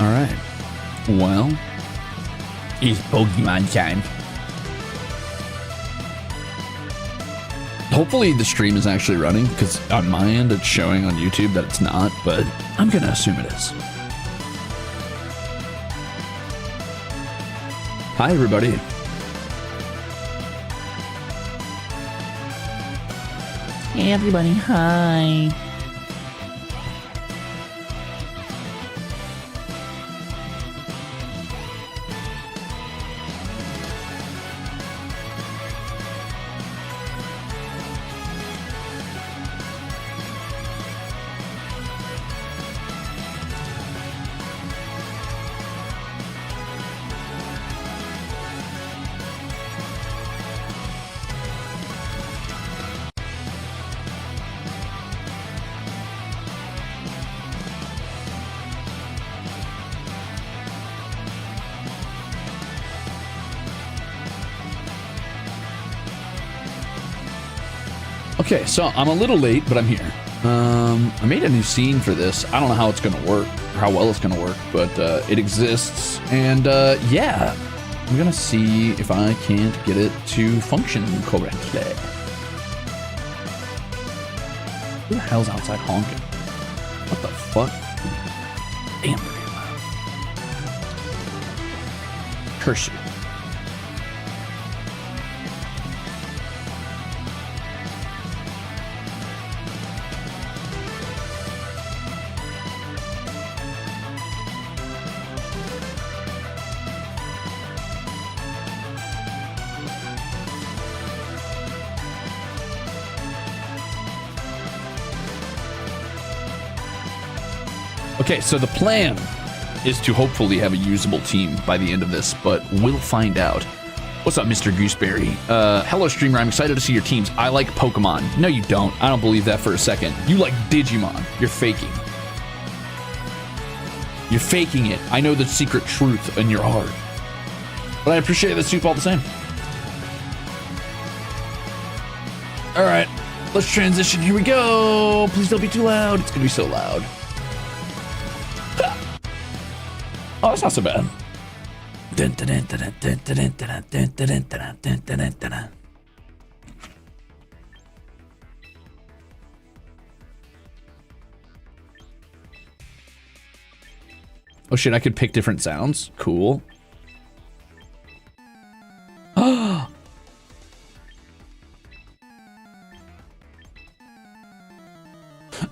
All right. Well, it's Pokemon time. Hopefully the stream is actually running, because on my end it's showing on YouTube that it's not, but I'm gonna assume it is. Hi everybody. Hey everybody, hi. Okay, so I'm a little late, but I'm here. I made a new scene for this. I don't know how it's gonna work, or how well it's gonna work, but it exists, and yeah, I'm gonna see if I can't get it to function correctly. Who the hell's outside honking? What the fuck? Damn, they're loud. Curse you. Okay, so the plan is to hopefully have a usable team by the end of this, but we'll find out. What's up, Mr. Gooseberry? Hello, streamer. I'm excited to see your teams. I like Pokemon. No, you don't. I don't believe that for a second. You like Digimon. You're faking. You're faking it. I know the secret truth in your heart. But I appreciate the soup all the same. All right, let's transition. Here we go. Please don't be too loud. It's gonna be so loud. Oh, that's not so bad. Oh shit, I could pick different sounds. Cool.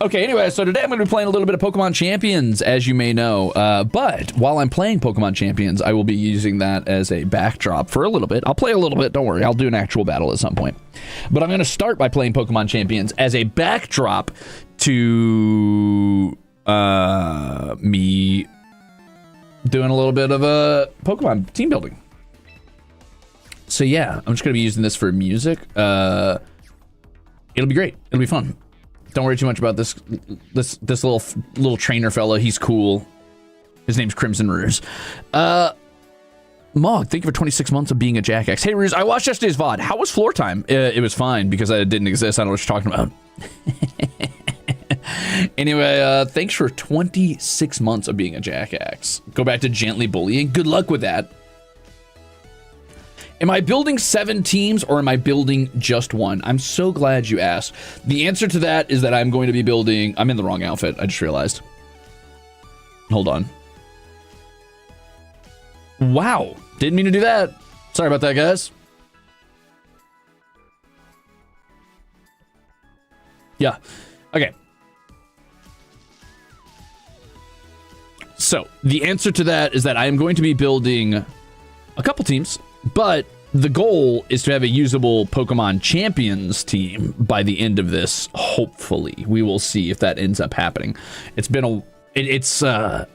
Okay, anyway, so today I'm going to be playing a little bit of Pokemon Champions, as you may know. But while I'm playing Pokemon Champions, I will be using that as a backdrop for a little bit. I'll play a little bit, don't worry. I'll do an actual battle at some point. But I'm going to start by playing Pokemon Champions as a backdrop to me doing a little bit of a Pokemon team building. So yeah, I'm just going to be using this for music. It'll be great. It'll be fun. Don't worry too much about this little trainer fella. He's cool. His name's Crimzon Rulez. Mog, thank you for 26 months of being a jackass. Hey, Ruze, I watched yesterday's VOD. How was floor time? It was fine because I didn't exist. I don't know what you're talking about. Anyway, thanks for 26 months of being a jackass. Go back to gently bullying. Good luck with that. Am I building 7 teams or am I building just one? I'm so glad you asked. The answer to that is that I'm going to be building... I'm in the wrong outfit. I just realized. Hold on. Wow. Didn't mean to do that. Sorry about that, guys. Yeah. Okay. So, the answer to that is that I am going to be building a couple teams. But the goal is to have a usable Pokemon Champions team by the end of this. Hopefully, we will see if that ends up happening. It's been it's a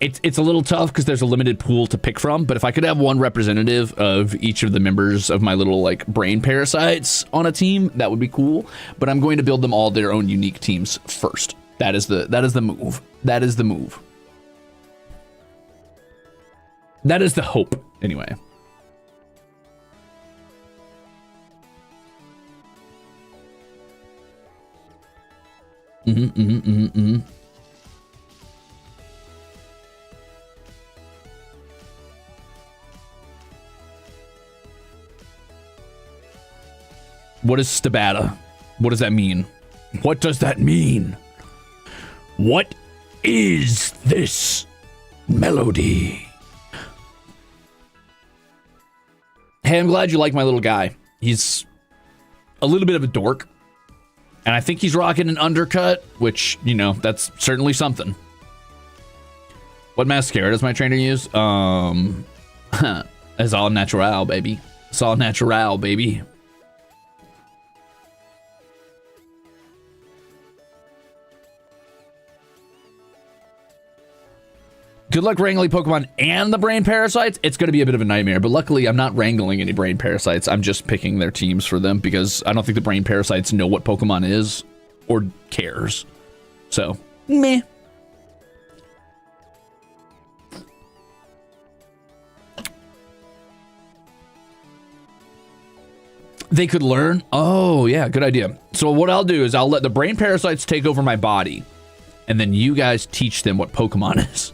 little tough because there's a limited pool to pick from. But if I could have one representative of each of the members of my little like brain parasites on a team, that would be cool. But I'm going to build them all their own unique teams first. That is the move. That is the move. That is the hope. Anyway. What is stabata? What does that mean? What does that mean? What is this melody? Hey, I'm glad you like my little guy. He's a little bit of a dork. And I think he's rocking an undercut, which, you know, that's certainly something. What mascara does my trainer use? It's all natural, baby. It's all natural, baby. Good luck wrangling Pokemon and the brain parasites. It's going to be a bit of a nightmare, but luckily I'm not wrangling any brain parasites. I'm just picking their teams for them because I don't think the brain parasites know what Pokemon is or cares. So, meh. They could learn? Oh, yeah, good idea. So what I'll do is I'll let the brain parasites take over my body, and then you guys teach them what Pokemon is.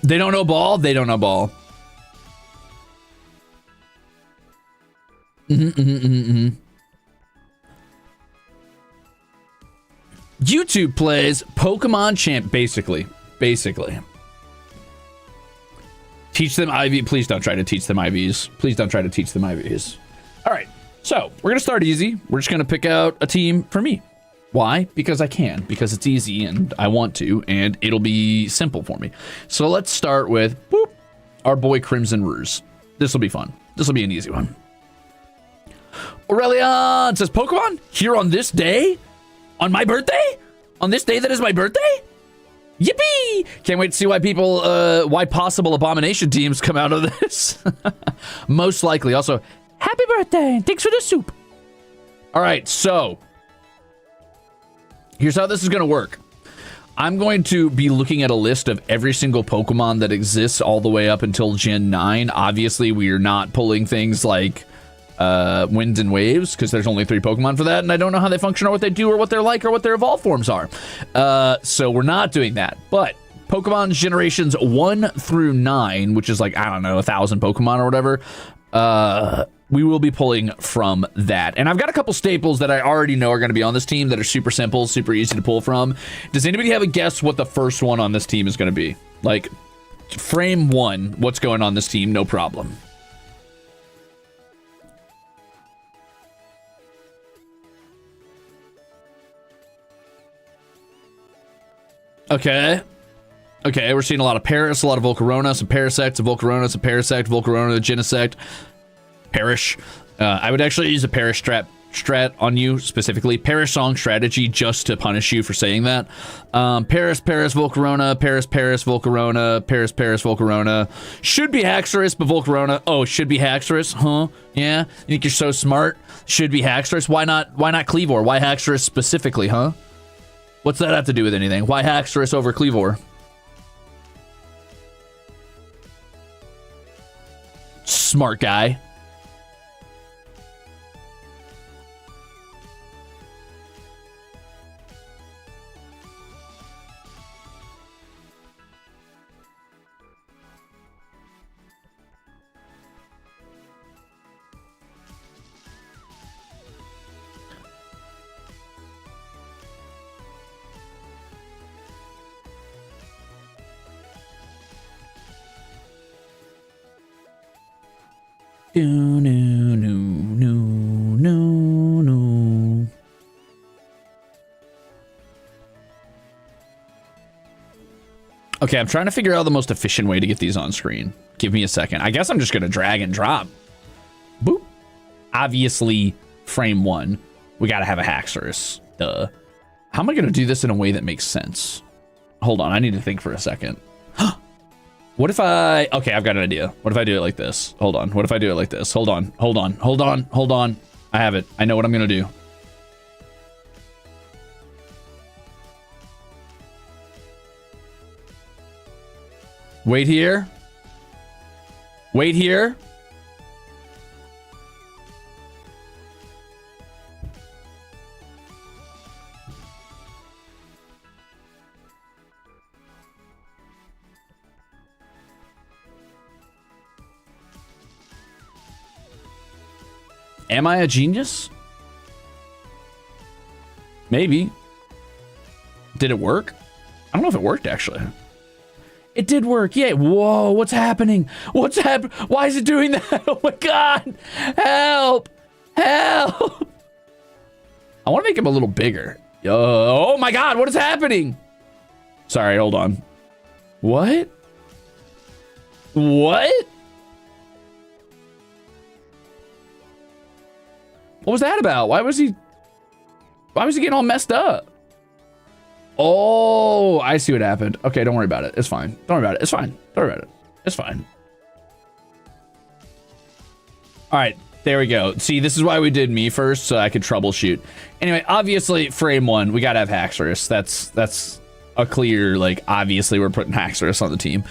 They don't know ball? They don't know ball. YouTube plays Pokemon Champ, basically. Teach them IV. Please don't try to teach them IVs. Please don't try to teach them IVs. All right, so we're going to start easy. We're just going to pick out a team for me. Why? Because I can. Because it's easy and I want to, and it'll be simple for me. So let's start with, boop, our boy Crimzon Rulez. This will be fun. This will be an easy one. Aurelion says, Pokemon, here on this day? On my birthday? On this day that is my birthday? Yippee! Can't wait to see why possible abomination teams come out of this. Most likely. Also, happy birthday. Thanks for the soup. All right, so here's how this is going to work. I'm going to be looking at a list of every single Pokemon that exists all the way up until Gen 9. Obviously, we are not pulling things like Winds and Waves, because there's only 3 Pokemon for that, and I don't know how they function or what they do or what they're like or what their evolved forms are. So we're not doing that. But Pokemon generations 1 through 9, which is like, I don't know, 1,000 Pokemon or whatever, we will be pulling from that. And I've got a couple staples that I already know are going to be on this team that are super simple, super easy to pull from. Does anybody have a guess what the first one on this team is going to be? Like, frame 1, what's going on this team? No problem. Okay, we're seeing a lot of Paris, a lot of Volcarona, some Parasect, some Volcarona, some Parasect, Volcarona, Genesect, Perish. I would actually use a Perish strat on you specifically. Perish song strategy just to punish you for saying that. Paris, Volcarona, Paris, Volcarona, Paris, Volcarona. Should be Haxorus, but Volcarona. Oh, should be Haxorus, huh? Yeah, you think you're so smart? Should be Haxorus. Why not Cleavor? Why Haxorus specifically, huh? What's that have to do with anything? Why Haxorus over Cleavor? Smart guy. No. Okay, I'm trying to figure out the most efficient way to get these on screen. Give me a second. I guess I'm just going to drag and drop. Boop. Obviously, frame 1. We got to have a Haxorus. Duh. How am I going to do this in a way that makes sense? Hold on, I need to think for a second. What if I... Okay, I've got an idea. What if I do it like this? Hold on. What if I do it like this? Hold on. I have it. I know what I'm going to do. Wait here. Am I a genius? Maybe. Did it work? I don't know if it worked, actually. It did work. Yeah. Whoa, what's happening? What's happening? Why is it doing that? Oh my God. Help. Help. I want to make him a little bigger. Oh my God, what is happening? Sorry, hold on. What? What? What was that about? Why was he getting all messed up? Oh, I see what happened. Okay, don't worry about it. It's fine. Don't worry about it. It's fine. Don't worry about it. It's fine. All right, there we go. See, this is why we did me first, so I could troubleshoot. Anyway, obviously, frame one, we gotta have Haxorus. That's a clear, like, obviously we're putting Haxorus on the team.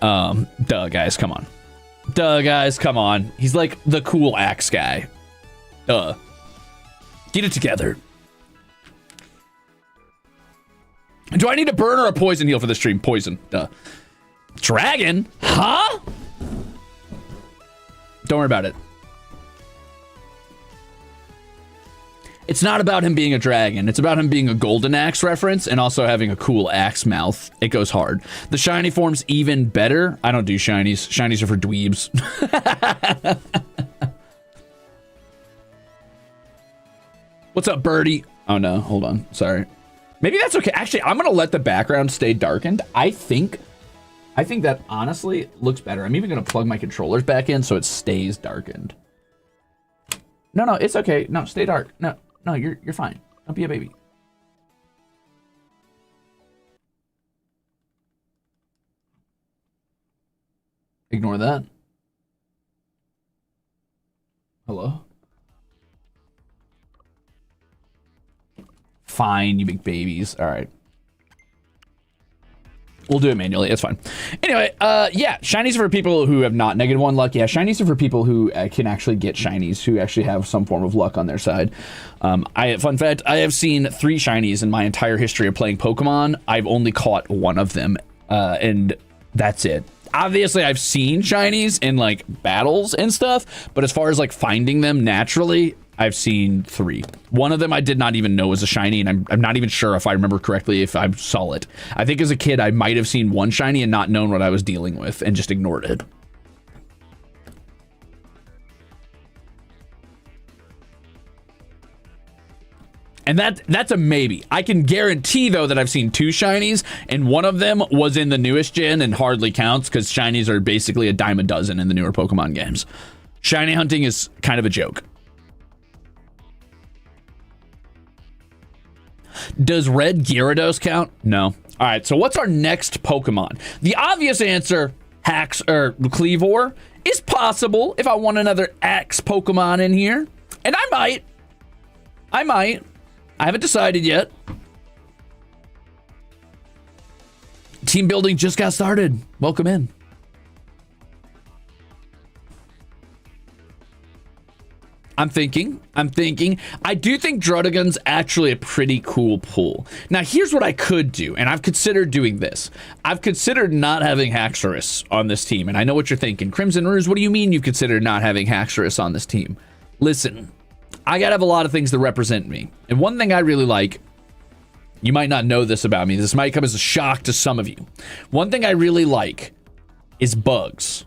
Duh, guys, come on. Duh, guys, come on. He's like the cool axe guy. Duh. Get it together. Do I need a burn or a poison heal for this stream? Poison. Duh. Dragon? Huh? Don't worry about it. It's not about him being a dragon. It's about him being a golden axe reference and also having a cool axe mouth. It goes hard. The shiny form's even better. I don't do shinies. Shinies are for dweebs. What's up, birdie? Oh no, hold on. Sorry. Maybe that's okay. Actually, I'm gonna let the background stay darkened. I think that honestly looks better. I'm even gonna plug my controllers back in so it stays darkened. No, it's okay. No, stay dark. No, you're fine. Don't be a baby. Ignore that. Hello? Fine, you big babies. All right. We'll do it manually. It's fine. Anyway, yeah, shinies are for people who have not -1 luck. Yeah, shinies are for people who can actually get shinies, who actually have some form of luck on their side. Fun fact, I have seen 3 shinies in my entire history of playing Pokemon. I've only caught 1 of them, and that's it. Obviously, I've seen shinies in, like, battles and stuff, but as far as, like, finding them naturally, I've seen 3. One of them I did not even know was a shiny, and I'm not even sure if I remember correctly if I saw it. I think as a kid, I might have seen 1 shiny and not known what I was dealing with and just ignored it. And that's a maybe. I can guarantee, though, that I've seen 2 shinies, and one of them was in the newest gen and hardly counts because shinies are basically a dime a dozen in the newer Pokemon games. Shiny hunting is kind of a joke. Does red Gyarados count? No. All right, so what's our next Pokemon? The obvious answer, Kleavor, is possible if I want another Axe Pokemon in here. And I might. I haven't decided yet. Team building just got started. Welcome in. I'm thinking. I do think Druddigon's actually a pretty cool pull. Now, here's what I could do, and I've considered doing this. I've considered not having Haxorus on this team, and I know what you're thinking. Crimzon Rulez, what do you mean you've considered not having Haxorus on this team? Listen, I gotta have a lot of things that represent me. And one thing I really like, you might not know this about me, this might come as a shock to some of you. One thing I really like is bugs.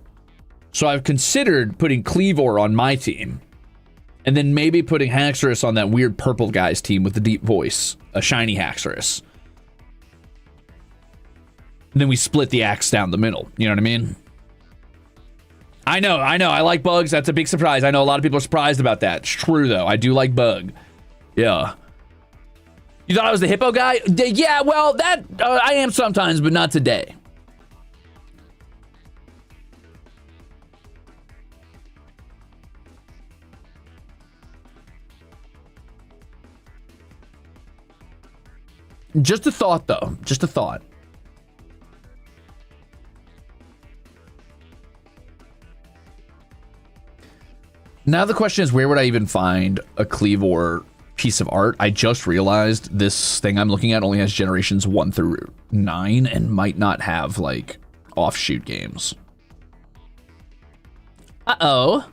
So I've considered putting Kleavor on my team, and then maybe putting Haxorus on that weird purple guy's team with the deep voice, a shiny Haxorus. And then we split the axe down the middle. You know what I mean? I know. I like bugs. That's a big surprise. I know a lot of people are surprised about that. It's true, though. I do like bug. Yeah. You thought I was the hippo guy? Yeah, well, that I am sometimes, but not today. Just a thought, though. Just a thought. Now the question is, where would I even find a Kleavor piece of art? I just realized this thing I'm looking at only has generations 1 through 9 and might not have, like, offshoot games. Uh-oh.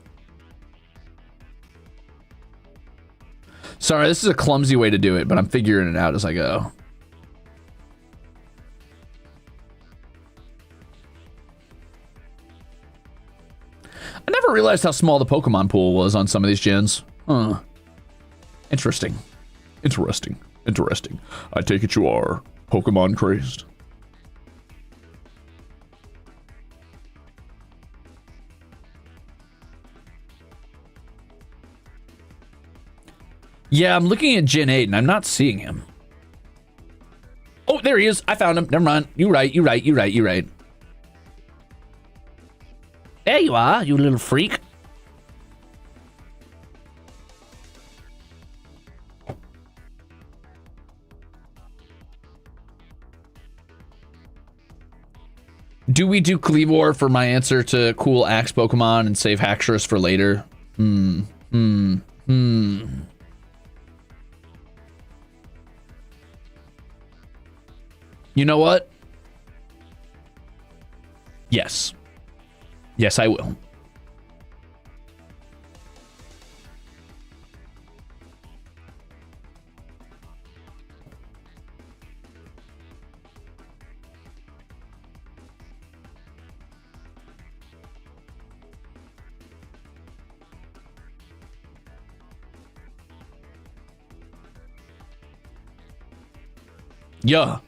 Sorry, this is a clumsy way to do it, but I'm figuring it out as I go. I never realized how small the Pokemon pool was on some of these gens. Huh. Interesting. Interesting. Interesting. I take it you are Pokemon crazed. Yeah, I'm looking at Gen 8 and I'm not seeing him. Oh, there he is. I found him. Never mind. You right. There you are, you little freak. Do we do Cleavor for my answer to cool Axe Pokemon and save Haxorus for later? You know what? Yes. Yes, I will. Yeah.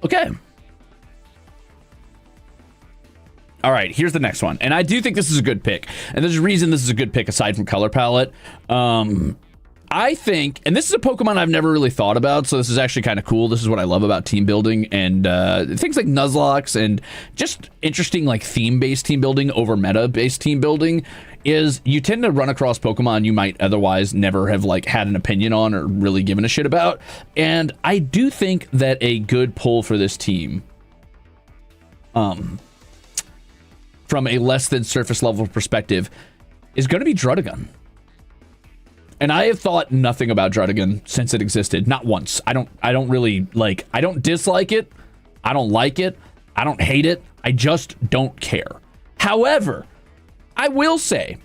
Okay. All right, here's the next one. And I do think this is a good pick. And there's a reason this is a good pick aside from color palette. I think, and this is a Pokemon I've never really thought about, so this is actually kind of cool. This is what I love about team building and things like Nuzlocke and just interesting like theme-based team building over meta-based team building is you tend to run across Pokemon you might otherwise never have like had an opinion on or really given a shit about. And I do think that a good pull for this team from a less than surface level perspective is going to be Druddigon. And I have thought nothing about Druddigon since it existed. Not once. I don't really like, I don't dislike it. I don't like it. I don't hate it. I just don't care. However, I will say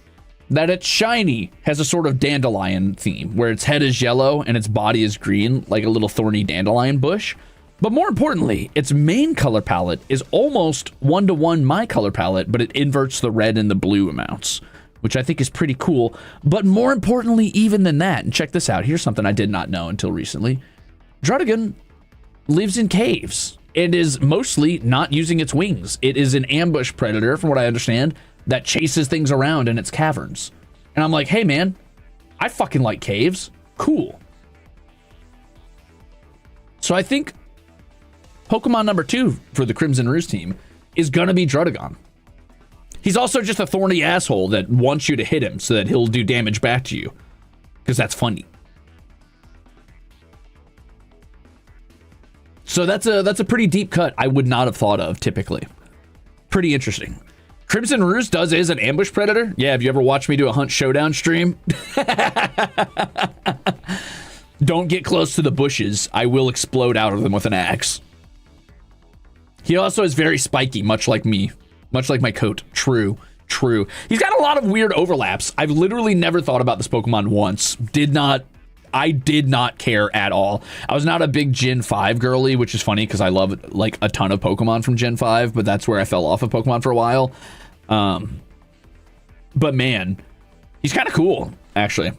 that its shiny has a sort of dandelion theme where its head is yellow and its body is green, like a little thorny dandelion bush. But more importantly, its main color palette is almost one-to-one my color palette, but it inverts the red and the blue amounts, which I think is pretty cool. But more importantly, even than that, and check this out, here's something I did not know until recently. Druddigon lives in caves. It is mostly not using its wings. It is an ambush predator, from what I understand, that chases things around in its caverns. And I'm like, hey man, I fucking like caves. Cool. So I think Pokemon number 2 for the Crimzon Rulez team is gonna be Druddigon. He's also just a thorny asshole that wants you to hit him so that he'll do damage back to you. Because that's funny. So that's a pretty deep cut I would not have thought of typically. Pretty interesting. Crimzon Rulez is an ambush predator. Yeah, have you ever watched me do a Hunt Showdown stream? Don't get close to the bushes. I will explode out of them with an axe. He also is very spiky, much like me. Much like my coat. True. True. He's got a lot of weird overlaps. I've literally never thought about this Pokemon once. I did not care at all. I was not a big Gen 5 girly, which is funny because I love like a ton of Pokemon from Gen 5, but that's where I fell off of Pokemon for a while. But man, he's kind of cool, actually.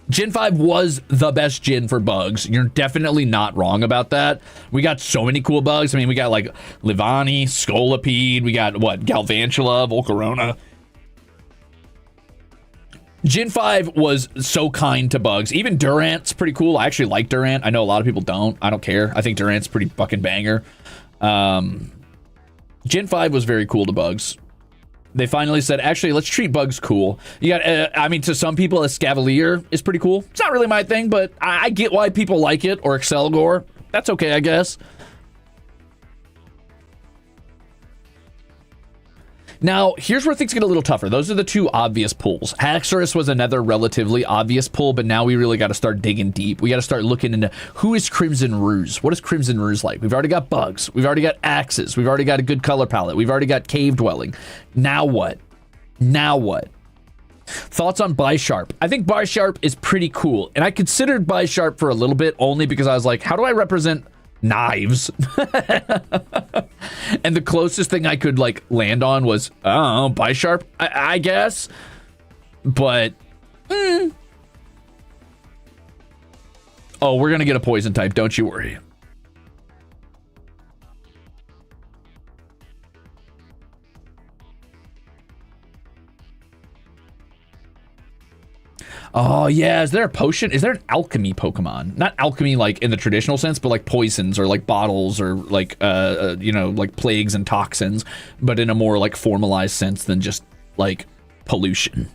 Gen 5 was the best gen for bugs. You're definitely not wrong about that. We got so many cool bugs. I mean, we got like Livani, Scolipede, we got what, Galvantula, Volcarona. Gen 5 was so kind to bugs. Even Durant's pretty cool. I actually like Durant. I know a lot of people don't. I don't care. I think Durant's pretty fucking banger. Gen 5 was very cool to bugs. They finally said, actually, let's treat bugs cool. You got, I mean, to some people, a Scavalier is pretty cool. It's not really my thing, but I get why people like it. Or Excelgor. That's okay, I guess. Now, here's where things get a little tougher. Those are the two obvious pulls. Haxorus was another relatively obvious pull, but now we really got to start digging deep. We got to start looking into who is Crimzon Rulez? What is Crimzon Rulez like? We've already got bugs. We've already got axes. We've already got a good color palette. We've already got cave dwelling. Now what? Now what? Thoughts on Bisharp? I think Bisharp is pretty cool. And I considered Bisharp for a little bit only because I was like, how do I represent knives? And the closest thing I could like land on was, I don't know, Bisharp, I guess. But, oh, we're going to get a poison type. Don't you worry. Oh, yeah. Is there a potion? Is there an alchemy Pokemon? Not alchemy like in the traditional sense, but like poisons or like bottles or like, you know, like plagues and toxins, but in a more like formalized sense than just like pollution.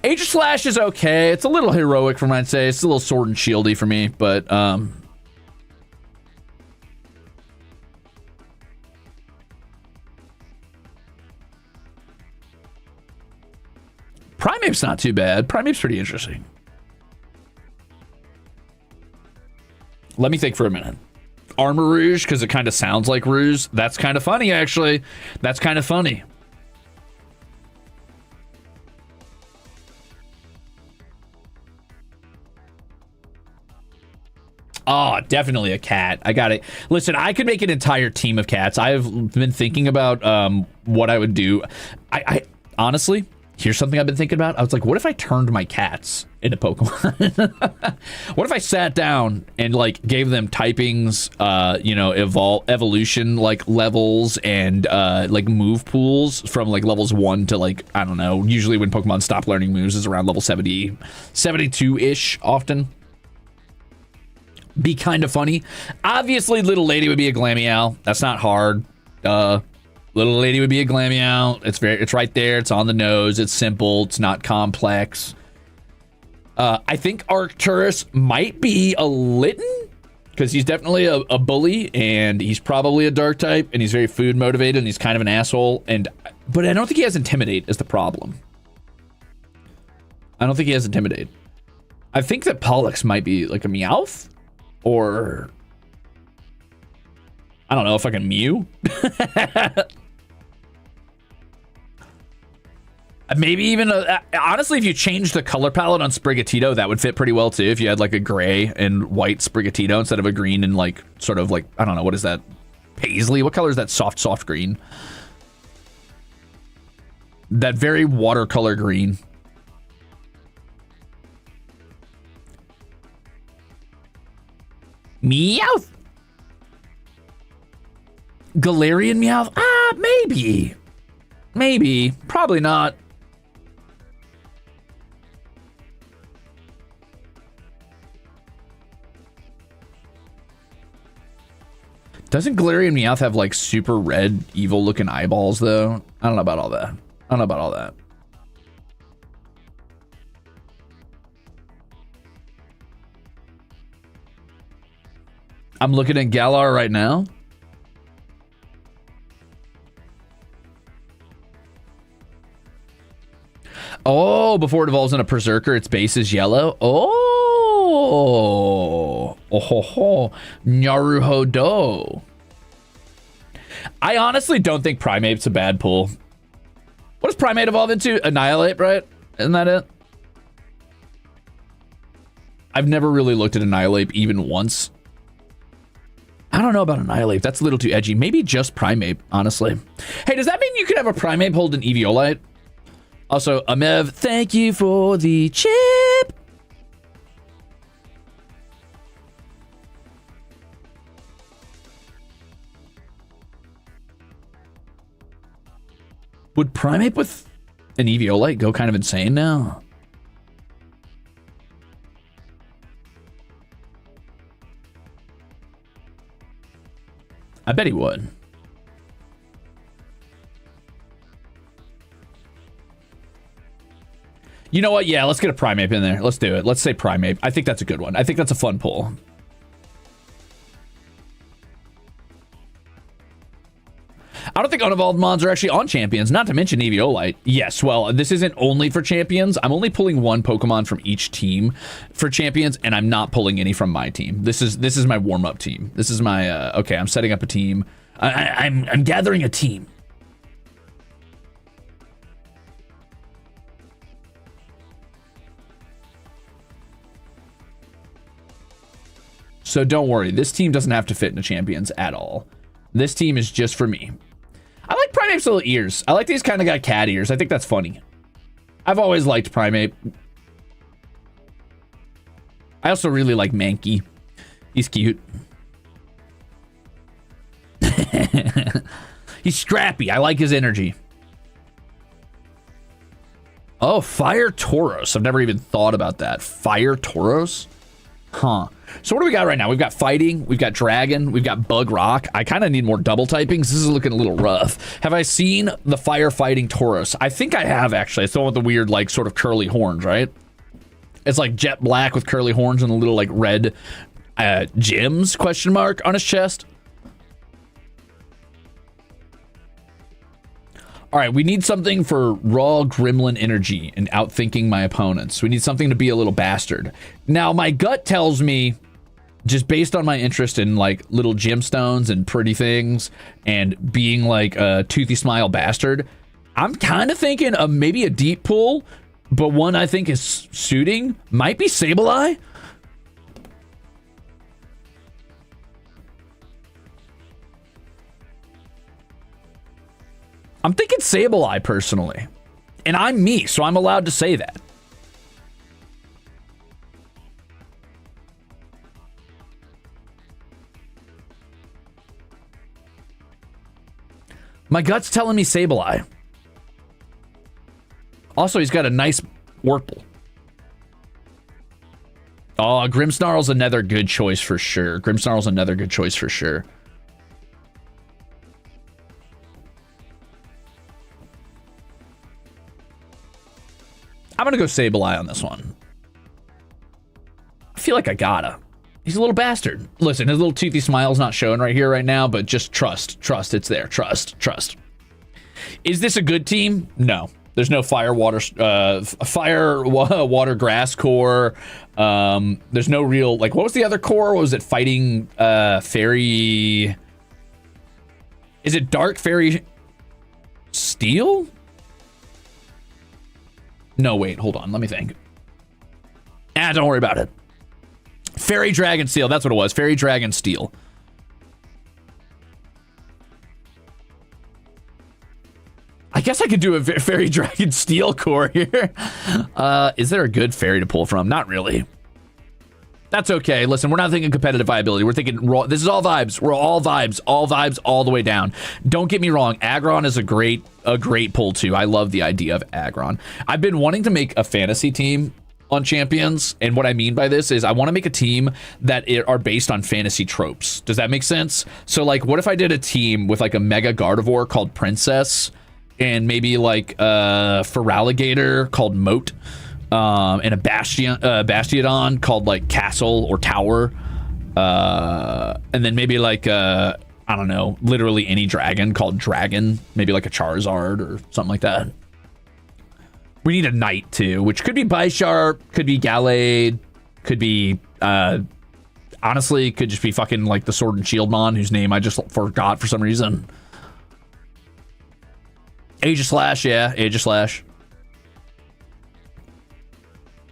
Aegislash is okay. It's a little heroic for me, I'd say. It's a little sword and shieldy for me, but Primeape's not too bad. Primeape's pretty interesting. Let me think for a minute. Armor Rouge, because it kind of sounds like Ruze. That's kind of funny, actually. That's kind of funny. Oh, definitely a cat. I got it. Listen, I could make an entire team of cats. I've been thinking about what I would do. I honestly... Here's something I've been thinking about. I was like, what if I turned my cats into Pokemon? What if I sat down and like gave them typings, you know, evolution like levels and like move pools from like levels 1 to like, I don't know, usually when Pokemon stop learning moves is around level 70, 72-ish often. Be kind of funny. Obviously, Little Lady would be a Glameow. That's not hard. Little Lady would be a Glameow. It's right there. It's on the nose. It's simple. It's not complex. I think Arcturus might be a Litten because he's definitely a bully and he's probably a dark type and he's very food motivated and he's kind of an asshole. But I don't think he has Intimidate is the problem. I don't think he has Intimidate. I think that Pollux might be like a Meowth or I don't know, fucking Mew. Maybe even honestly, if you change the color palette on Sprigatito, that would fit pretty well too. If you had like a gray and white Sprigatito instead of a green and like sort of like, I don't know, what is that? Paisley? What color is that soft green? That very watercolor green. Meowth. Galarian Meowth? Maybe. Maybe. Probably not. Doesn't Galarian Meowth have like super red, evil looking eyeballs though? I don't know about all that. I don't know about all that. I'm looking at Galar right now. Oh, before it evolves into Berserker, its base is yellow. Oh, ho ho, Naruhodo. I honestly don't think Primeape's a bad pull. What does Primate evolve into? Annihilate, right? Isn't that it? I've never really looked at Annihilate even once. I don't know about Annihilate. That's a little too edgy. Maybe just Primeape, honestly. Hey, does that mean you could have a Primeape hold an Eviolite? Also, Amev, thank you for the chip. Would Primeape with an Eviolite go kind of insane now? I bet he would. You know what? Yeah, let's get a Primeape in there. Let's do it. Let's say Primeape. I think that's a good one. I think that's a fun pull. I don't think unevolved mons are actually on champions, not to mention Eviolite. Yes, well, this isn't only for champions. I'm only pulling one Pokemon from each team for champions, and I'm not pulling any from my team. This is my warm-up team. This is my, okay, I'm setting up a team. I'm gathering a team. So don't worry, this team doesn't have to fit into champions at all. This team is just for me. I like Primeape's little ears. I like these kind of got cat ears. I think that's funny. I've always liked Primeape. I also really like Mankey. He's cute. He's scrappy. I like his energy. Oh, Fire Tauros. I've never even thought about that. Fire Tauros? Huh. So what do we got right now? We've got Fighting, we've got Dragon, we've got Bug Rock. I kind of need more double typings. This is looking a little rough. Have I seen the Fire Fighting Tauros? I think I have, actually. It's the one with the weird, like, sort of curly horns, right? It's like jet black with curly horns and a little, like, red gems, question mark, on his chest. All right, we need something for raw gremlin energy and outthinking my opponents. We need something to be a little bastard. Now, my gut tells me, just based on my interest in like little gemstones and pretty things and being like a toothy smile bastard, I'm kind of thinking of maybe a deep pool, but one I think is suiting might be Sableye. I'm thinking Sableye, personally. And I'm me, so I'm allowed to say that. My gut's telling me Sableye. Also, he's got a nice Wurple. Oh, Grimmsnarl's another good choice for sure. Grimmsnarl's another good choice for sure. I'm going to go Sableye on this one. I feel like I gotta. He's a little bastard. Listen, his little toothy smile's not showing right here, right now, but just trust. Trust, it's there. Trust. Is this a good team? No. There's no fire, water, grass core. There's no real, like, what was the other core? What was it? Fighting fairy... Is it dark fairy steel? No, wait, hold on. Let me think. Don't worry about it. Fairy Dragon Steel. That's what it was. Fairy Dragon Steel. I guess I could do a Fairy Dragon Steel core here. Is there a good fairy to pull from? Not really. That's okay. Listen, we're not thinking competitive viability. We're thinking raw. This is all vibes. We're all vibes. All vibes all the way down. Don't get me wrong. Aggron is a great pull too. I love the idea of Aggron. I've been wanting to make a fantasy team on champions, and what I mean by this is I want to make a team that are based on fantasy tropes. Does that make sense? So like, what if I did a team with like a Mega Gardevoir called Princess, and maybe like a Feraligatr called Moat, and a Bastiodon called like Castle or Tower, and then maybe like I don't know, literally any dragon called Dragon, maybe like a Charizard or something like that. We need a knight too, which could be Bisharp, could be Gallade, could be honestly could just be fucking like the Sword and Shield Mon, whose name I just forgot for some reason. Aegislash, yeah, Aegislash.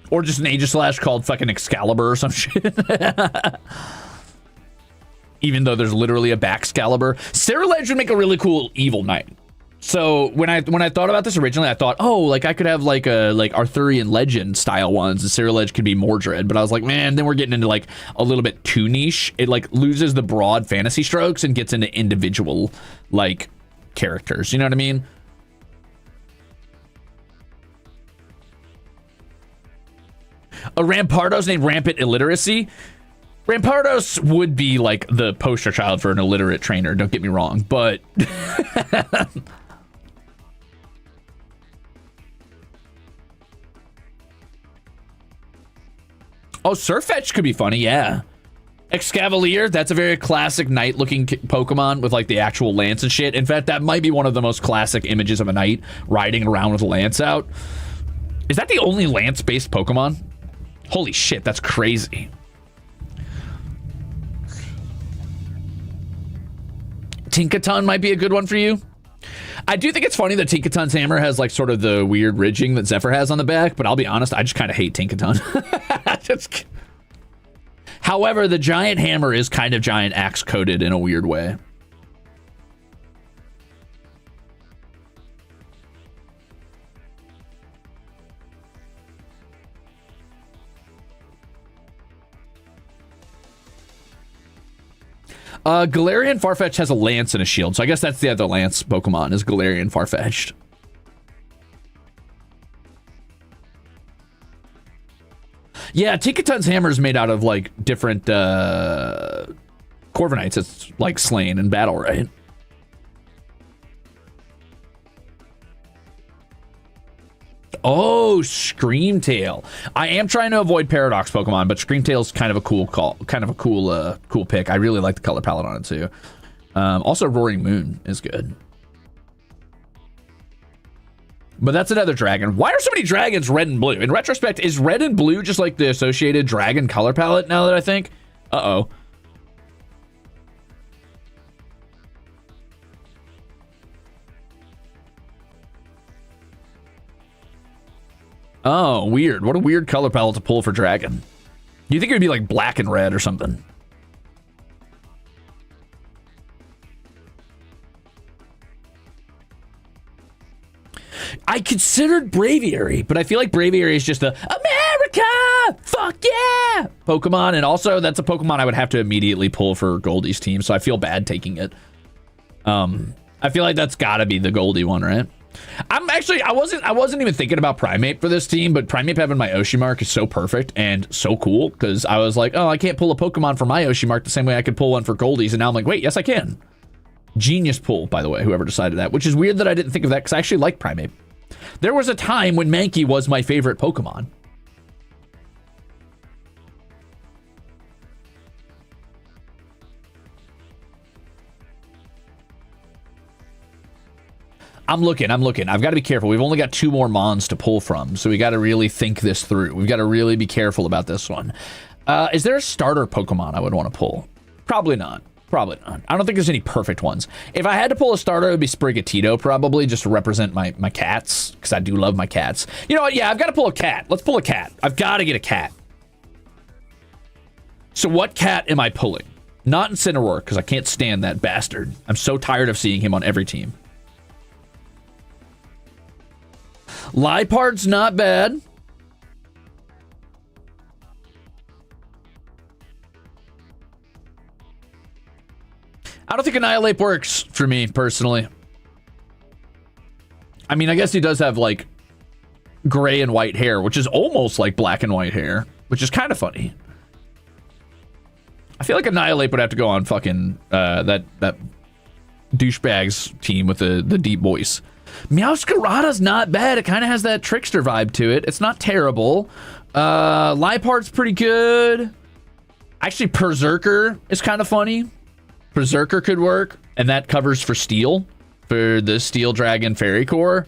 Or just an Aegislash called fucking Excalibur or some shit. Even though there's literally a Baxcalibur. Ceruledge would make a really cool evil knight. So when I thought about this originally, I thought, oh, like I could have like a Arthurian legend style ones, and Ceruledge could be Mordred. But I was like, man, then we're getting into like a little bit too niche. It like loses the broad fantasy strokes and gets into individual like characters. You know what I mean? A Rampardos named Rampant Illiteracy. Rampardos would be like the poster child for an illiterate trainer, don't get me wrong, but oh, Surfetch could be funny, yeah. Excavalier, that's a very classic knight-looking Pokemon with, like, the actual lance and shit. In fact, that might be one of the most classic images of a knight riding around with a lance out. Is that the only lance-based Pokemon? Holy shit, that's crazy. Tinkaton might be a good one for you. I do think it's funny that Tinkaton's hammer has, like, sort of the weird ridging that Zephyr has on the back, but I'll be honest, I just kind of hate Tinkaton. However, the giant hammer is kind of giant axe coated in a weird way. Galarian Farfetch'd has a lance and a shield, so I guess that's the other lance Pokemon is Galarian Farfetch'd. Yeah, Tinkaton's hammer is made out of, like, different Corviknights it's, like, slain in battle, right? Oh, Screamtail. I am trying to avoid Paradox Pokemon, but Screamtail's kind of a cool call, kind of a cool pick. I really like the color palette on it, too. Also, Roaring Moon is good. But that's another dragon. Why are so many dragons red and blue? In retrospect, is red and blue just like the associated dragon color palette now that I think? Uh-oh. Oh, weird. What a weird color palette to pull for dragon. You think it would be like black and red or something? I considered Braviary, but I feel like Braviary is just a America! Fuck yeah! Pokemon, and also that's a Pokemon I would have to immediately pull for Goldie's team, so I feel bad taking it. I feel like that's gotta be the Goldie one, right? I wasn't even thinking about Primeape for this team, but Primeape having my Oshiemark is so perfect and so cool, because I was like, oh, I can't pull a Pokemon for my Oshiemark the same way I could pull one for Goldie's, and now I'm like, wait, yes I can. Genius pull, by the way, whoever decided that, which is weird that I didn't think of that, because I actually like Primeape. There was a time when Mankey was my favorite Pokemon. I'm looking. I've got to be careful. We've only got 2 more Mons to pull from, so we got to really think this through. We've got to really be careful about this one. Is there a starter Pokemon I would want to pull? Probably not. Probably not. I don't think there's any perfect ones. If I had to pull a starter, it would be Sprigatito, probably, just to represent my cats, because I do love my cats. You know what? Yeah, I've got to pull a cat. Let's pull a cat. I've got to get a cat. So what cat am I pulling? Not Incineroar, because I can't stand that bastard. I'm so tired of seeing him on every team. Liepard's not bad. I don't think Annihilate works for me, personally. I mean, I guess he does have, like, gray and white hair, which is almost like black and white hair, which is kind of funny. I feel like Annihilate would have to go on fucking that douchebag's team with the deep voice. Meowscarada's not bad. It kind of has that trickster vibe to it. It's not terrible. Liepard's pretty good. Actually, Berserker is kind of funny. Berserker could work, and that covers for Steel, for the Steel Dragon Fairy Core.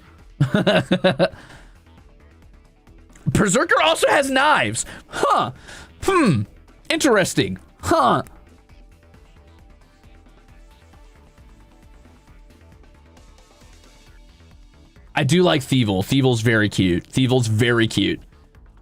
Berserker also has knives. Huh. Interesting. Huh. I do like Thievul. Thievul's very cute. Thievul's very cute.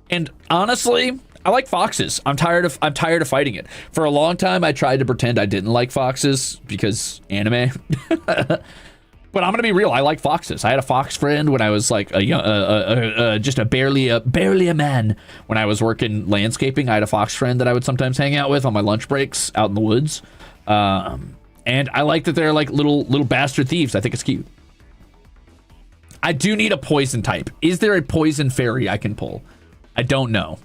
And honestly, I like foxes. I'm tired of fighting it. For a long time, I tried to pretend I didn't like foxes because anime. But I'm gonna be real. I like foxes. I had a fox friend when I was like just barely a man. When I was working landscaping, I had a fox friend that I would sometimes hang out with on my lunch breaks out in the woods. And I like that they're like little bastard thieves. I think it's cute. I do need a poison type. Is there a poison fairy I can pull? I don't know.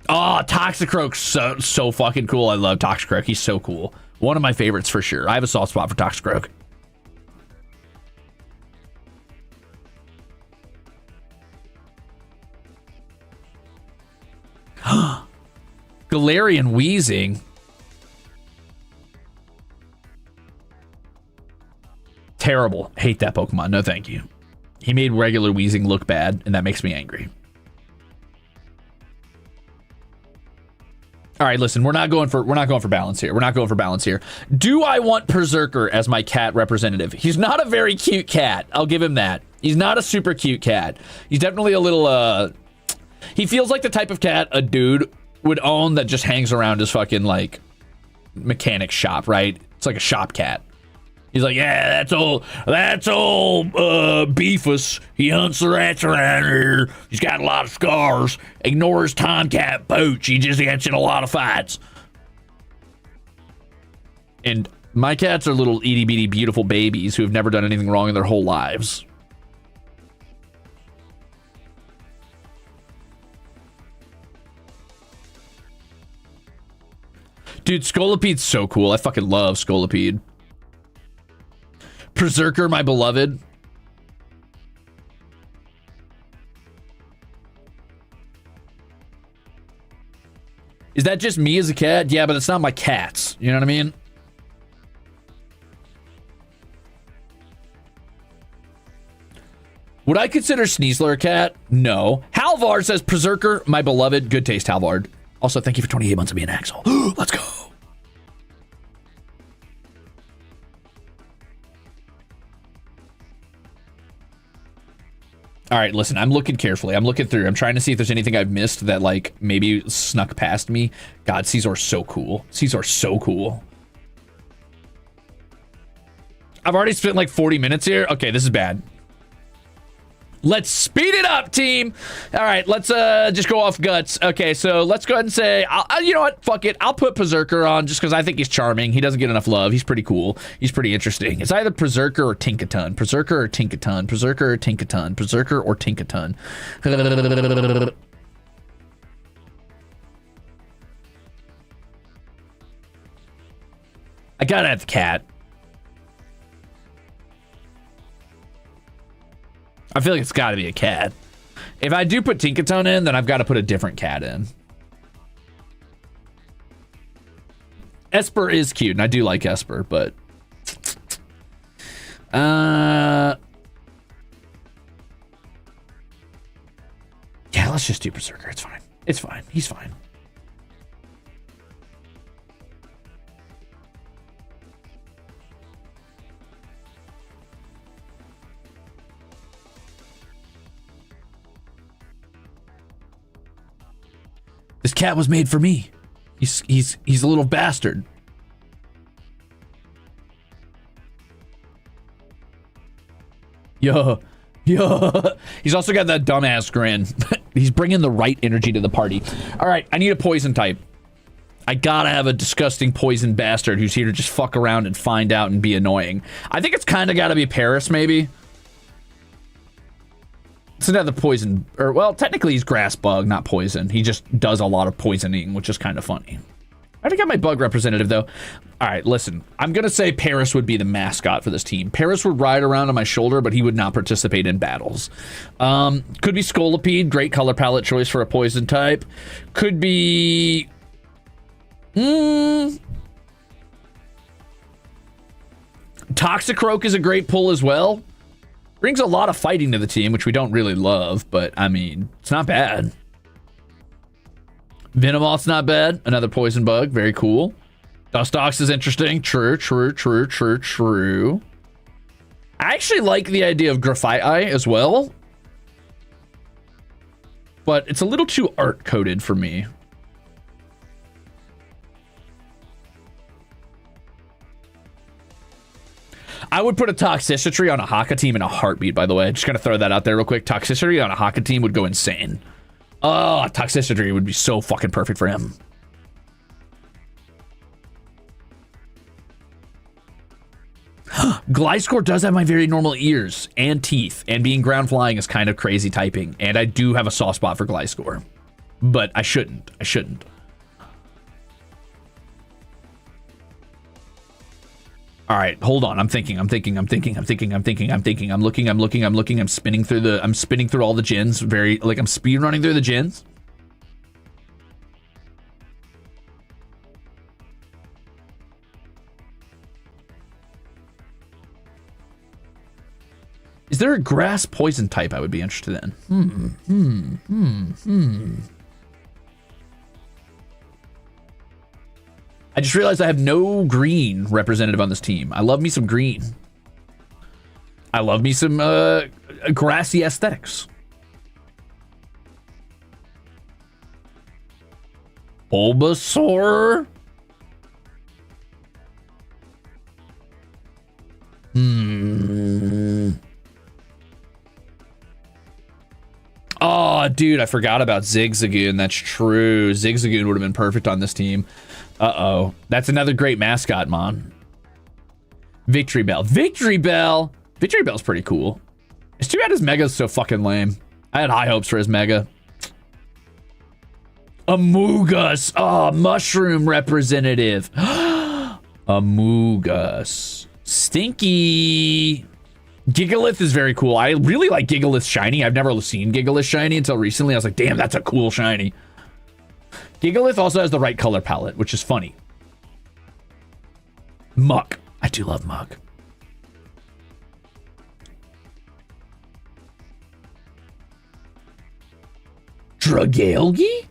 Oh, Toxicroak's so fucking cool. I love Toxicroak. He's so cool. One of my favorites for sure. I have a soft spot for Toxicroak. Galarian Weezing. Terrible. Hate that Pokemon. No, thank you. He made regular Weezing look bad, and that makes me angry. All right, listen, we're not going for balance here. We're not going for balance here. Do I want Berserker as my cat representative? He's not a very cute cat. I'll give him that. He's not a super cute cat. He's definitely a little he feels like the type of cat a dude would own that just hangs around his fucking like mechanic shop, right? It's like a shop cat. He's like, yeah, that's old Beefus. He hunts the rats around here. He's got a lot of scars. Ignore his tomcat pooch. He just gets in a lot of fights. And my cats are little itty bitty beautiful babies who have never done anything wrong in their whole lives. Dude, Scolopede's so cool. I fucking love Scolipede. Berserker, my beloved. Is that just me as a cat? Yeah, but it's not my cats. You know what I mean? Would I consider Sneasler a cat? No. Halvard says, Berserker, my beloved. Good taste, Halvard. Also, thank you for 28 months of being Axel. Let's go. All right, listen, I'm looking carefully. I'm looking through. I'm trying to see if there's anything I've missed that, like, maybe snuck past me. God, Caesar's so cool. Caesar's so cool. I've already spent, like, 40 minutes here. Okay, this is bad. Let's speed it up, team. All right, let's just go off guts. Okay, so let's go ahead and say, you know what? Fuck it. I'll put Berserker on just because I think he's charming. He doesn't get enough love. He's pretty cool. He's pretty interesting. It's either Berserker or Tinkaton. Berserker or Tinkaton. Berserker or Tinkaton. Berserker or Tinkaton. I gotta have the cat. I feel like it's got to be a cat. If I do put Tinkaton in, then I've got to put a different cat in. Esper is cute, and I do like Esper, but... yeah, let's just do Berserker. It's fine. It's fine. He's fine. This cat was made for me. He's a little bastard. Yo. He's also got that dumbass grin. He's bringing the right energy to the party. All right, I need a poison type. I gotta have a disgusting poison bastard who's here to just fuck around and find out and be annoying. I think it's kind of gotta be Paris, maybe. It's another poison, or well, technically he's grass bug, not poison. He just does a lot of poisoning, which is kind of funny. I already got my bug representative though. All right, listen, I'm gonna say Paris would be the mascot for this team. Paris would ride around on my shoulder, but he would not participate in battles. Could be Scolipede, great color palette choice for a poison type. Could be... Toxicroak is a great pull as well. Brings a lot of fighting to the team, which we don't really love, but I mean, it's not bad. Venomoth's not bad. Another poison bug. Very cool. Dustox is interesting. True. I actually like the idea of Graphite as well, but it's a little too art-coded for me. I would put a Toxicity on a Haka team in a heartbeat, by the way. Just gonna throw that out there real quick. Toxicity on a Haka team would go insane. Oh, Toxicity would be so fucking perfect for him. Gliscor does have my very normal ears and teeth, and being ground flying is kind of crazy typing, and I do have a soft spot for Gliscor. But I shouldn't. All right, hold on. I'm thinking. I'm looking. I'm spinning through all the gens. I'm speed running through the gens. there a grass poison type I would be interested in? I just realized I have no green representative on this team. I love me some green. I love me some grassy aesthetics. Bulbasaur. Oh, dude, I forgot about Zigzagoon. That's true. Zigzagoon would have been perfect on this team. Uh-oh. That's another great mascot, man. Victory Bell. Victory Bell! Victory Bell's pretty cool. It's too bad his Mega's so fucking lame. I had high hopes for his Mega. Amogus. Oh, mushroom representative. Amogus. Stinky. Gigalith is very cool. I really like Gigalith shiny. I've never seen Gigalith shiny until recently. I was like, damn, that's a cool shiny. Gigalith also has the right color palette, which is funny. Muck. I do love Muck. Dragalge?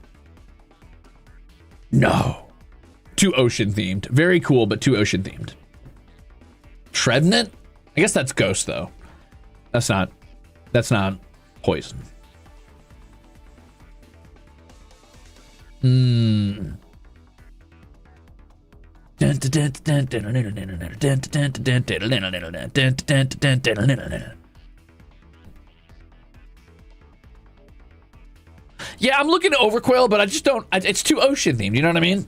No. Too ocean themed. Very cool, but too ocean themed. Trevenant? I guess that's ghost though. That's not poison. Yeah, I'm looking at Overquail, but I just don't. It's too ocean themed. You know what I mean?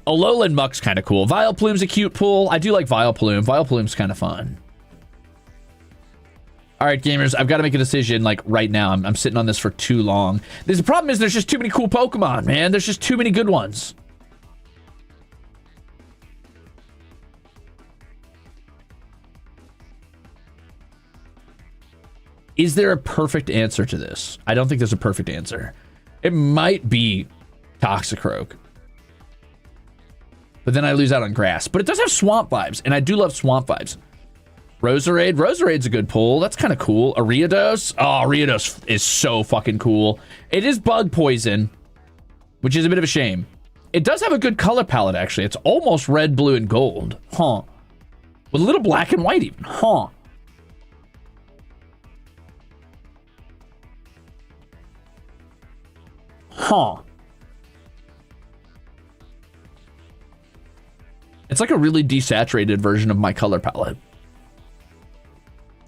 Alolan Muck's kind of cool. Vileplume's a cute pull. I do like Vileplume. Vileplume's kind of fun. All right, gamers, I've got to make a decision like right now. I'm sitting on this for too long. The problem is there's just too many cool Pokemon, man. There's just too many good ones. Is there a perfect answer to this? I don't think there's a perfect answer. It might be Toxicroak. But then I lose out on grass. But it does have swamp vibes, and I do love swamp vibes. Roserade. Roserade's a good pull. That's kind of cool. Ariados. Oh, Ariados is so fucking cool. It is bug poison, which is a bit of a shame. It does have a good color palette, actually. It's almost red, blue, and gold. Huh. With a little black and white even. Huh. Huh. It's like a really desaturated version of my color palette.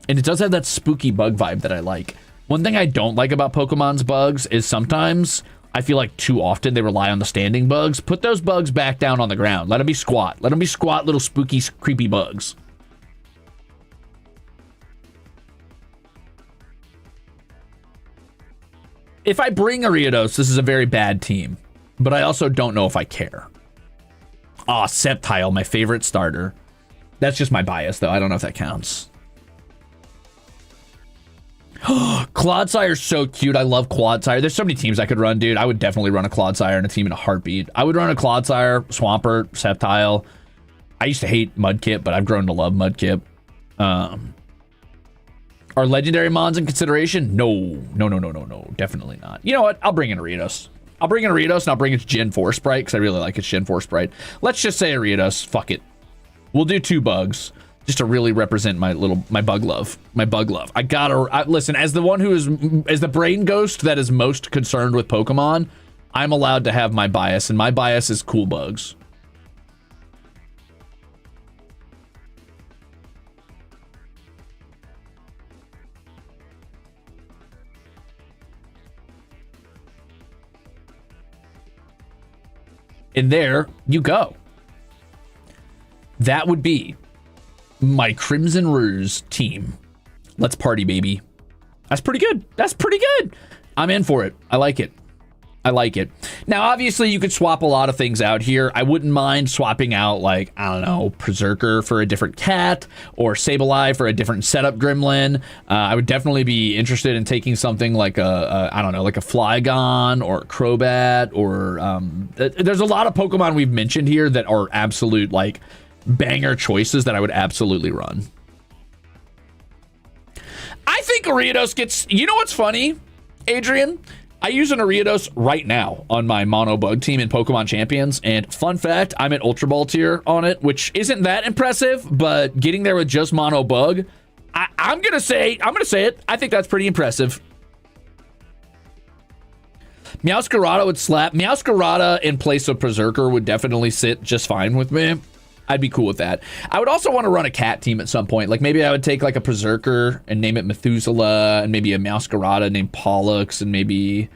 And it does have that spooky bug vibe that I like. One thing I don't like about Pokemon's bugs is sometimes I feel like too often they rely on the standing bugs. Put those bugs back down on the ground. Let them be squat. Let them be squat little spooky, creepy bugs. If I bring Ariados, this is a very bad team. But I also don't know if I care. Aw, Sceptile, my favorite starter. That's just my bias, though. I don't know if that counts. Clodsire is so cute. I love Clodsire. There's so many teams I could run, dude. I would definitely run a Clodsire in a team in a heartbeat. I would run a Clodsire, Swampert, Sceptile. I used to hate Mudkip, but I've grown to love Mudkip. Are legendary mons in consideration? No. Definitely not. You know what? I'll bring in Ariados. I'll bring in Ariados and I'll bring its Gen 4 sprite because I really like its Gen 4 sprite. Let's just say Ariados. Fuck it. We'll do 2 bugs just to really represent my bug love. My bug love. Listen, as the one who is, as the brain ghost that is most concerned with Pokemon, I'm allowed to have my bias, and my bias is cool bugs. And there you go. That would be my Crimzon Rulez team. Let's party, baby. That's pretty good. That's pretty good. I'm in for it. I like it. I like it. Now, obviously, you could swap a lot of things out here. I wouldn't mind swapping out, like, I don't know, Berserker for a different cat, or Sableye for a different setup gremlin. I would definitely be interested in taking something like I don't know, like a Flygon or a Crobat, or there's a lot of Pokemon we've mentioned here that are absolute, like, banger choices that I would absolutely run. I think Ariados gets... You know what's funny, Adrian? I use an Ariados right now on my mono bug team in Pokemon Champions, and fun fact, I'm at Ultra Ball tier on it, which isn't that impressive, but getting there with just mono bug, I'm gonna say it. I think that's pretty impressive. Meowscarada would slap. Meowscarada in place of Berserker would definitely sit just fine with me. I'd be cool with that. I would also want to run a cat team at some point. Like maybe I would take like a Berserker and name it Methuselah, and maybe a Meowscarada named Pollux, and maybe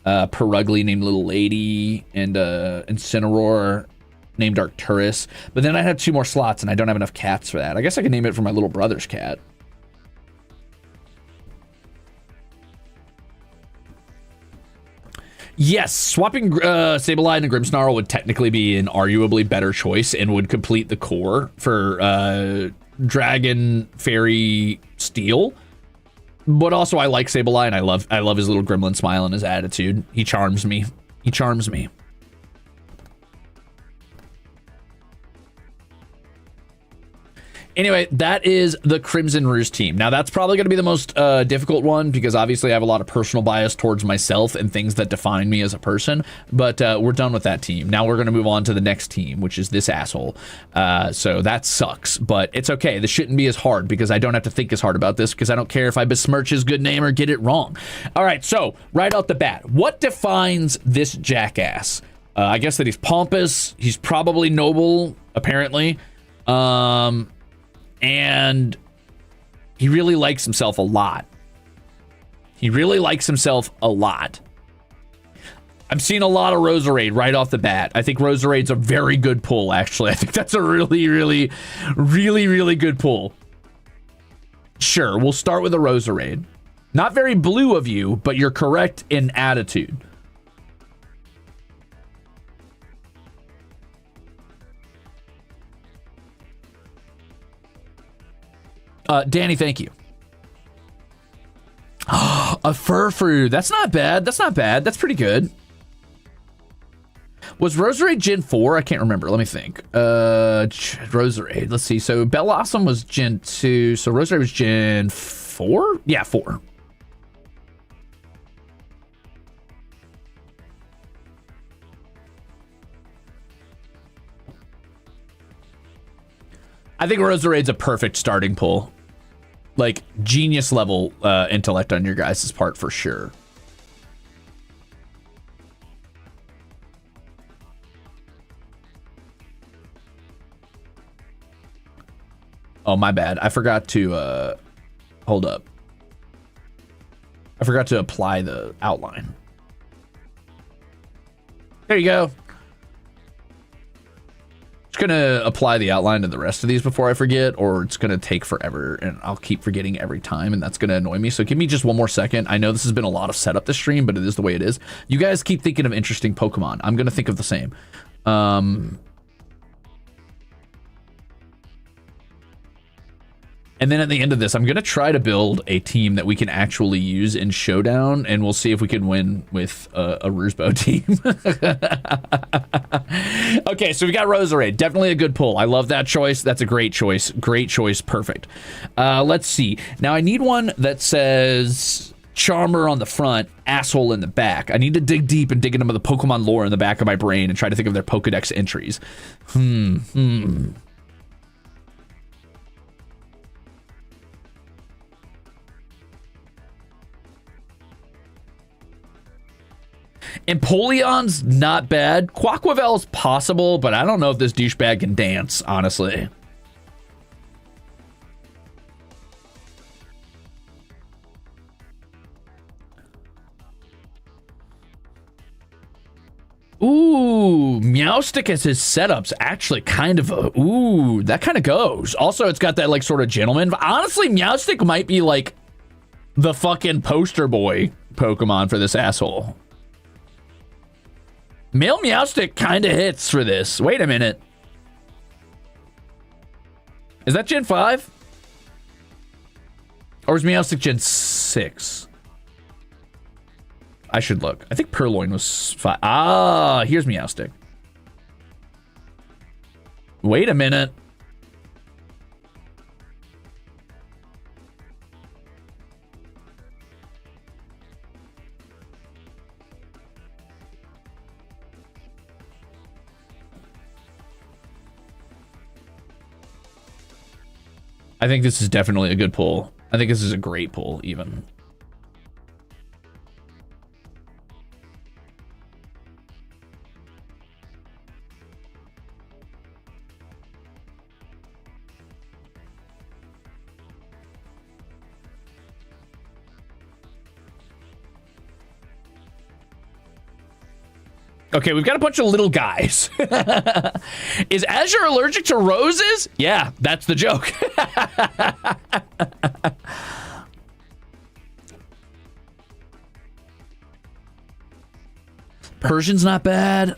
Perugly named Little Lady, and Incineroar named Arcturus. But then I have 2 more slots and I don't have enough cats for that. I guess I could name it for my little brother's cat. Yes, swapping Sableye and Grimmsnarl would technically be an arguably better choice and would complete the core for Dragon, Fairy, Steel. But also I like Sableye and I love his little gremlin smile and his attitude. He charms me. He charms me. Anyway, that is the Crimzon Rulez team. Now, that's probably going to be the most difficult one because obviously I have a lot of personal bias towards myself and things that define me as a person. But we're done with that team. Now we're going to move on to the next team, which is this asshole. So that sucks, but it's okay. This shouldn't be as hard because I don't have to think as hard about this because I don't care if I besmirch his good name or get it wrong. All right, so right out the bat, what defines this jackass? I guess that he's pompous. He's probably noble, apparently. And he really likes himself a lot. He really likes himself a lot. I'm seeing a lot of Roserade right off the bat. I think Roserade's a very good pull, actually. I think that's a really, really, really, really good pull. Sure, we'll start with a Roserade. Not very blue of you, but you're correct in attitude. Danny, thank you. A Furfrou. That's not bad. That's not bad. That's pretty good. Was Roserade Gen 4? I can't remember. Let me think. Roserade. Let's see. So Bellossom was Gen 2. So Roserade was Gen 4? Yeah, 4. I think Roserade's a perfect starting pull. Like, genius level intellect on your guys' part for sure. Oh, my bad. I forgot to, hold up. I forgot to apply the outline. There you go. Gonna apply the outline to the rest of these before I forget, or it's gonna take forever and I'll keep forgetting every time, and that's gonna annoy me. So give me just one more second. I know this has been a lot of setup this stream, but it is the way it is. You guys keep thinking of interesting Pokemon. I'm gonna think of the same. And then at the end of this, I'm going to try to build a team that we can actually use in Showdown, and we'll see if we can win with a Ruzebow team. Okay, so we got Roserade. Definitely a good pull. I love that choice. That's a great choice. Great choice. Perfect. Let's see. Now, I need one that says Charmer on the front, asshole in the back. I need to dig deep and dig into the Pokemon lore in the back of my brain and try to think of their Pokedex entries. Empoleon's not bad. Quaquavel's possible, but I don't know if this douchebag can dance, honestly. Ooh, Meowstic as his setup's actually kind of a... Ooh, that kind of goes. Also, it's got that, like, sort of gentleman. Honestly, Meowstic might be, like, the fucking poster boy Pokemon for this asshole. Male Meowstic kind of hits for this. Wait a minute. Is that Gen 5? Or is Meowstic Gen 6? I should look. I think Purloin was 5. Ah, here's Meowstic. Wait a minute. I think this is definitely a good pull. I think this is a great pull, even. Okay, we've got a bunch of little guys. Is Azure allergic to roses? Yeah, that's the joke. Persian's not bad.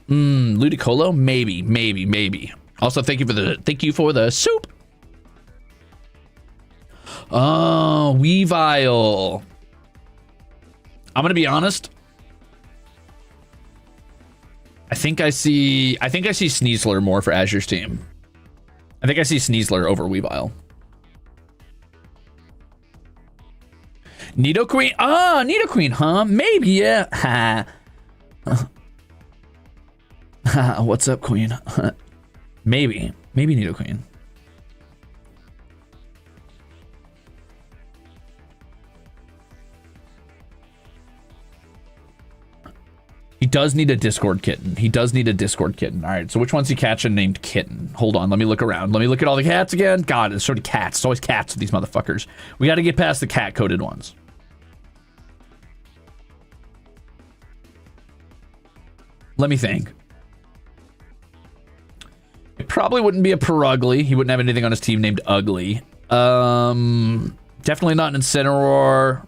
Ludicolo? Maybe. Also, thank you for the soup. Oh, Weavile. I'm gonna be honest. I think I see Sneasler more for Azure's team. I think I see Sneasler over Weavile. Nidoqueen? Ah, Nidoqueen, huh? Maybe, yeah. What's up, Queen? Maybe Nidoqueen. He does need a Discord kitten. All right, so which one's he catching named Kitten? Hold on, let me look around. Let me look at all the cats again. God, it's sort of cats. It's always cats with these motherfuckers. We got to get past the cat-coded ones. Let me think. It probably wouldn't be a Perugly. He wouldn't have anything on his team named Ugly. Definitely not an Incineroar.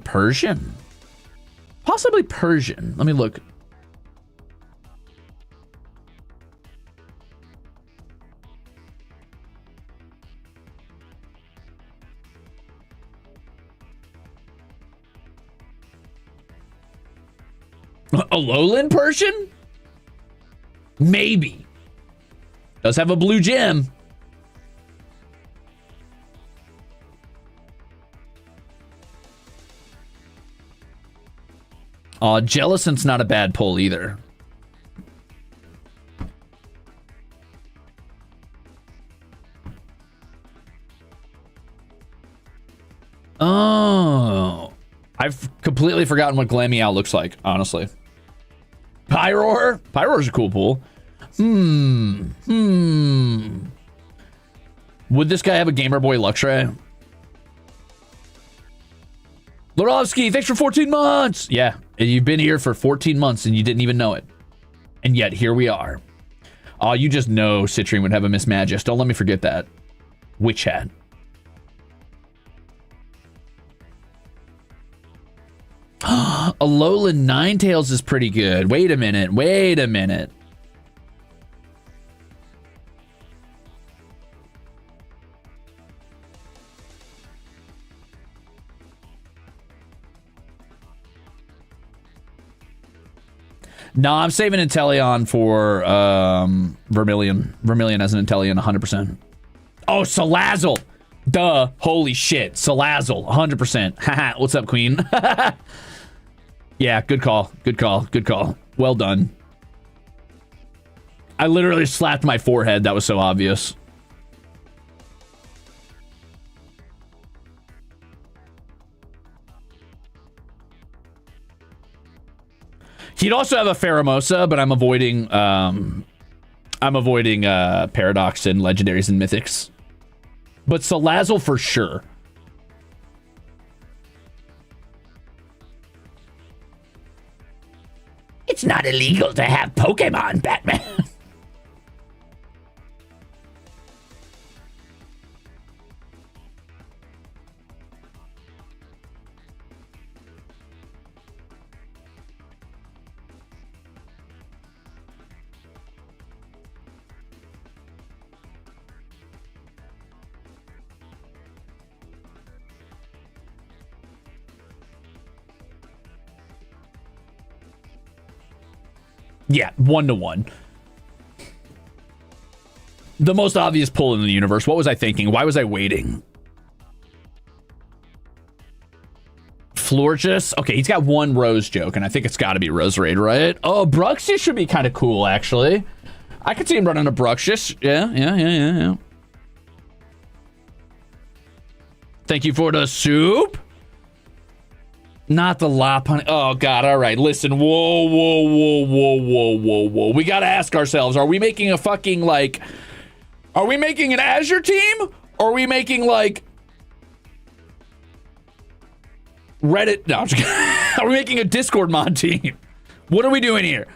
Persian. Possibly Persian. Let me look. Alolan Persian? Maybe. Does have a blue gem. Jellicent's not a bad pull either. Oh. I've completely forgotten what Glameow looks like, honestly. Pyroar? Pyroar's a cool pull. Would this guy have a Gamer Boy Luxray? Lorovsky, thanks for 14 months. Yeah, you've been here for 14 months and you didn't even know it. And yet, here we are. Oh, you just know Citrine would have a Mismagius. Don't let me forget that. Witch Hat. Alolan Ninetales is pretty good. Wait a minute. No, I'm saving Inteleon for Vermilion. Vermilion as an Inteleon, 100%. Oh, Salazzle. Duh. Holy shit. Salazzle, 100%. Haha. What's up, Queen? Yeah, good call. Well done. I literally slapped my forehead. That was so obvious. He'd also have a Pheromosa, but I'm avoiding Paradox and Legendaries and Mythics. But Salazzle for sure. It's not illegal to have Pokemon, Batman. Yeah, 1-to-1. The most obvious pull in the universe. What was I thinking? Why was I waiting? Florges? Okay, he's got one Rose joke, and I think it's got to be Roserade, right? Oh, Bruxie should be kind of cool, actually. I could see him running a Bruxish. Yeah. Thank you for the soup. Not the Lopunny. Oh, God. All right. Listen. Whoa. We got to ask ourselves, are we making a fucking, like... Are we making an Azure team? Or are we making, like... Reddit? No, I'm just kidding. Are we making a Discord mod team? What are we doing here?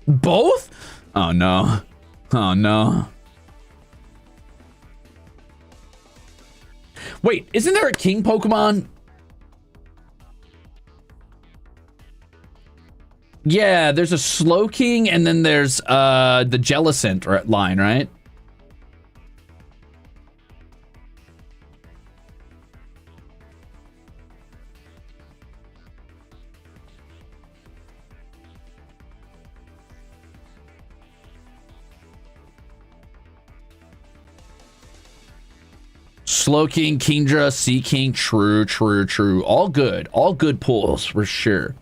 Both? Oh, no. Oh, no. Wait, isn't there a king Pokemon? Yeah, there's a Slow King, and then there's the Jellicent line, right? Slow King, Kingdra, Sea King, true. All good pulls for sure.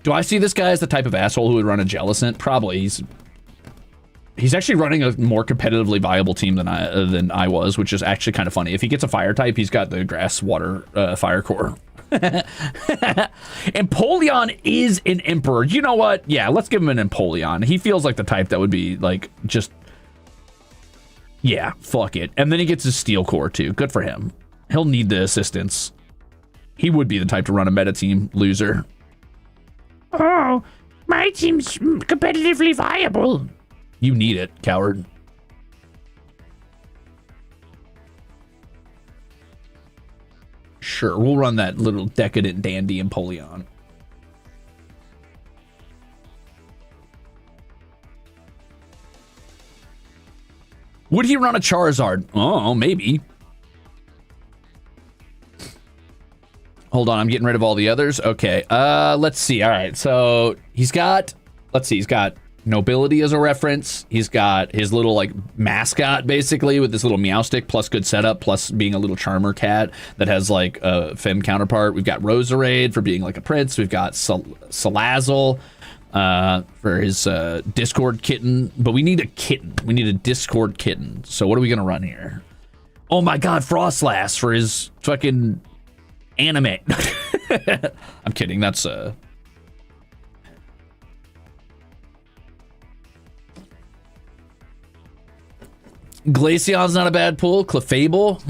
Do I see this guy as the type of asshole who would run a Jellicent? Probably. He's actually running a more competitively viable team than I was, which is actually kind of funny. If he gets a fire type, he's got the grass, water, fire core. Empoleon is an Emperor. You know what? Yeah, let's give him an Empoleon. He feels like the type that would be like just... Yeah, fuck it. And then he gets his steel core too. Good for him. He'll need the assistance. He would be the type to run a meta team, loser. Oh, my team's competitively viable. You need it, coward. Sure, we'll run that little decadent dandy Empoleon. Would he run a Charizard? Oh, maybe. Hold on, I'm getting rid of all the others. Okay, let's see. All right, so he's got, he's got Nobility as a reference. He's got his little, like, mascot, basically, with this little Meowstic, plus good setup, plus being a little charmer cat that has, like, a femme counterpart. We've got Roserade for being, like, a prince. We've got Salazzle for his Discord kitten. But we need a kitten. We need a Discord kitten. So what are we going to run here? Oh, my God, Frostlass for his fucking... anime. I'm kidding. That's Glaceon's not a bad pull. Clefable.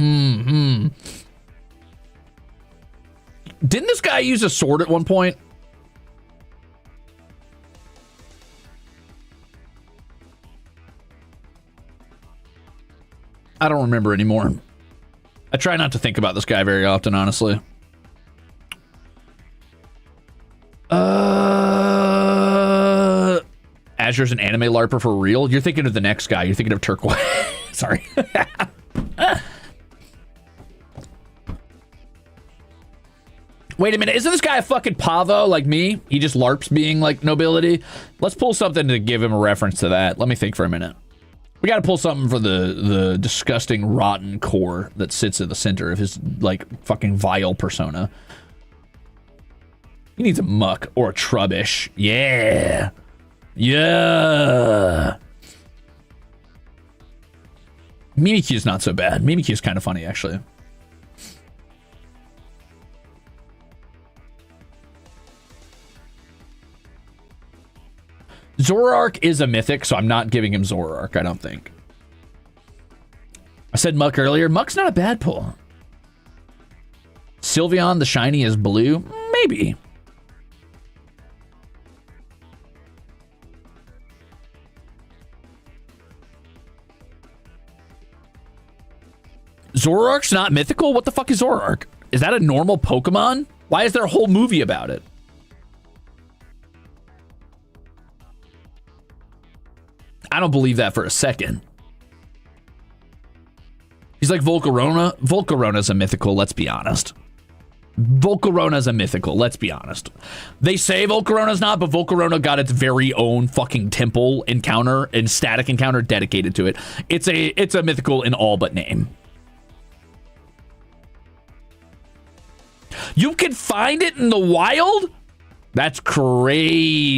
Didn't this guy use a sword at one point? I don't remember anymore. I try not to think about this guy very often, honestly. Azure's an anime LARPer for real? You're thinking of the next guy. You're thinking of Turquoise. Sorry. Wait a minute. Isn't this guy a fucking pavo like me? He just LARPs being like nobility. Let's pull something to give him a reference to that. Let me think for a minute. We got to pull something for the disgusting, rotten core that sits at the center of his, like, fucking vile persona. He needs a muck or a trubbish. Yeah. Yeah. Mimikyu's not so bad. Mimikyu's kind of funny, actually. Zoroark is a mythic, so I'm not giving him Zoroark, I don't think. I said Muck earlier. Muck's not a bad pull. Sylveon, the shiny, is blue? Maybe. Zoroark's not mythical? What the fuck is Zoroark? Is that a normal Pokemon? Why is there a whole movie about it? I don't believe that for a second. He's like Volcarona. Volcarona's a mythical, let's be honest. Volcarona's a mythical, let's be honest. They say Volcarona's not, but Volcarona got its very own fucking temple encounter and static encounter dedicated to it. It's a mythical in all but name. You can find it in the wild? That's crazy.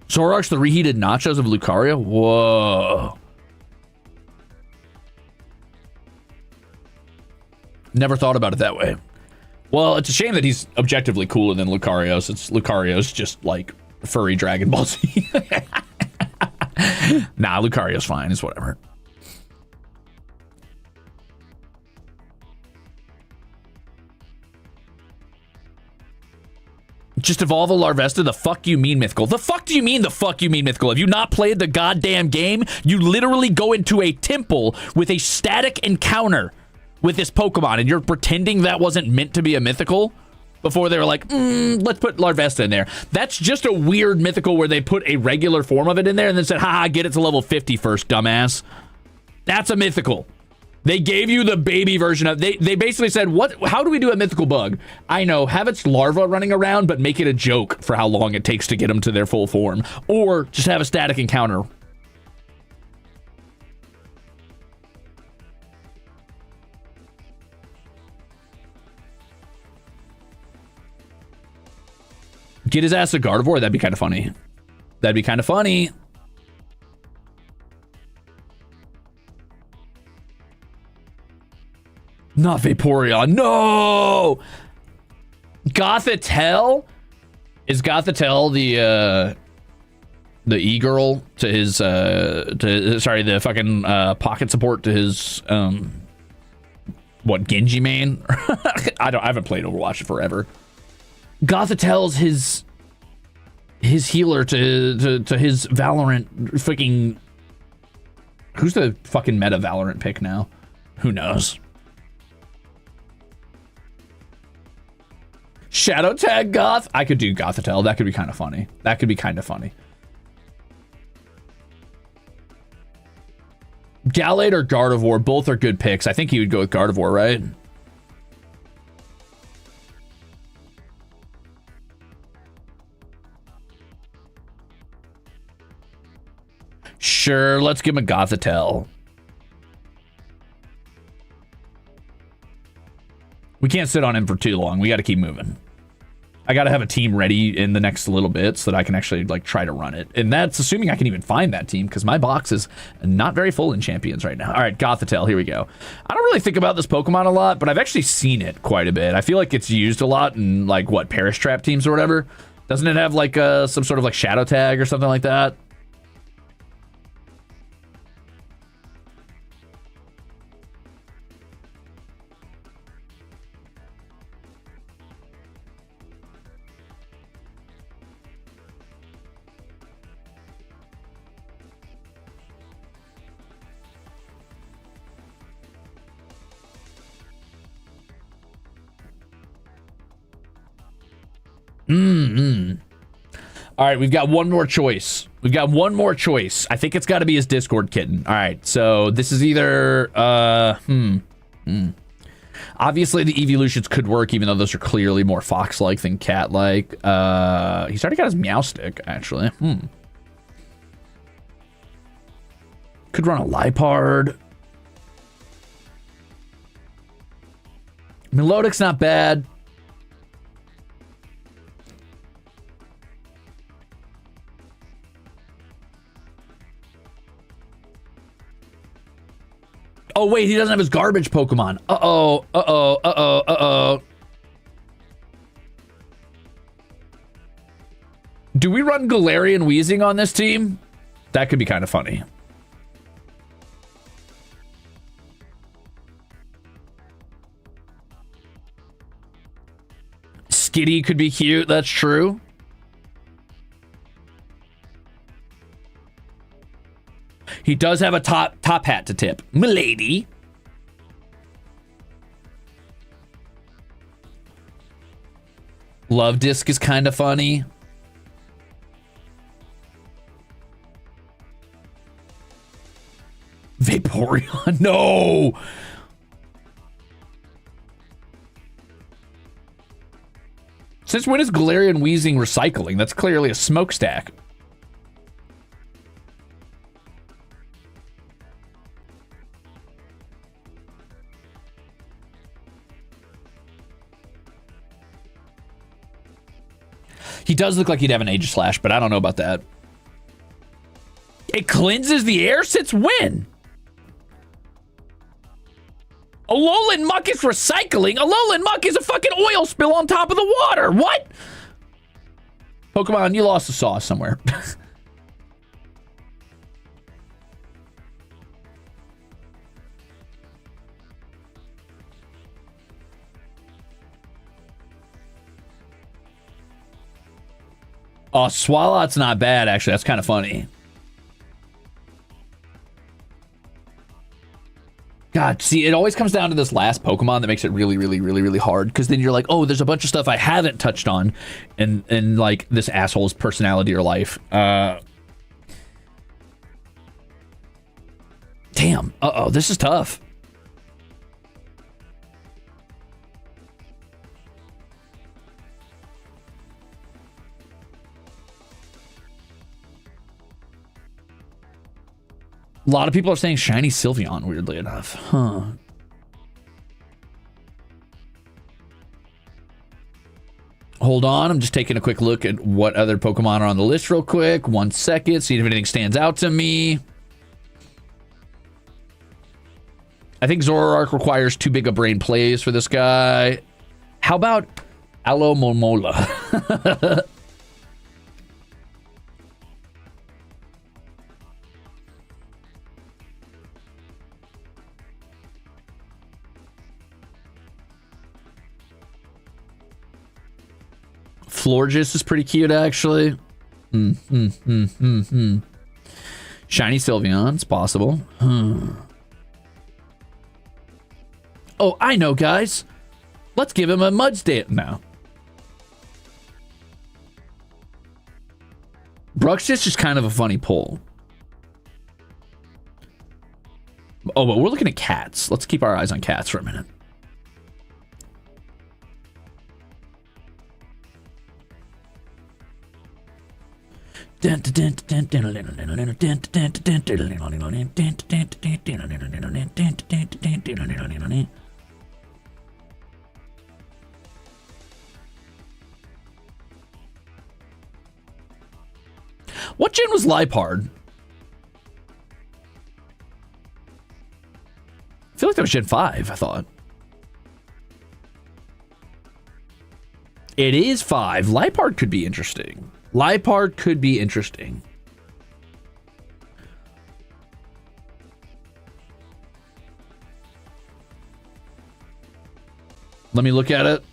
Zoroark's the reheated nachos of Lucario? Whoa. Never thought about it that way. Well, it's a shame that he's objectively cooler than Lucario, since Lucario's just like furry Dragon Ball Z. Nah, Lucario's fine. It's whatever. Just evolve a Larvesta? The fuck you mean mythical? The fuck do you mean the fuck you mean mythical? Have you not played the goddamn game? You literally go into a temple with a static encounter with this Pokemon, and you're pretending that wasn't meant to be a mythical before they were like, let's put Larvesta in there. That's just a weird mythical where they put a regular form of it in there and then said, haha, get it to level 50 first, dumbass. That's a mythical. They gave you the baby version of, they basically said, how do we do a mythical bug? I know, have its larva running around, but make it a joke for how long it takes to get them to their full form. Or just have a static encounter. Get his ass a Gardevoir? That'd be kind of funny. That'd be kind of funny. Not Vaporeon. No! Gothitelle? Is Gothitelle the e-girl to his the fucking pocket support to his what, Genji main? I haven't played Overwatch in forever. Gothitelle's his healer to his Valorant freaking. Who's the fucking meta Valorant pick now? Who knows? Shadow tag Goth? I could do Gothitelle. That could be kind of funny. That could be kind of funny. Gallade or Gardevoir, both are good picks. I think he would go with Gardevoir, right? Sure, let's give him a Gothitelle. We can't sit on him for too long. We got to keep moving. I got to have a team ready in the next little bit so that I can actually like try to run it. And that's assuming I can even find that team because my box is not very full in champions right now. All right, Gothitelle, here we go. I don't really think about this Pokemon a lot, but I've actually seen it quite a bit. I feel like it's used a lot in like what, Perish Trap teams or whatever. Doesn't it have like some sort of like shadow tag or something like that? All right, we've got one more choice. We've got one more choice. I think it's got to be his Discord kitten. All right, so this is either obviously the evolutions could work, even though those are clearly more fox-like than cat-like. He's already got his Meowstic, actually. Could run a Liepard. Melodic's not bad. Oh, wait, he doesn't have his garbage Pokemon. Uh-oh. Do we run Galarian Weezing on this team? That could be kind of funny. Skitty could be cute, that's true. He does have a top hat to tip. Milady. Love Disc is kind of funny. Vaporeon, no! Since when is Galarian Weezing recycling? That's clearly a smokestack. He does look like he'd have an Aegislash, but I don't know about that. It cleanses the air since when? Alolan Muck is recycling? Alolan Muck is a fucking oil spill on top of the water. What? Pokemon, you lost the sauce somewhere. Oh, Swalot's not bad, actually. That's kind of funny. God, see, it always comes down to this last Pokemon that makes it really, really, really, really hard. Because then you're like, oh, there's a bunch of stuff I haven't touched on in like, this asshole's personality or life. Damn. Uh-oh, this is tough. A lot of people are saying shiny Sylveon, weirdly enough. Huh. Hold on, I'm just taking a quick look at what other Pokemon are on the list real quick. 1 second, see if anything stands out to me. I think Zoroark requires too big a brain plays for this guy. How about Alomomola? Florges is pretty cute, actually. Shiny Sylveon, it's possible. Oh, I know, guys. Let's give him a Mudsdale now. Bruxish is kind of a funny pull. Oh, but we're looking at cats. Let's keep our eyes on cats for a minute. What gen was Liepard? I feel like that was Gen 5, I thought. It is 5. Liepard could be interesting. Liepard could be interesting. Let me look at it.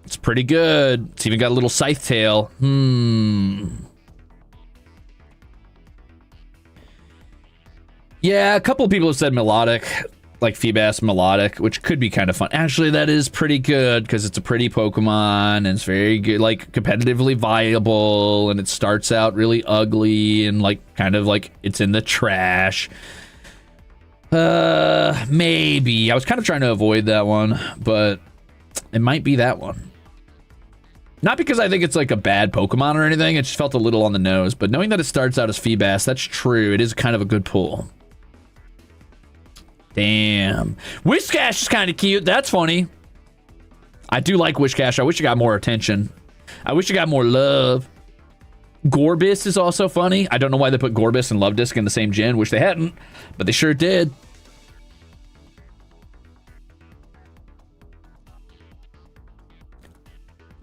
It's pretty good. It's even got a little scythe tail. Yeah, a couple of people have said melodic, like Feebas melodic, which could be kind of fun. Actually, that is pretty good because it's a pretty Pokemon and it's very good, like competitively viable, and it starts out really ugly and like kind of like it's in the trash. Maybe. I was kind of trying to avoid that one, but it might be that one. Not because I think it's like a bad Pokemon or anything, it just felt a little on the nose, but knowing that it starts out as Feebas, that's true. It is kind of a good pull. Damn. Whiscash is kind of cute. That's funny. I do like Whiscash. I wish it got more attention. I wish it got more love. Gorbis is also funny. I don't know why they put Gorbis and Luvdisc in the same gen. Wish they hadn't, but they sure did.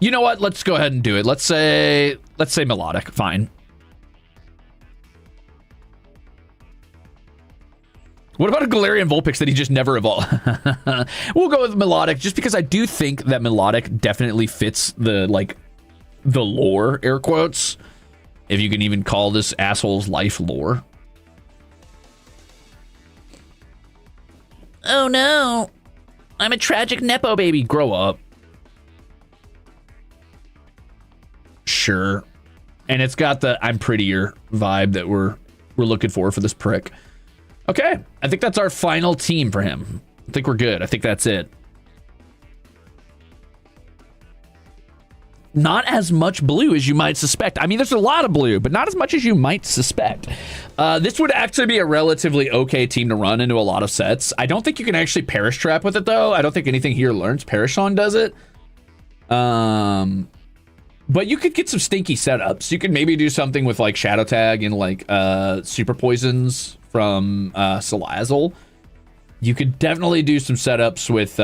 You know what? Let's go ahead and do it. Let's say melodic. Fine. What about a Galarian Vulpix that he just never evolved? We'll go with melodic, just because I do think that melodic definitely fits the lore, air quotes, if you can even call this asshole's life lore. Oh no, I'm a tragic Nepo baby. Grow up. Sure. And it's got the I'm prettier vibe that we're looking for this prick. Okay, I think that's our final team for him. I think we're good. I think that's it. Not as much blue as you might suspect. I mean, there's a lot of blue, but not as much as you might suspect. This would actually be a relatively okay team to run into a lot of sets. I don't think you can actually Perish Trap with it, though. I don't think anything here learns. Perish on does it. But you could get some stinky setups. You could maybe do something with like Shadow Tag and like Super Poisons from Salazzle. You could definitely do some setups with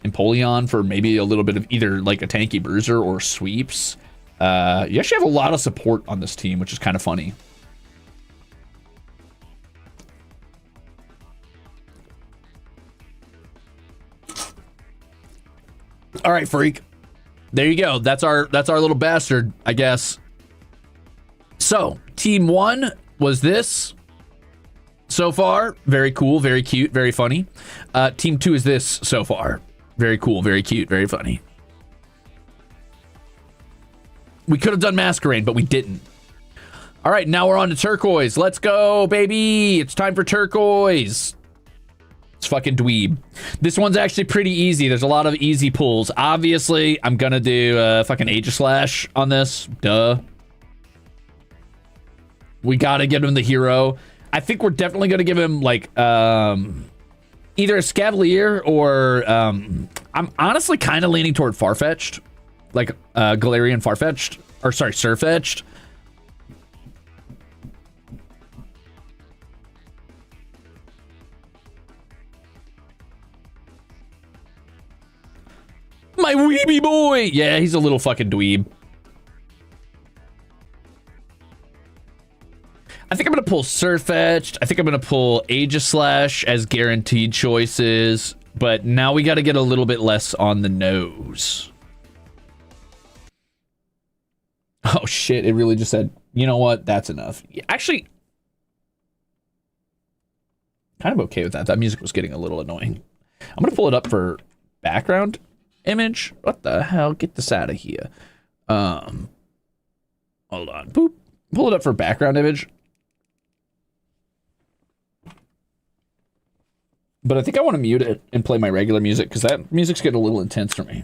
Empoleon for maybe a little bit of either like a tanky bruiser or sweeps. You actually have a lot of support on this team, which is kind of funny. All right, freak. There you go. That's our little bastard, I guess. So, team 1 was this. So far, very cool, very cute, very funny. Team 2 is this so far. Very cool, very cute, very funny. We could have done Masquerade, but we didn't. All right, now we're on to Turquoise. Let's go, baby. It's time for Turquoise. It's fucking dweeb. This one's actually pretty easy. There's a lot of easy pulls. Obviously, I'm gonna do fucking Aegislash on this. Duh. We gotta give him the hero. I think we're definitely gonna give him like either a Scavalier or I'm honestly kind of leaning toward Farfetch'd, like Galarian Farfetch'd, or sorry, Surfetch'd. My weeby boy! Yeah, he's a little fucking dweeb. I think I'm going to pull Surfetch'd. I think I'm going to pull Aegislash as guaranteed choices. But now we got to get a little bit less on the nose. Oh, shit. It really just said, you know what? That's enough. Actually, kind of okay with that. That music was getting a little annoying. I'm going to pull it up for background image. What the hell? Get this out of here. Hold on. Boop. Pull it up for background image. But I think I want to mute it and play my regular music because that music's getting a little intense for me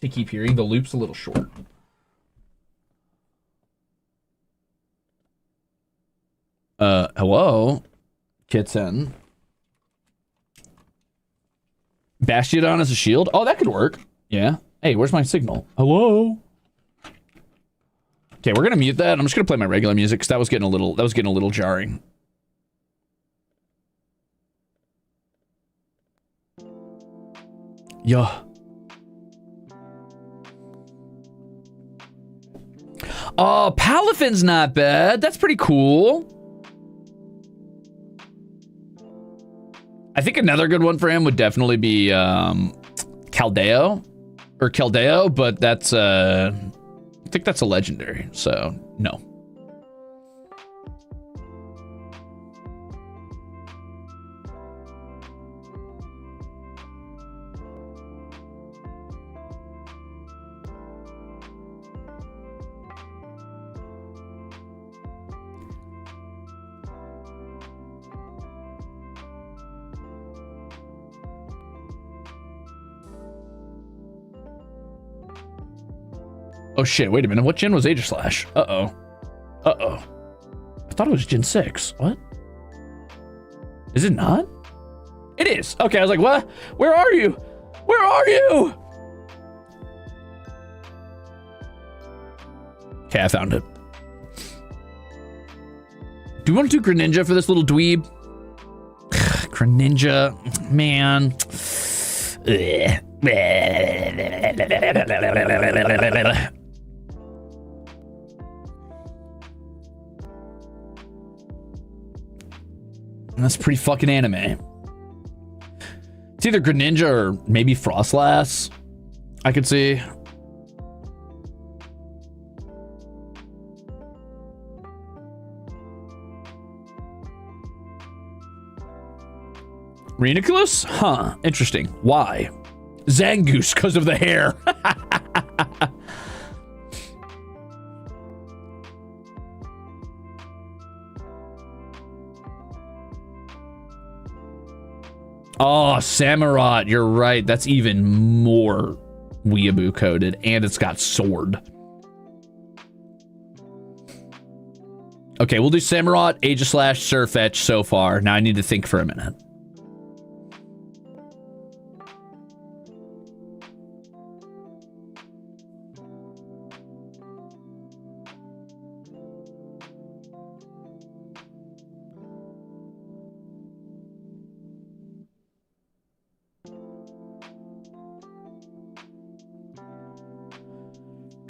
to keep hearing. The loop's a little short. Hello? Kitsen. Bastiodon as a shield? Oh, that could work. Yeah. Hey, where's my signal? Hello? Okay, we're gonna mute that. I'm just gonna play my regular music because that was getting a little jarring. Yeah. Oh, Palafin's not bad. That's pretty cool. I think another good one for him would definitely be Caldeo, but that's I think that's a legendary, so no. Oh shit, wait a minute. What gen was Aegislash? Uh-oh. Uh-oh. I thought it was gen 6. What? Is it not? It is. Okay, I was like, what? Where are you? Where are you? Okay, I found it. Do you want to do Greninja for this little dweeb? Greninja, man. That's pretty fucking anime. It's either Greninja or maybe Frostlass. I could see. Rhinoculus? Huh, interesting. Why? Zangoose, because of the hair. Oh, Samurott, you're right. That's even more weeaboo coded, and it's got sword. Okay, we'll do Samurott, Aegislash, Surfetch so far. Now I need to think for a minute.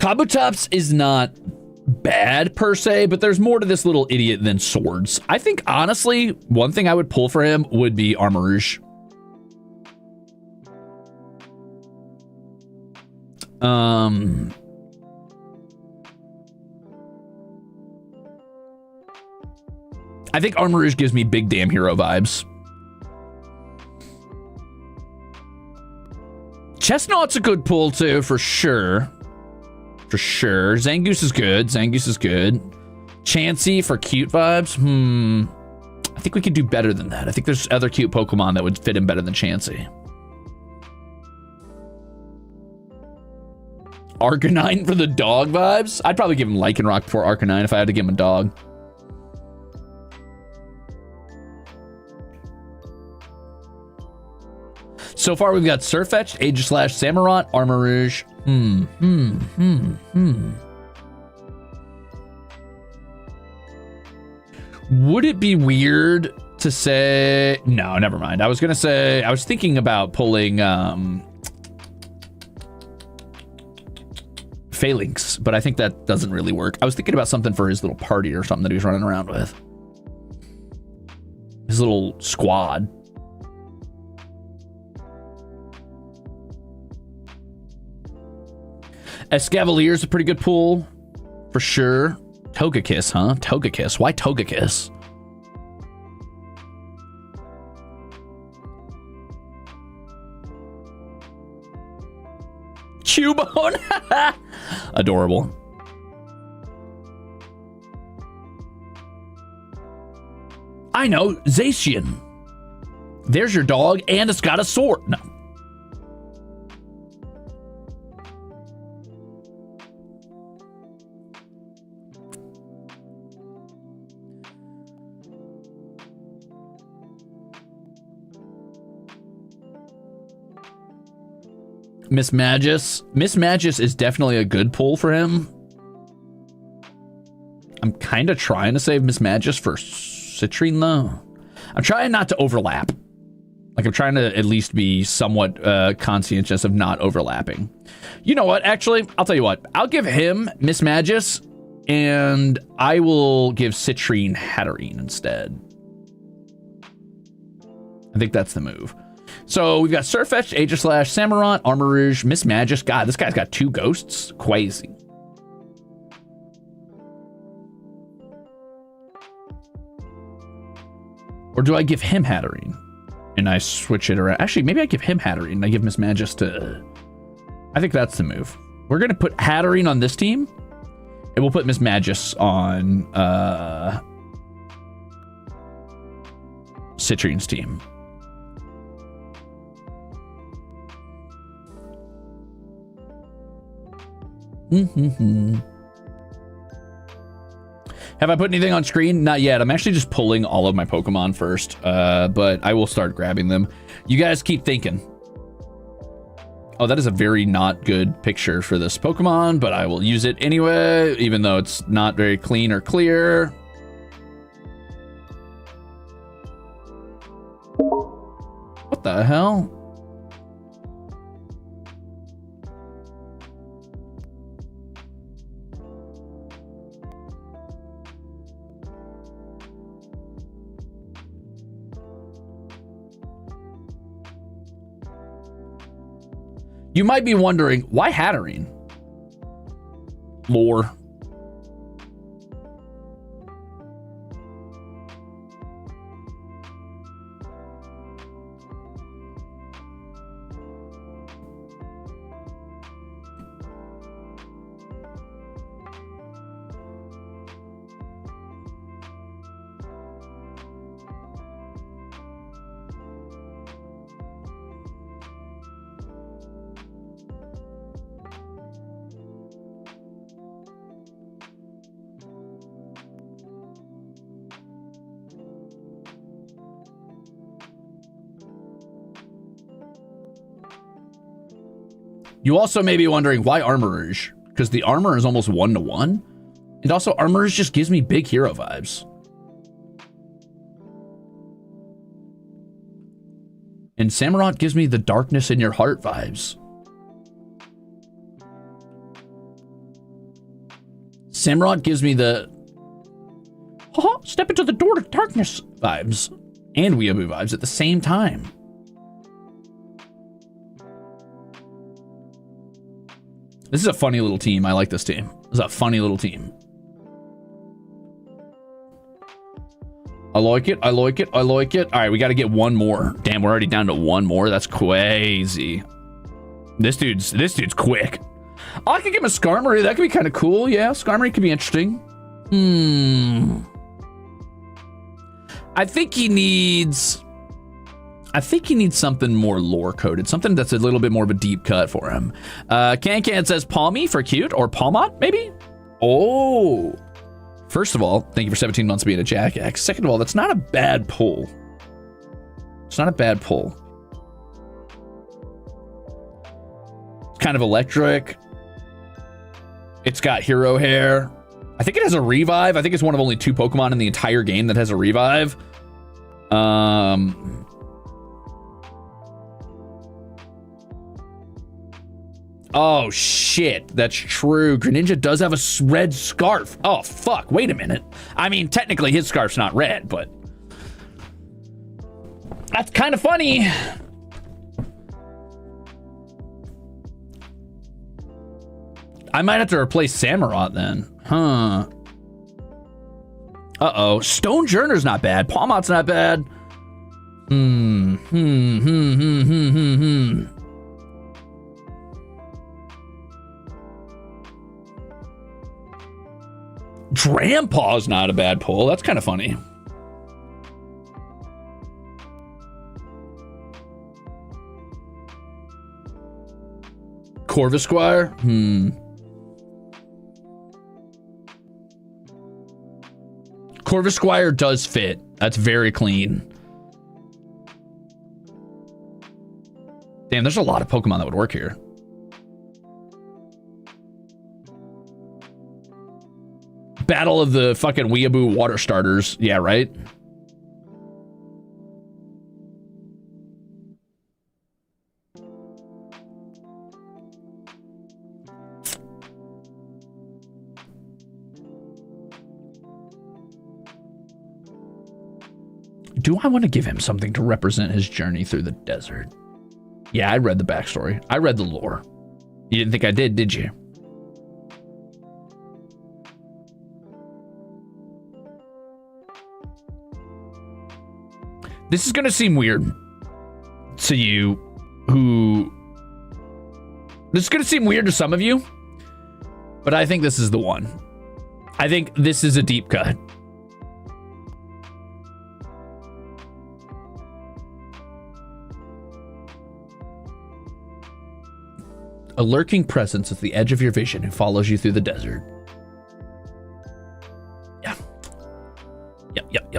Kabutops is not bad per se, but there's more to this little idiot than swords. I think, honestly, one thing I would pull for him would be Armarouge. I think Armarouge gives me big damn hero vibes. Chestnut's a good pull too, for sure. For sure. Zangoose is good. Zangoose is good. Chansey for cute vibes. I think we could do better than that. I think there's other cute Pokemon that would fit him better than Chansey. Arcanine for the dog vibes. I'd probably give him Lycanroc before Arcanine if I had to give him a dog. So far, we've got Surfetch'd, Aegislash, Samurott, Armarouge. Would it be weird to say... No, never mind. I was going to say... I was thinking about pulling Phalanx, but I think that doesn't really work. I was thinking about something for his little party or something that he was running around with. His little squad. Escavalier's a pretty good pull, for sure. Togekiss, huh? Togekiss. Why Togekiss? Cubone? Adorable. I know, Zacian. There's your dog, and it's got a sword. No. Miss Magus. Miss Magus is definitely a good pull for him. I'm kind of trying to save Miss Magus for Citrine, though. I'm trying not to overlap. Like, I'm trying to at least be somewhat conscientious of not overlapping. You know what? Actually, I'll tell you what. I'll give him Miss Magus, and I will give Citrine Hatterene instead. I think that's the move. So we've got Surfetch'd, Aegislash, Samurott, Armarouge, Miss Magus. God, this guy's got 2 ghosts. Crazy. Or do I give him Hatterene? And I switch it around. Actually, maybe I give him Hatterene and I give Miss Magus to... I think that's the move. We're going to put Hatterene on this team. And we'll put Miss Magus on Citrine's team. Have I put anything on screen? Not yet. I'm actually just pulling all of my Pokemon first, but I will start grabbing them. You guys keep thinking. Oh, that is a very not good picture for this Pokemon, but I will use it anyway, even though it's not very clean or clear. What the hell? You might be wondering, why Hatterene? Lore. You also may be wondering, why Armarouge? Because the armor is almost 1-to-1. And also, Armarouge just gives me big hero vibes. And Samurott gives me the darkness in your heart vibes. Samurott gives me the Step into the door to darkness vibes and Weeaboo vibes at the same time. This is a funny little team. I like this team. This is a funny little team. I like it. I like it. I like it. All right, we got to get one more. Damn, we're already down to one more. That's crazy. This dude's quick. Oh, I could give him a Skarmory. That could be kind of cool. Yeah, Skarmory could be interesting. I think he needs something more lore coded, something that's a little bit more of a deep cut for him. Can says Palmy for cute, or Palmot maybe. Oh, first of all, thank you for 17 months being a jackass. Second of all, that's not a bad pull. It's not a bad pull. It's kind of electric. It's got hero hair. I think it has a revive. I think it's one of only 2 Pokemon in the entire game that has a revive. Oh shit, that's true. Greninja does have a red scarf. Oh fuck, wait a minute. I mean, technically his scarf's not red, but that's kind of funny. I might have to replace Samurott then. Huh. Uh-oh. Stonejourner's not bad. Palmot's not bad. Drampaw's not a bad pull. That's kind of funny. Corvisquire? Corvisquire does fit. That's very clean. Damn, there's a lot of Pokemon that would work here. Battle of the fucking Weeaboo water starters. Yeah, right? Do I want to give him something to represent his journey through the desert? Yeah, I read the backstory. I read the lore. You didn't think I did you? This is going to seem weird to you who... This is going to seem weird to some of you, but I think this is the one. I think this is a deep cut. A lurking presence at the edge of your vision who follows you through the desert. Yeah. Yep.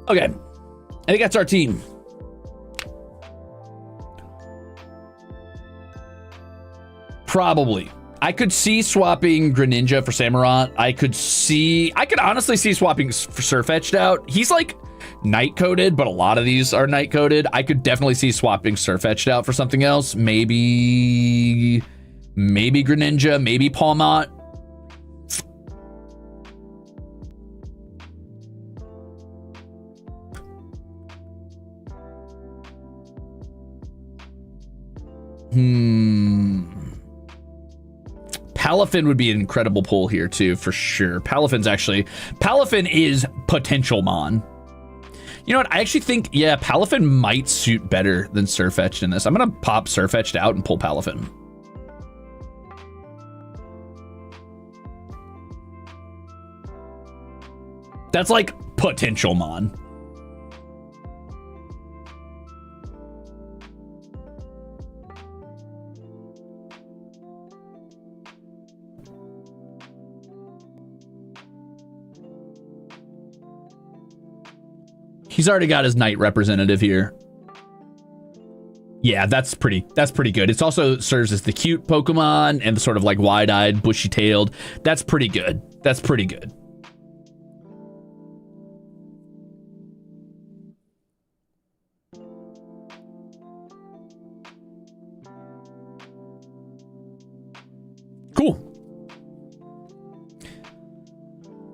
Okay. I think that's our team. Probably. I could see swapping Greninja for Samurott. I could honestly see swapping for Sirfetch'd out. He's like night coded, but a lot of these are night coded. I could definitely see swapping Sirfetch'd out for something else. Maybe Greninja, maybe Palmot. Palafin would be an incredible pull here too, for sure. Palafin is potential Mon. You know what? I actually think, yeah, Palafin might suit better than Sirfetch'd in this. I'm gonna pop Sirfetch'd out and pull Palafin. That's like potential Mon. He's already got his knight representative here. Yeah, that's pretty good. It also serves as the cute Pokemon and the sort of like wide-eyed, bushy-tailed. That's pretty good. That's pretty good. Cool.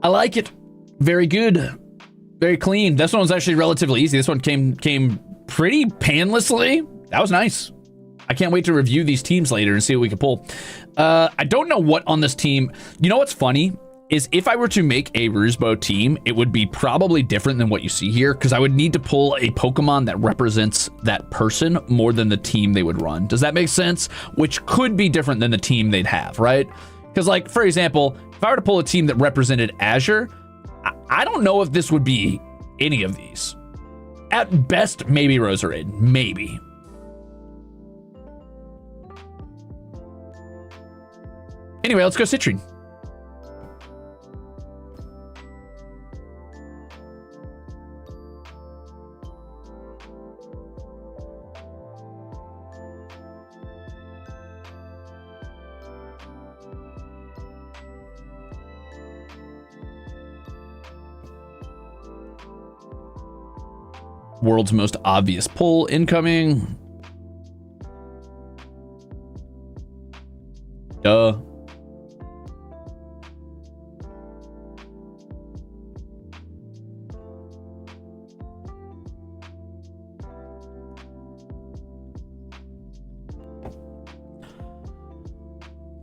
I like it. Very good. Very clean. This one was actually relatively easy. This one came pretty painlessly. That was nice. I can't wait to review these teams later and see what we can pull. I don't know what on this team. You know what's funny is if I were to make a Ruzebow team, it would be probably different than what you see here because I would need to pull a Pokemon that represents that person more than the team they would run. Does that make sense? Which could be different than the team they'd have, right? Because like, for example, if I were to pull a team that represented Azure, I don't know if this would be any of these. At best, maybe Roserade, maybe. Anyway, let's go Citrine. World's most obvious pull incoming. Duh.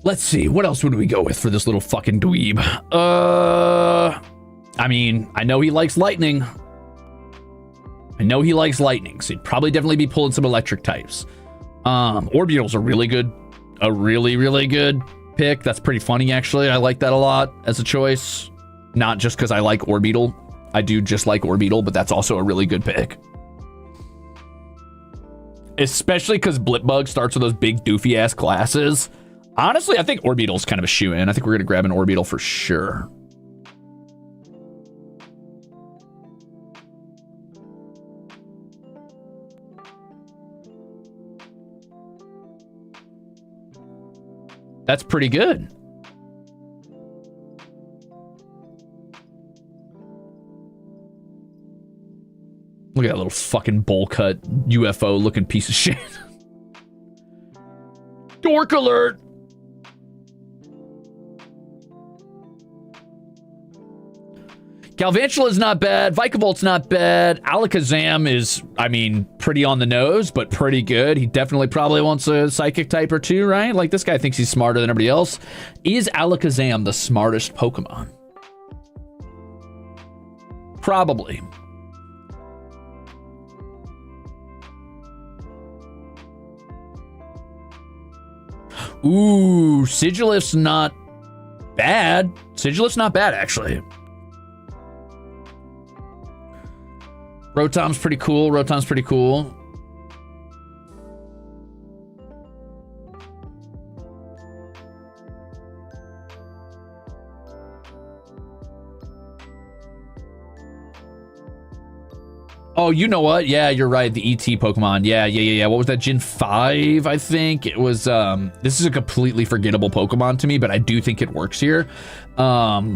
Let's see, what else would we go with for this little fucking dweeb? I mean, I know he likes lightning. So he'd probably definitely be pulling some electric types. Orbital's a really good, really good pick. That's pretty funny, actually. I like that a lot as a choice. Not just because I like Orbital. I do just like Orbital, but that's also a really good pick. Especially because Blipbug starts with those big doofy-ass glasses. Honestly, I think Orbital's kind of a shoe-in. I think we're going to grab an Orbital for sure. That's pretty good. Look at that little fucking bowl cut UFO looking piece of shit. Dork alert. Galvantula's not bad. Vikavolt not bad. Alakazam is, I mean, pretty on the nose, but pretty good. He definitely probably wants a psychic type or two, right? Like, this guy thinks he's smarter than everybody else. Is Alakazam the smartest Pokemon? Probably. Ooh, Sigilif's not bad. Sigilif's not bad, actually. Rotom's pretty cool. Oh, you know what? Yeah, you're right. The ET Pokemon. Yeah. What was that? Gen 5, I think? It was, this is a completely forgettable Pokemon to me, but I do think it works here. What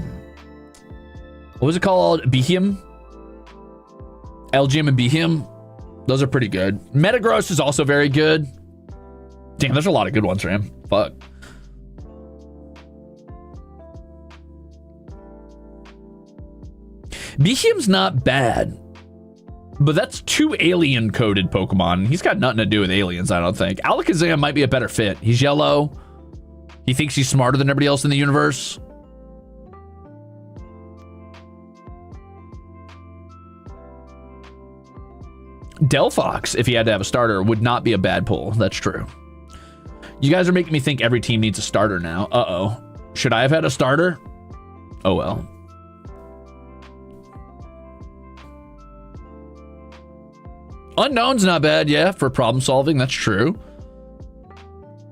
was it called? Behem? Elgium and Behem. Those are pretty good. Metagross is also very good. Damn, there's a lot of good ones, Ram. Fuck. Behem's not bad. But that's 2 alien-coded Pokemon. He's got nothing to do with aliens, I don't think. Alakazam might be a better fit. He's yellow. He thinks he's smarter than everybody else in the universe. Delphox, if he had to have a starter, would not be a bad pull. That's true. You guys are making me think every team needs a starter now. Uh-oh. Should I have had a starter? Oh, well. Unknown's not bad, yeah, for problem solving. That's true.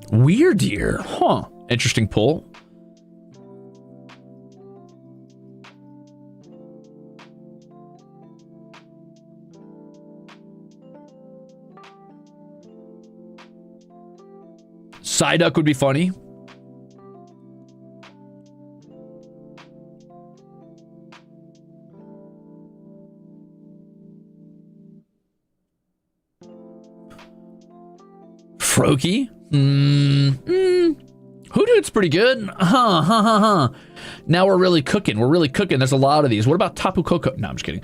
Weirdeer. Huh. Interesting pull. Psyduck would be funny. Froakie? Who do Malamutes pretty good. Huh. Now we're really cooking. We're really cooking. There's a lot of these. What about Tapu Koko? No, I'm just kidding.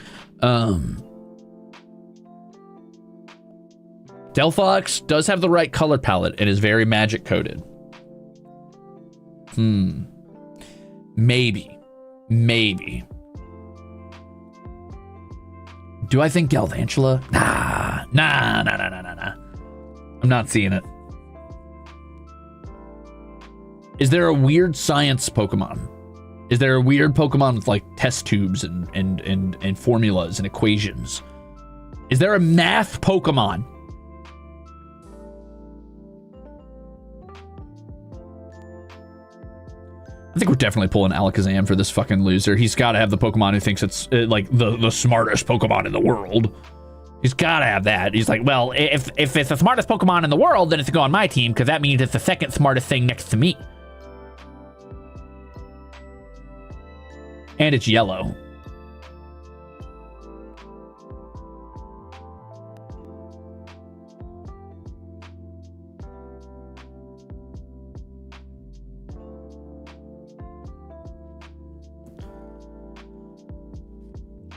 Delphox does have the right color palette and is very magic coated. Maybe. Do I think Galvantula? Nah. I'm not seeing it. Is there a weird science Pokemon? Is there a weird Pokemon with like test tubes and formulas and equations? Is there a math Pokemon? I think we're definitely pulling Alakazam for this fucking loser. He's got to have the Pokemon who thinks it's like the smartest Pokemon in the world. He's got to have that. He's like, well, if it's the smartest Pokemon in the world, then it's to go on my team because that means it's the second smartest thing next to me. And it's yellow.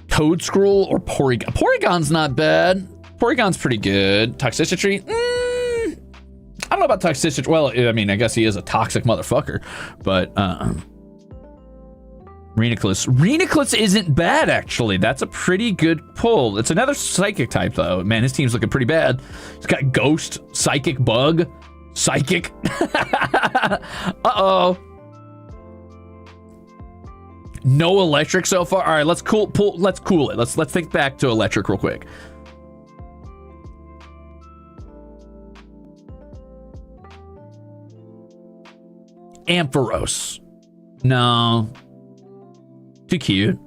Toadscruel or Porygon? Porygon's not bad. Porygon's pretty good. Toxicity? I don't know about Toxicity. Well, I mean, I guess he is a toxic motherfucker. But, Reuniclus isn't bad, actually. That's a pretty good pull. It's another Psychic type, though. Man, his team's looking pretty bad. He's got Ghost, Psychic, Bug, Psychic. Uh-oh. No electric so far. All right, let's cool it. Let's think back to electric real quick. Ampharos. No. Too cute.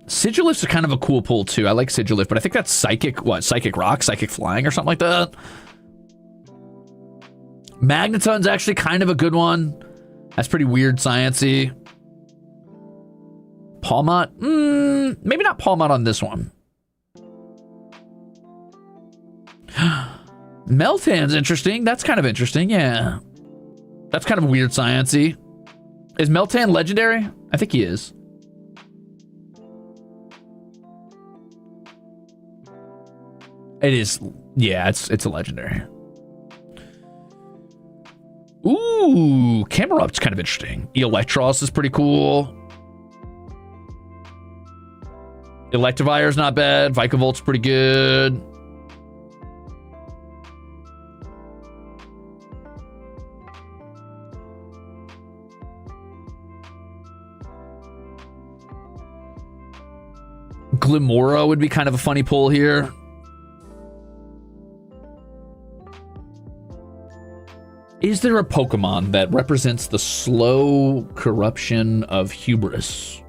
Sigilyph's is kind of a cool pull too. I like Sigilyph, but I think that's Psychic, what? Psychic Rock, Psychic Flying or something like that. Magneton's actually kind of a good one. That's pretty weird sciencey. Palmot? Maybe not Palmot on this one. Meltan's interesting. That's kind of interesting, yeah. That's kind of weird sciencey. Is Meltan legendary? I think he is. It is, yeah, it's a legendary. Ooh, Camerupt's kind of interesting. Electros is pretty cool. Electivire's not bad. Vikavoolt's pretty good. Glimmora would be kind of a funny pull here. Is there a Pokemon that represents the slow corruption of hubris?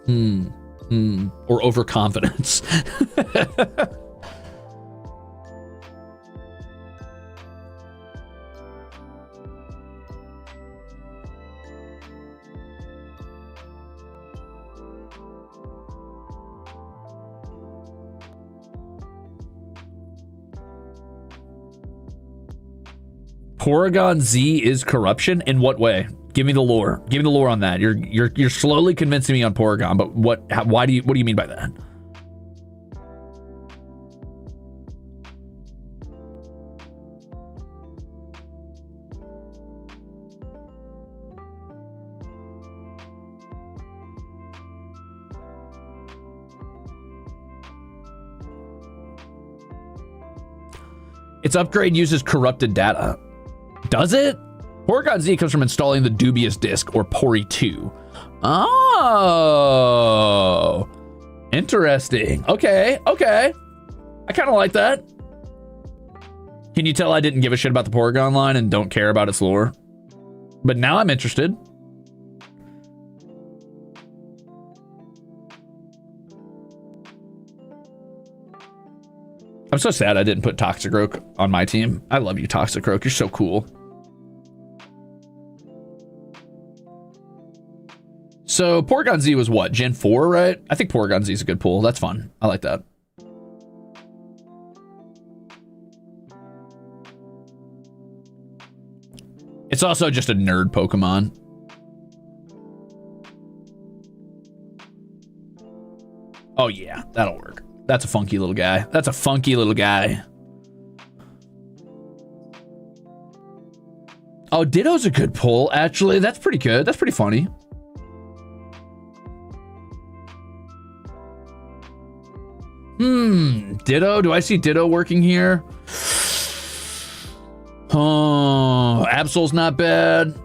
Or overconfidence? Porygon Z is corruption? In what way? Give me the lore. Give me the lore on that. You're slowly convincing me on Porygon, but what do you mean by that? Its upgrade uses corrupted data. Does it? Porygon Z comes from installing the dubious disc, or Pori 2. Oh, interesting. Okay. I kind of like that. Can you tell I didn't give a shit about the Porygon line and don't care about its lore? But now I'm interested. I'm so sad I didn't put Toxicroak on my team. I love you, Toxicroak. You're so cool. So Porygon Z was what? Gen 4, right? I think Porygon Z is a good pull. That's fun. I like that. It's also just a nerd Pokemon. Oh yeah, that'll work. That's a funky little guy. That's a funky little guy. Oh, Ditto's a good pull, actually. That's pretty good. That's pretty funny. Ditto. Do I see Ditto working here? Oh, Absol's not bad.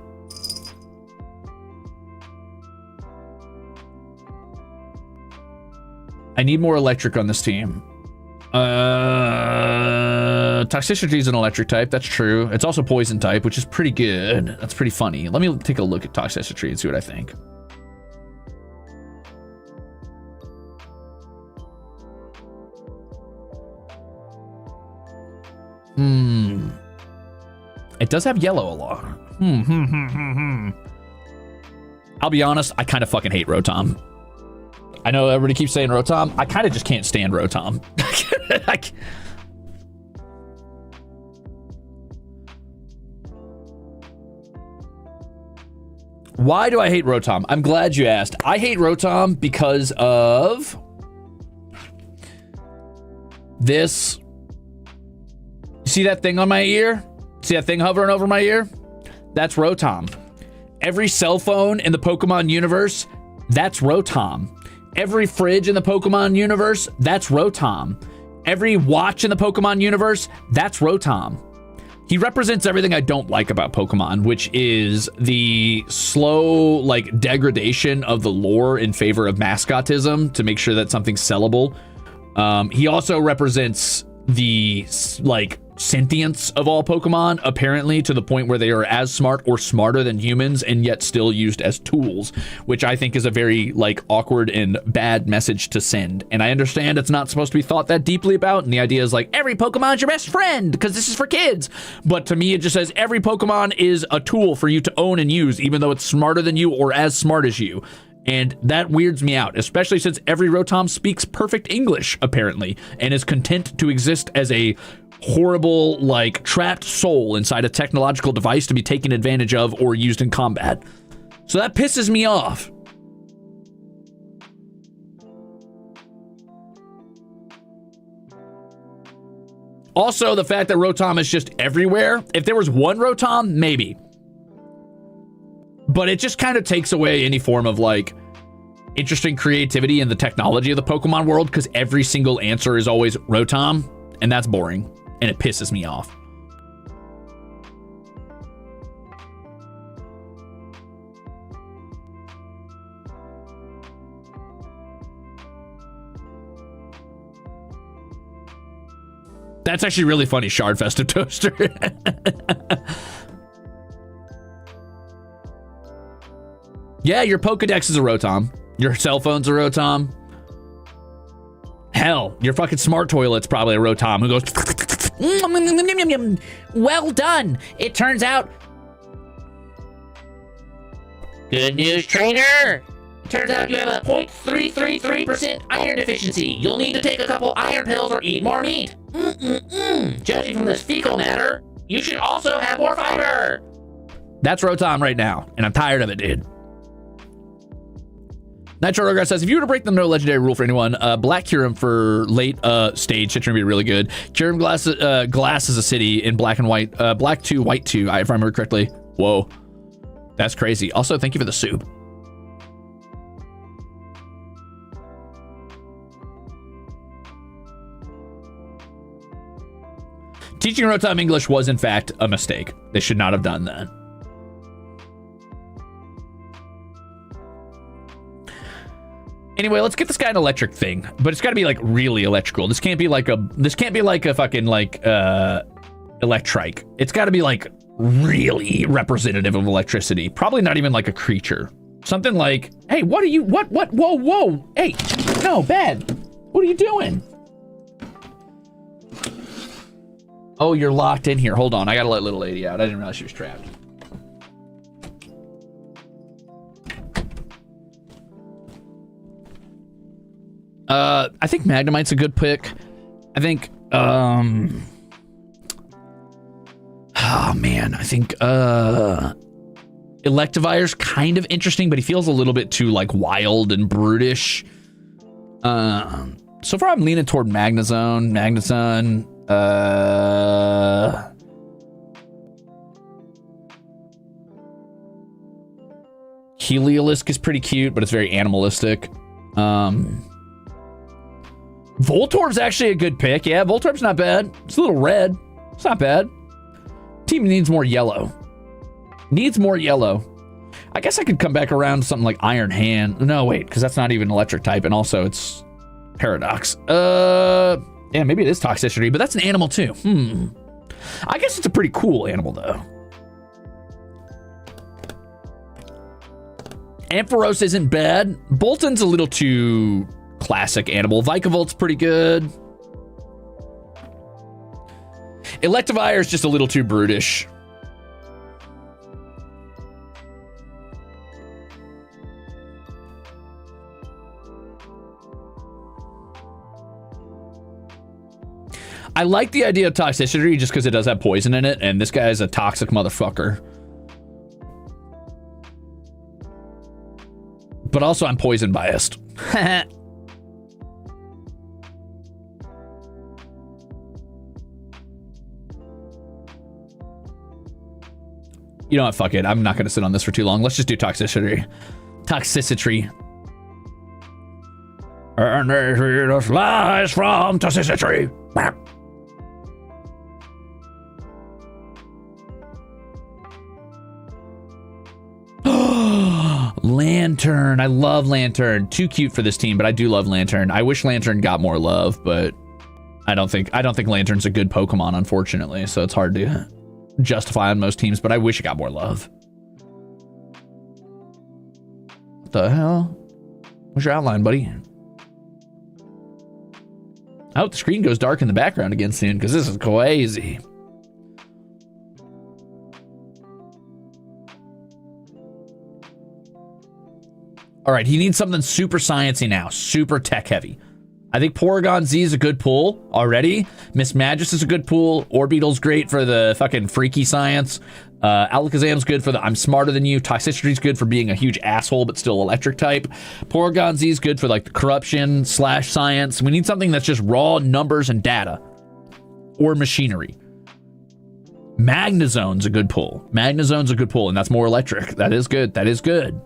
I need more electric on this team. Toxicity is an electric type. That's true. It's also poison type, which is pretty good. That's pretty funny. Let me take a look at Toxicity and see what I think. It does have yellow a lot. I'll be honest, I kind of fucking hate Rotom. I know everybody keeps saying Rotom. I kind of just can't stand Rotom. Why do I hate Rotom? I'm glad you asked. I hate Rotom because of this. See that thing on my ear? See that thing hovering over my ear? That's Rotom. Every cell phone in the Pokemon universe, that's Rotom. Every fridge in the Pokemon universe, that's Rotom. Every watch in the Pokemon universe, that's Rotom. He represents everything I don't like about Pokemon, which is the slow, like, degradation of the lore in favor of mascotism to make sure that something's sellable. He also represents the, like, sentience of all Pokemon, apparently, to the point where they are as smart or smarter than humans and yet still used as tools, which I think is a very, like, awkward and bad message to send. And I understand it's not supposed to be thought that deeply about, and the idea is like, every Pokemon's your best friend because this is for kids. But to me, it just says every Pokemon is a tool for you to own and use, even though it's smarter than you or as smart as you. And that weirds me out, especially since every Rotom speaks perfect English, apparently, and is content to exist as a horrible, like, trapped soul inside a technological device to be taken advantage of or used in combat. So that pisses me off. Also, the fact that Rotom is just everywhere. If there was one Rotom, maybe. But it just kind of takes away any form of, like, interesting creativity in the technology of the Pokemon world, because every single answer is always Rotom, and that's boring. And it pisses me off. That's actually really funny, Shard Festive Toaster. Yeah, your Pokedex is a Rotom. Your cell phone's a Rotom. Hell, your fucking smart toilet's probably a Rotom who goes... Well done. It turns out... Good news, trainer. Turns out you have a 0.333% iron deficiency. You'll need to take a couple iron pills or eat more meat. Judging from this fecal matter, you should also have more fiber. That's Rotom right now, and I'm tired of it, dude. Nitro Rograt says, if you were to break the no legendary rule for anyone, Black Kyurem for late stage should be really good. Kyurem Glass is a city in black and white. Black 2, white 2, if I remember correctly. Whoa. That's crazy. Also, thank you for the soup. Teaching Rotom English was, in fact, a mistake. They should not have done that. Anyway, let's get this guy an electric thing, but it's got to be like really electrical. This can't be like a fucking like electrike. It's got to be like really representative of electricity. Probably not even like a creature. Something like, hey, what are you? What? Whoa! Hey, no, bad. What are you doing? Oh, you're locked in here. Hold on, I gotta let little lady out. I didn't realize she was trapped. I think Magnemite's a good pick. I think, Oh man, I think Electivire's kind of interesting, but he feels a little bit too like wild and brutish. So far I'm leaning toward Magnezone. Heliolisk is pretty cute, but it's very animalistic. Voltorb's actually a good pick. Yeah, Voltorb's not bad. It's a little red. It's not bad. Team needs more yellow. I guess I could come back around to something like Iron Hand. No, wait, because that's not even electric type, and also it's Paradox. Yeah, maybe it is Toxicity, but that's an animal too. I guess it's a pretty cool animal though. Ampharos isn't bad. Bolton's a little too classic animal. Vikavolt pretty good. Electivire is just a little too brutish. I like the idea of Toxicity just because it does have poison in it, and this guy is a toxic motherfucker. But also I'm poison biased. You know what, fuck it. I'm not going to sit on this for too long. Let's just do Toxicity. And it flies from Toxicity. Lantern. I love Lantern. Too cute for this team, but I do love Lantern. I wish Lantern got more love, but I don't think Lantern's a good Pokemon, unfortunately, so it's hard to justify on most teams, but I wish it got more love. What the hell? What's your outline, buddy? I hope the screen goes dark in the background again soon, because this is crazy. All right, he needs something super sciencey now, super tech heavy. I think Porygon Z is a good pull already. Miss Magus is a good pull. Orbeetle's great for the fucking freaky science. Alakazam's good for the I'm smarter than you. Toxicity's good for being a huge asshole but still electric type. Porygon Z is good for like the corruption / science. We need something that's just raw numbers and data or machinery. Magnezone's a good pull. And that's more electric. That is good.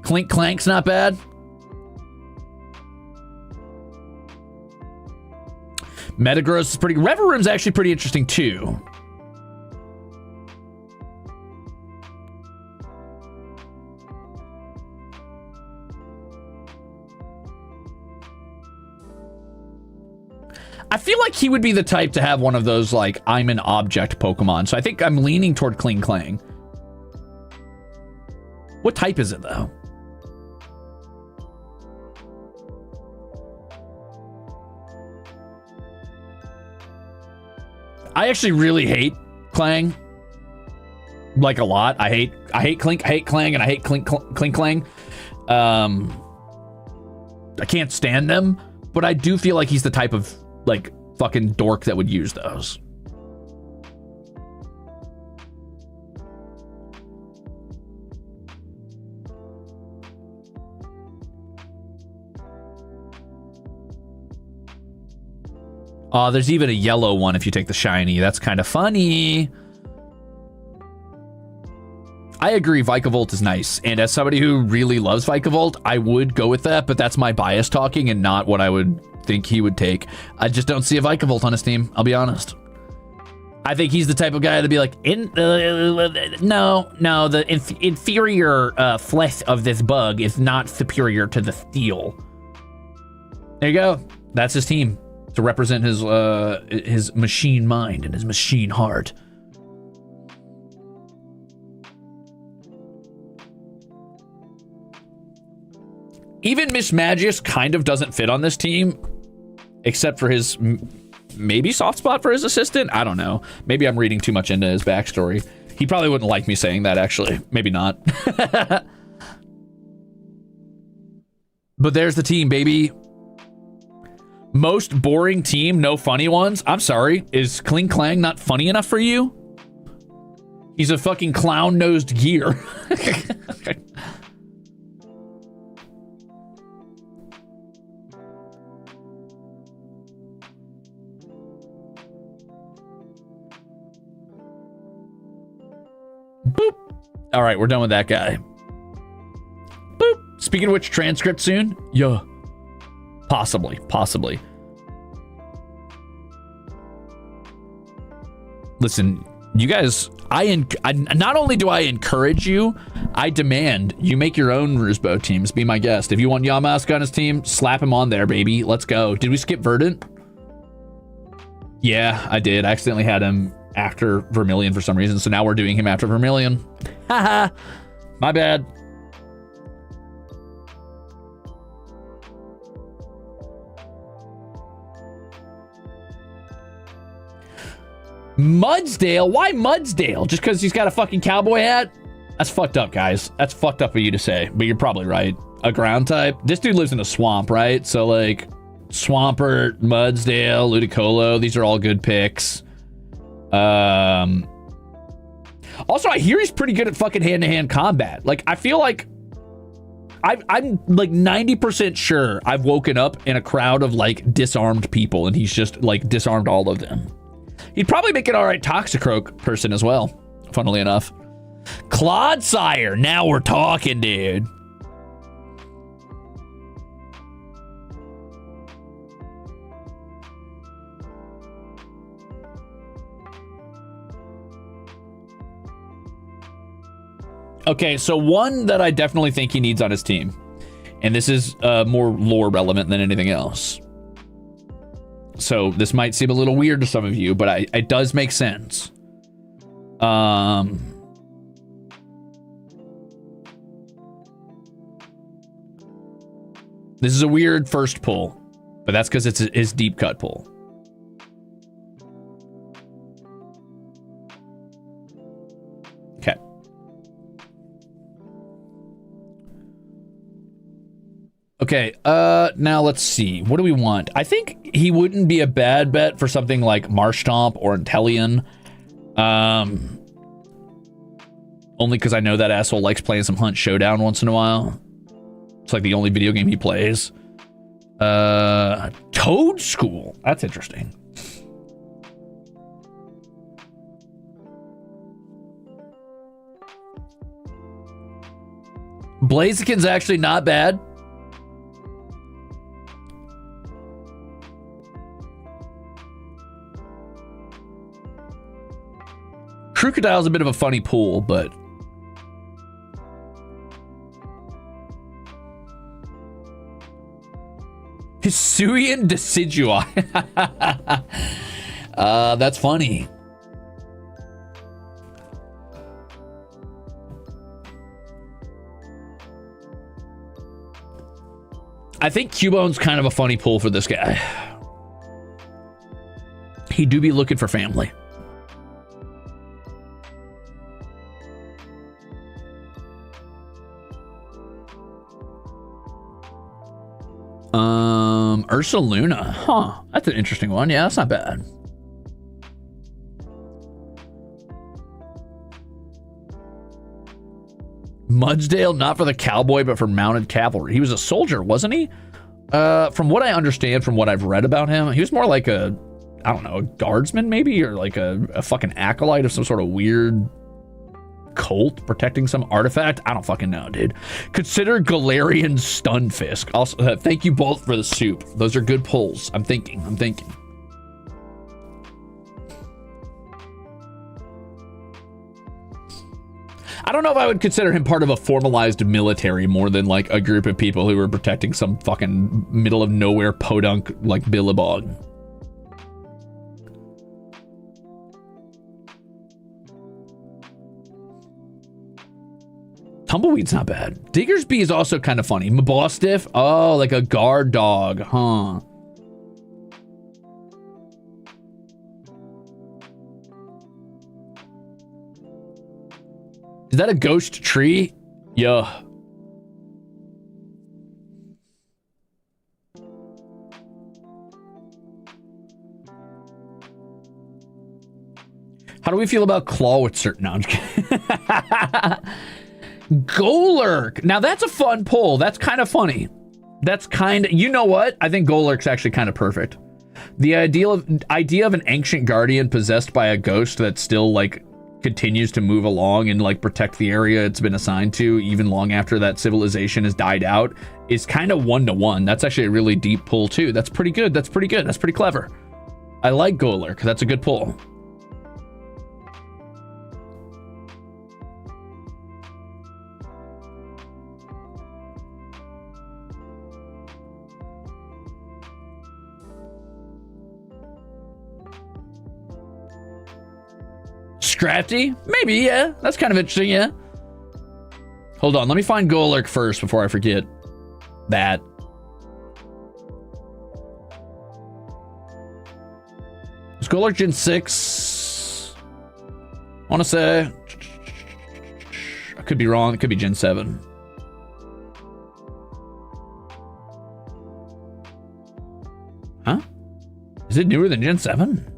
Clink Clank's not bad. Metagross is pretty. Reveroom's actually pretty interesting too. I feel like he would be the type to have one of those like I'm an object Pokemon. So I think I'm leaning toward Clink Clang. What type is it though? I actually really hate Clang, like a lot. I hate Clink, I hate Clang, and I hate Clink Clang. I can't stand them, but I do feel like he's the type of like fucking dork that would use those. Oh, there's even a yellow one if you take the shiny. That's kind of funny. I agree, Vikavolt is nice. And as somebody who really loves Vikavolt, I would go with that, but that's my bias talking and not what I would think he would take. I just don't see a Vikavolt on his team, I'll be honest. I think he's the type of guy to be like, no, the inferior flesh of this bug is not superior to the steel. There you go. That's his team. To represent his machine mind and his machine heart. Even Miss Magus kind of doesn't fit on this team, except for his maybe soft spot for his assistant. I don't know. Maybe I'm reading too much into his backstory. He probably wouldn't like me saying that, actually. Maybe not. But there's the team, baby. Most boring team, no funny ones. I'm sorry. Is Kling Klang not funny enough for you? He's a fucking clown-nosed gear. Boop. All right, we're done with that guy. Boop. Speaking of which, transcript soon? Yeah. Possibly. Listen, you guys, I not only do I encourage you, I demand you make your own Ruzebow teams. Be my guest. If you want Yamask on his team, slap him on there, baby. Let's go. Did we skip Verdant? Yeah, I did. I accidentally had him after Vermilion for some reason, so now we're doing him after Vermilion. Haha, my bad. Mudsdale? Why Mudsdale? Just because he's got a fucking cowboy hat? That's fucked up, guys. That's fucked up for you to say, but you're probably right. A ground type? This dude lives in a swamp, right? So, like, Swampert, Mudsdale, Ludicolo, these are all good picks. Also, I hear he's pretty good at fucking hand-to-hand combat. Like, I feel like I'm like 90% sure I've woken up in a crowd of like disarmed people and he's just like disarmed all of them. He'd probably make an all right Toxicroak person as well, funnily enough. Clodsire, now we're talking, dude. Okay, so one that I definitely think he needs on his team, and this is more lore relevant than anything else. So this might seem a little weird to some of you, but it does make sense. This is a weird first pull, but that's because it's his deep cut pull. Okay. Okay, now let's see. What do we want? I think he wouldn't be a bad bet for something like Marshtomp or Inteleon. Only because I know that asshole likes playing some Hunt Showdown once in a while. It's like the only video game he plays. Toad School. That's interesting. Blaziken's actually not bad. Crocodile's a bit of a funny pool, but Hisuian Decidui. That's funny. I think Cubone's kind of a funny pull for this guy. He do be looking for family. Ursaluna. Huh. That's an interesting one. Yeah, that's not bad. Mudsdale, not for the cowboy, but for mounted cavalry. He was a soldier, wasn't he? From what I understand, from what I've read about him, he was more like a, I don't know, a guardsman maybe, or like a fucking acolyte of some sort of weird cult protecting some artifact. I don't fucking know, dude. Consider Galarian Stunfisk. Also, thank you both for the soup. Those are good pulls. I'm thinking. I don't know if I would consider him part of a formalized military more than like a group of people who were protecting some fucking middle of nowhere podunk like Billabong. Tumbleweed's not bad. Diggersby is also kind of funny. Mabostiff, oh, like a guard dog, huh? Is that a ghost tree? Yeah. How do we feel about Claw with certain... No, I'm just kidding. Golurk. Now, that's a fun pull. That's kind of funny. That's kind of... You know what? I think Golurk's actually kind of perfect. The idea of an ancient guardian possessed by a ghost that still, like, continues to move along and, like, protect the area it's been assigned to even long after that civilization has died out is kind of one-to-one. That's actually a really deep pull, too. That's pretty good. That's pretty good. That's pretty clever. I like Golurk. That's a good pull. Scrafty? Maybe, yeah. That's kind of interesting, yeah. Hold on, let me find Golurk first before I forget that. Is Golurk Gen 6? I want to say... I could be wrong. It could be Gen 7. Huh? Is it newer than Gen 7?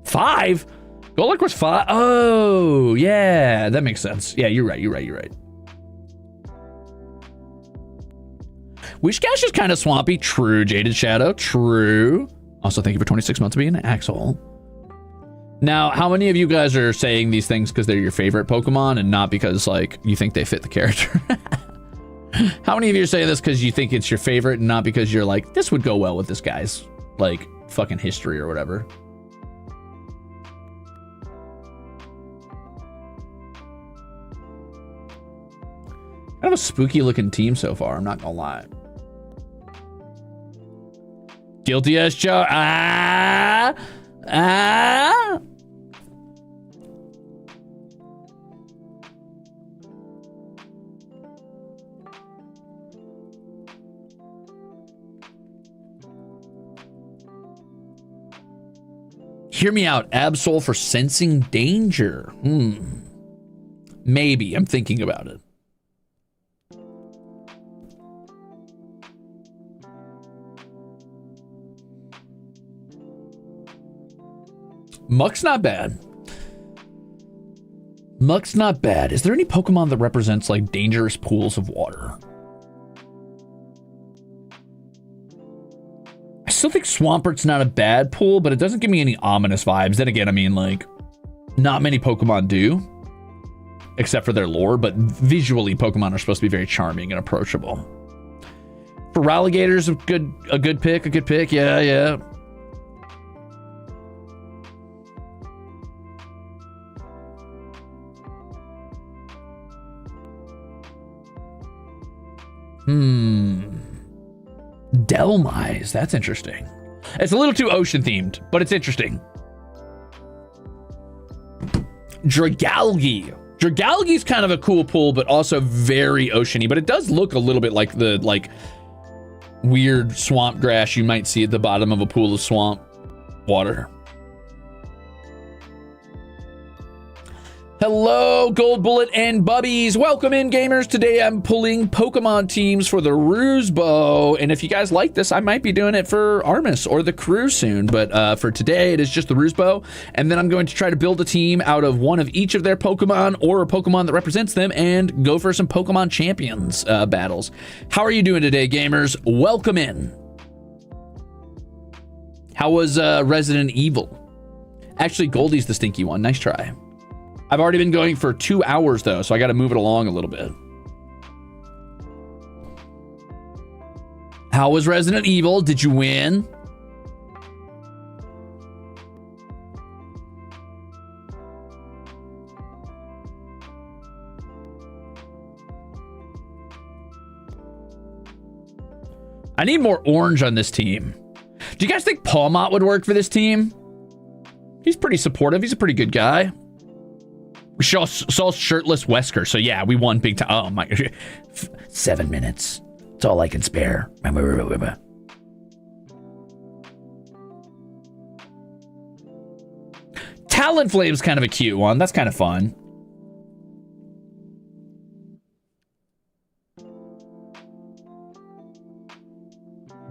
5? Golurk was 5. Oh, yeah, that makes sense. Yeah, you're right. Wishcash is kind of swampy. True, Jaded Shadow. True. Also, thank you for 26 months of being an Axel. Now, how many of you guys are saying these things because they're your favorite Pokemon and not because, like, you think they fit the character? How many of you are saying this because you think it's your favorite and not because you're like, this would go well with this guy's, like, fucking history or whatever? Kind of a spooky looking team so far, I'm not gonna lie. Guilty as charged. Hear me out. Absol for sensing danger. Maybe. I'm thinking about it. Muck's not bad. Muck's not bad. Is there any Pokemon that represents like dangerous pools of water? I still think Swampert's not a bad pool, but it doesn't give me any ominous vibes. Then again, I mean, like, not many Pokemon do, except for their lore, but visually Pokemon are supposed to be very charming and approachable. For Ralligator's a good pick, yeah. Delmise, that's interesting. It's a little too ocean themed, but it's interesting. Dragalge. Dragalge's kind of a cool pull, but also very oceany, but it does look a little bit like the weird swamp grass you might see at the bottom of a pool of swamp water. Hello, Gold Bullet and Bubbies. Welcome in, gamers. Today I'm pulling Pokemon teams for the Ruzebow. And if you guys like this, I might be doing it for Armis or the crew soon. But for today, it is just the Ruzebow. And then I'm going to try to build a team out of one of each of their Pokemon or a Pokemon that represents them and go for some Pokemon Champions battles. How are you doing today, gamers? Welcome in. How was Resident Evil? Actually, Goldie's the stinky one. Nice try. I've already been going for 2 hours, though, so I got to move it along a little bit. How was Resident Evil? Did you win? I need more orange on this team. Do you guys think Palmot would work for this team? He's pretty supportive. He's a pretty good guy. We saw shirtless Wesker, so yeah, we won big time. Oh my gosh. 7 minutes. That's all I can spare. Talonflame's kind of a cute one. That's kind of fun.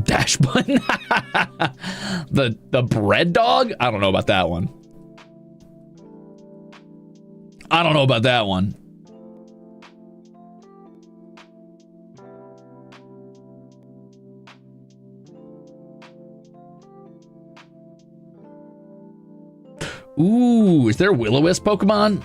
Dash Bunny. the bread dog? I don't know about that one. I don't know about that one. Ooh, is there a Will-O-Wisp Pokemon?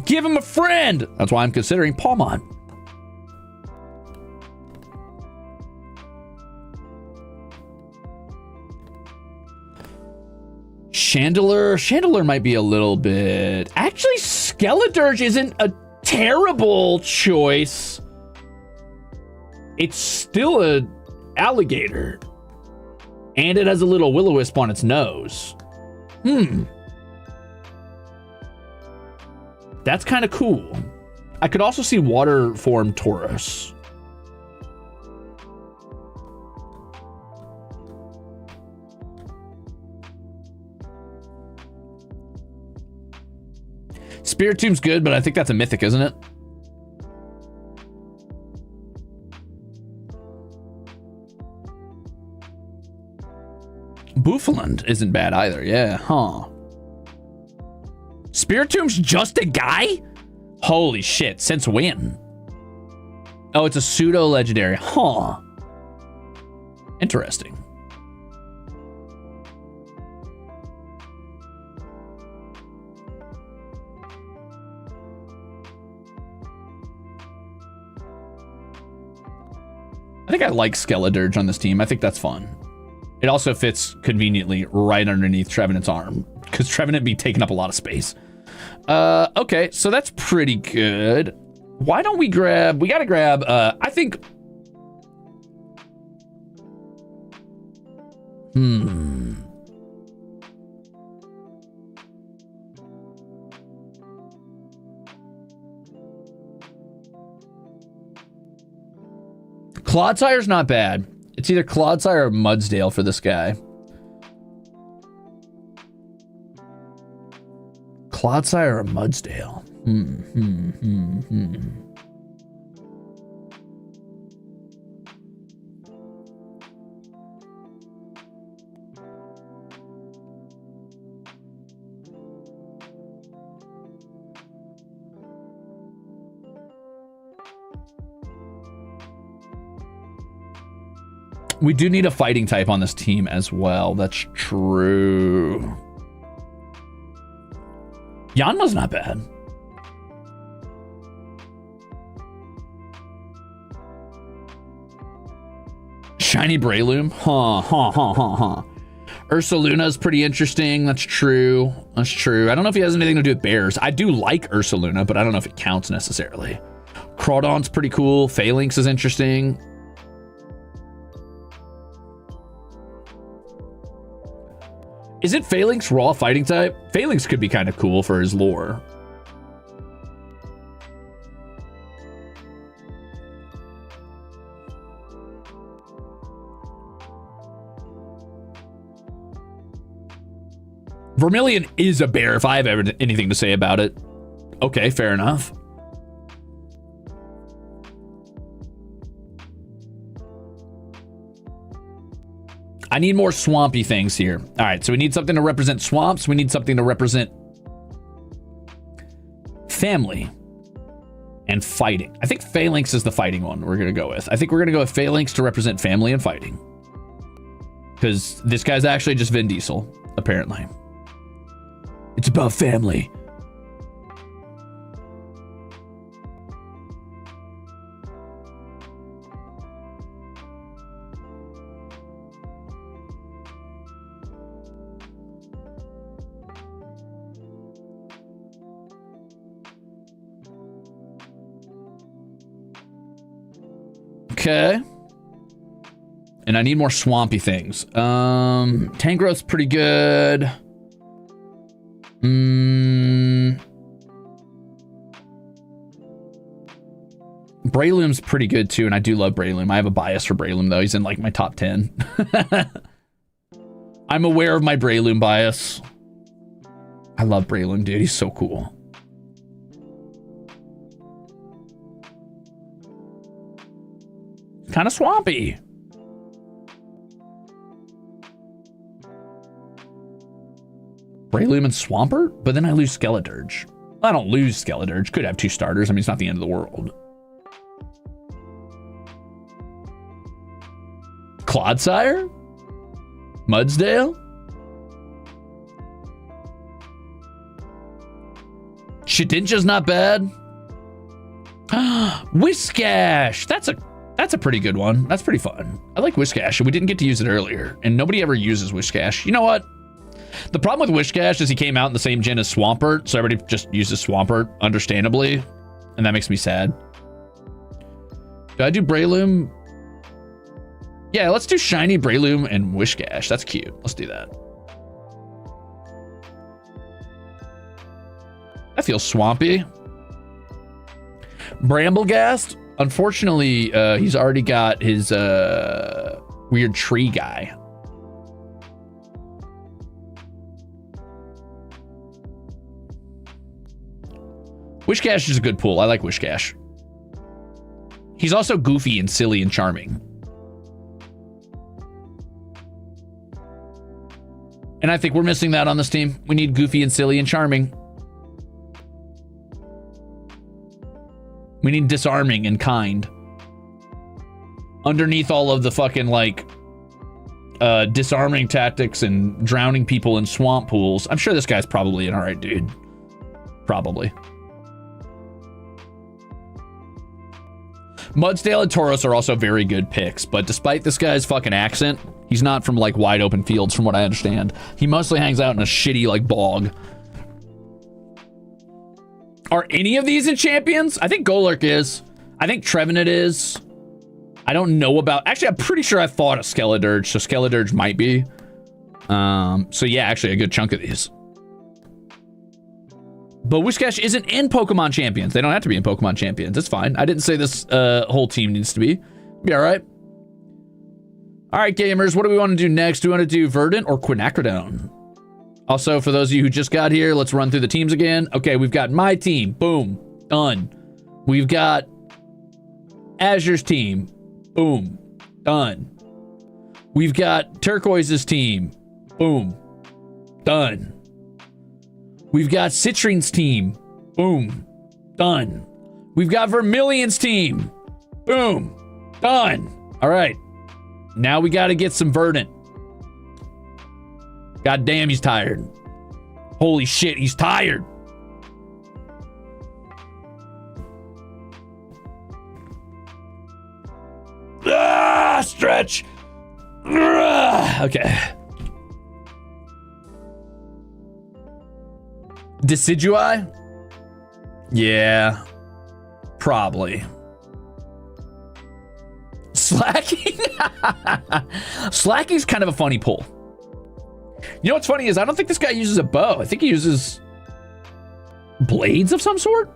Give him a friend! That's why I'm considering Palmon. Chandelure might be a little bit... Actually, Skeledirge isn't a terrible choice. It's still a alligator. And it has a little Will-O-Wisp on its nose. That's kind of cool. I could also see water form Tauros. Spiritomb's good, but I think that's a mythic, isn't it? Bouffalant isn't bad either. Yeah, huh. Spiritomb's just a guy? Holy shit, since when? Oh, it's a pseudo legendary. Huh. Interesting. I think I like Skeledirge on this team. I think that's fun. It also fits conveniently right underneath Trevenant's arm, because Trevenant be taking up a lot of space. Okay, so that's pretty good. Why don't we grab... We gotta grab, I think... Clodsire's not bad. It's either Clodsire or Mudsdale for this guy. Clodsire or Mudsdale? We do need a fighting type on this team as well. That's true. Yanma's not bad. Shiny Breloom? Huh. Ursaluna's pretty interesting. That's true. That's true. I don't know if he has anything to do with bears. I do like Ursaluna, but I don't know if it counts necessarily. Crawdon's pretty cool. Phalanx is interesting. Isn't Phalanx raw fighting type? Phalanx could be kind of cool for his lore. Vermilion is a bear if I have ever anything to say about it. Okay, fair enough. I need more swampy things here. All right, so we need something to represent swamps. We need something to represent family and fighting. I think Phalanx is the fighting one we're gonna go with. I think we're gonna go with Phalanx to represent family and fighting. Because this guy's actually just Vin Diesel, apparently. It's about family. Okay. And I need more swampy things. Tangrowth's pretty good. Breloom's pretty good too, and I do love Breloom. I have a bias for Breloom though. He's in like my top 10. I'm aware of my Breloom bias. I love Breloom, dude. He's so cool. Kind of swampy. Breloom and Swampert, but then I lose Skeledirge. I don't lose Skeledirge. Could have 2 starters. I mean, it's not the end of the world. Clodsire? Mudsdale? Shedinja's not bad. Whiscash! That's a pretty good one. That's pretty fun. I like Whiscash, and we didn't get to use it earlier, and nobody ever uses Whiscash. You know what? The problem with Whiscash is he came out in the same gen as Swampert, so everybody just uses Swampert, understandably, and that makes me sad. Do I do Breloom? Yeah, let's do Shiny Breloom and Whiscash. That's cute. Let's do that. That feels swampy. Bramblegast? Unfortunately, he's already got his weird tree guy. Whiscash is a good pool. I like Whiscash. He's also goofy and silly and charming. And I think we're missing that on this team. We need goofy and silly and charming. We need disarming and kind. Underneath all of the fucking, like, disarming tactics and drowning people in swamp pools, I'm sure this guy's probably an alright dude. Probably. Mudsdale and Tauros are also very good picks, but despite this guy's fucking accent, he's not from, like, wide open fields, from what I understand. He mostly hangs out in a shitty, like, bog. Are any of these in champions? I think Golurk is. I think Trevenant is. I don't know about... Actually, I'm pretty sure I fought a Skeledirge, so Skeledirge might be. So yeah, actually a good chunk of these. But Whiscash isn't in Pokemon Champions. They don't have to be in Pokemon Champions. It's fine. I didn't say this whole team needs to be. Be all right. All right, gamers, what do we want to do next? Do we want to do Verdant or Quinacridone? Also, for those of you who just got here, let's run through the teams again. Okay, we've got my team. Boom. Done. We've got Azure's team. Boom. Done. We've got Turquoise's team. Boom. Done. We've got Citrine's team. Boom. Done. We've got Vermilion's team. Boom. Done. All right. Now we got to get some Verdant. God damn, he's tired. Holy shit, he's tired. Ah, stretch. Okay. Decidueye? Yeah. Probably. Slacking? Slacking's kind of a funny pull. You know what's funny is I don't think this guy uses a bow. I think he uses blades of some sort.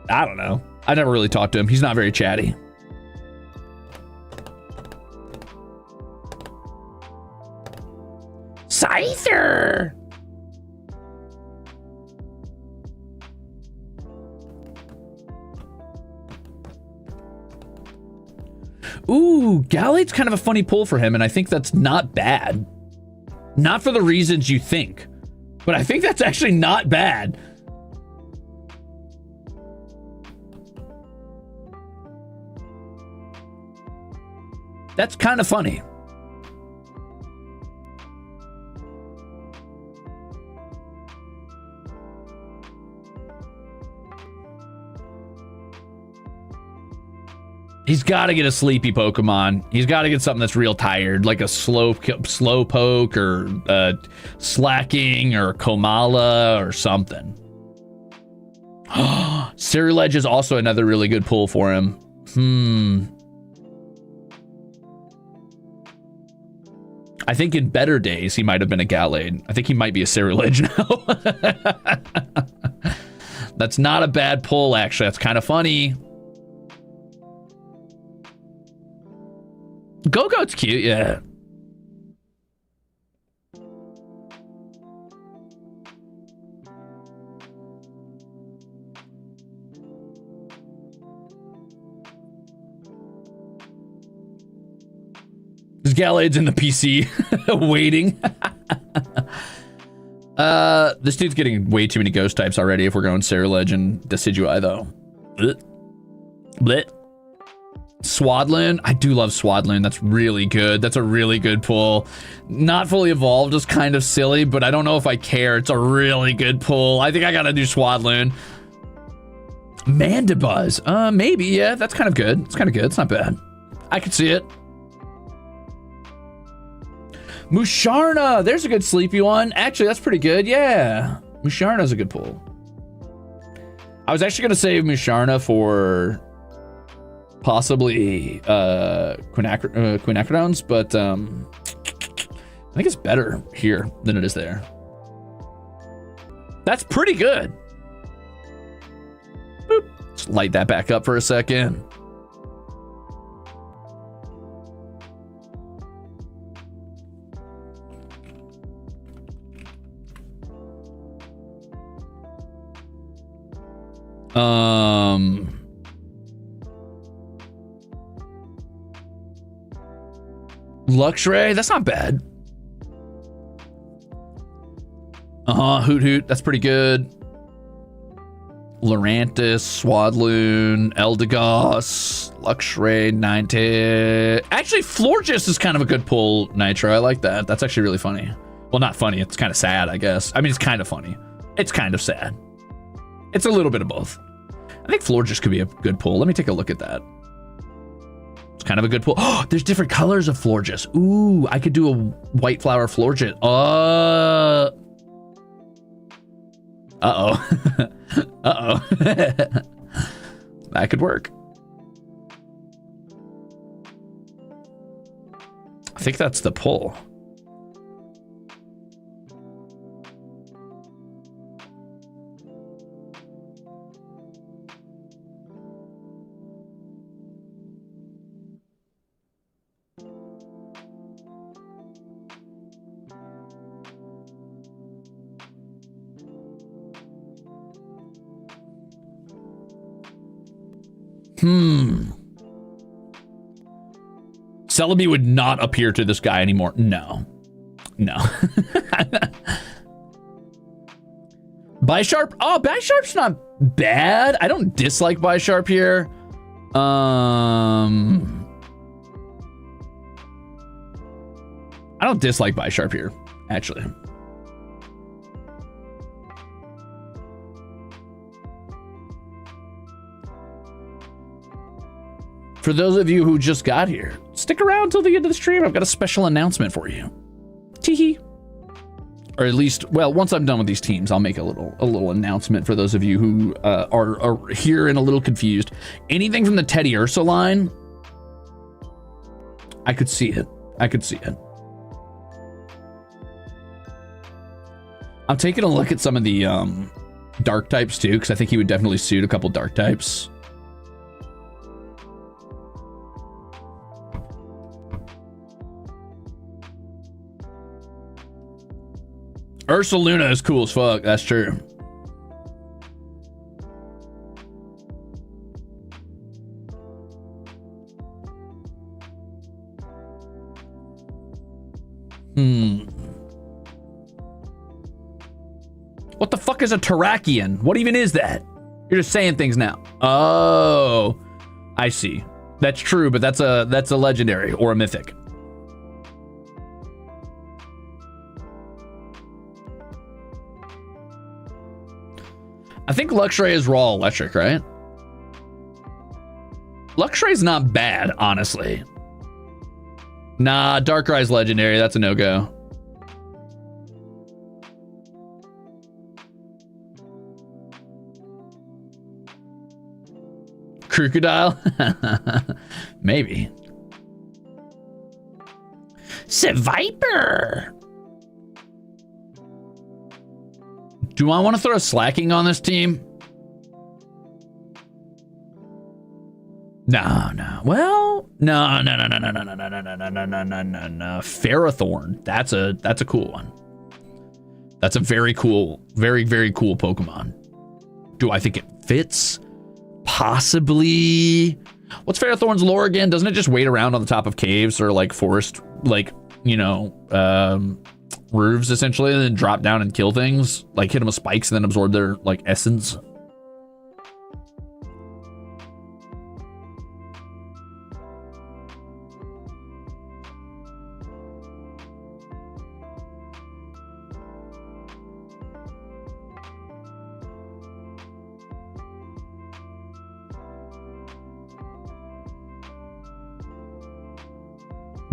I don't know. I never really talked to him. He's not very chatty. Scyther! Ooh, Gallade's kind of a funny pull for him, and I think that's not bad. Not for the reasons you think, but I think that's actually not bad. That's kind of funny. He's got to get a sleepy Pokemon. He's got to get something that's real tired, like a Slowpoke or Slacking or Komala or something. Ceruledge is also another really good pull for him. I think in better days, he might have been a Gallade. I think he might be a Ceruledge now. That's not a bad pull, actually. That's kind of funny. Go-Goat's cute, yeah. His Gallade's in the PC waiting. This dude's getting way too many ghost types already if we're going Ceruledge and Decidueye though. Blit. Swadloon. I do love Swadloon. That's really good. That's a really good pull. Not fully evolved is kind of silly, but I don't know if I care. It's a really good pull. I think I gotta do Swadloon. Mandibuzz. Maybe, yeah. That's kind of good. It's kind of good. It's not bad. I could see it. Musharna. There's a good sleepy one. Actually, that's pretty good. Yeah. Musharna's a good pull. I was actually gonna save Musharna for possibly Quinacridons, but I think it's better here than it is there. That's pretty good. Boop. Let's light that back up for a second. Luxray, that's not bad. Hoot Hoot, that's pretty good. Lurantis, Swadloon, Eldegoss, Luxray, Ninetale. Actually, Florges is kind of a good pull, Nitro. I like that. That's actually really funny. Well, not funny. It's kind of sad, I guess. I mean, it's kind of funny. It's kind of sad. It's a little bit of both. I think Florges could be a good pull. Let me take a look at that. It's kind of a good pull. Oh, there's different colors of Florges. Ooh, I could do a white flower Florges. Uh-oh. Uh-oh. That could work. I think that's the pull. Celebi would not appear to this guy anymore. No. No. Bisharp. Oh, Bisharp's not bad. I don't dislike Bisharp here. I don't dislike Bisharp here, actually. For those of you who just got here, stick around till the end of the stream. I've got a special announcement for you. Teehee. Or at least, well, once I'm done with these teams, I'll make a little announcement for those of you who are here and a little confused. Anything from the Teddy Ursa line, I could see it. I could see it. I'm taking a look at some of the dark types too, because I think he would definitely suit a couple dark types. Ursaluna is cool as fuck. That's true. What the fuck is a Terrakion? What even is that? You're just saying things now. Oh, I see. That's true, but that's a legendary or a mythic. I think Luxray is raw electric, right? Luxray's not bad, honestly. Nah, Darkrai's legendary. That's a no-go. Crocodile? Maybe. Seviper! Do I want to throw slacking on this team? No. Well, no. Ferrothorn. That's a cool one. That's a very cool, very cool Pokemon. Do I think it fits? Possibly. What's Ferrothorn's lore again? Doesn't it just wait around on the top of caves or like forest, like, you know, roofs essentially, and then drop down and kill things? Like hit them with spikes and then absorb their like essence?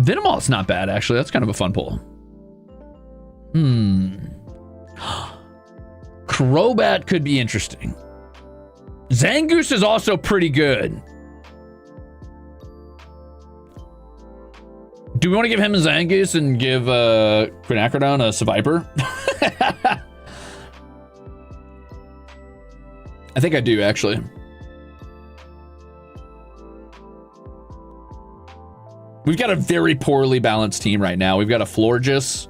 Venomoth's not bad, actually. That's kind of a fun pull. Crobat could be interesting. Zangoose is also pretty good. Do we want to give him a Zangoose and give Quinacridon a Seviper? I think I do, actually. We've got a very poorly balanced team right now. We've got a Florges,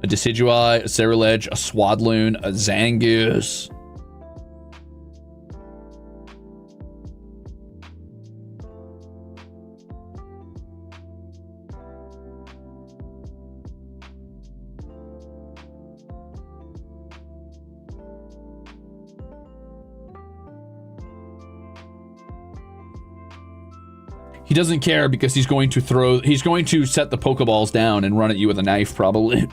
a Decidueye, a Cerulege, a Swadloon, a Zangoose. He doesn't care because he's going to set the Pokeballs down and run at you with a knife, probably.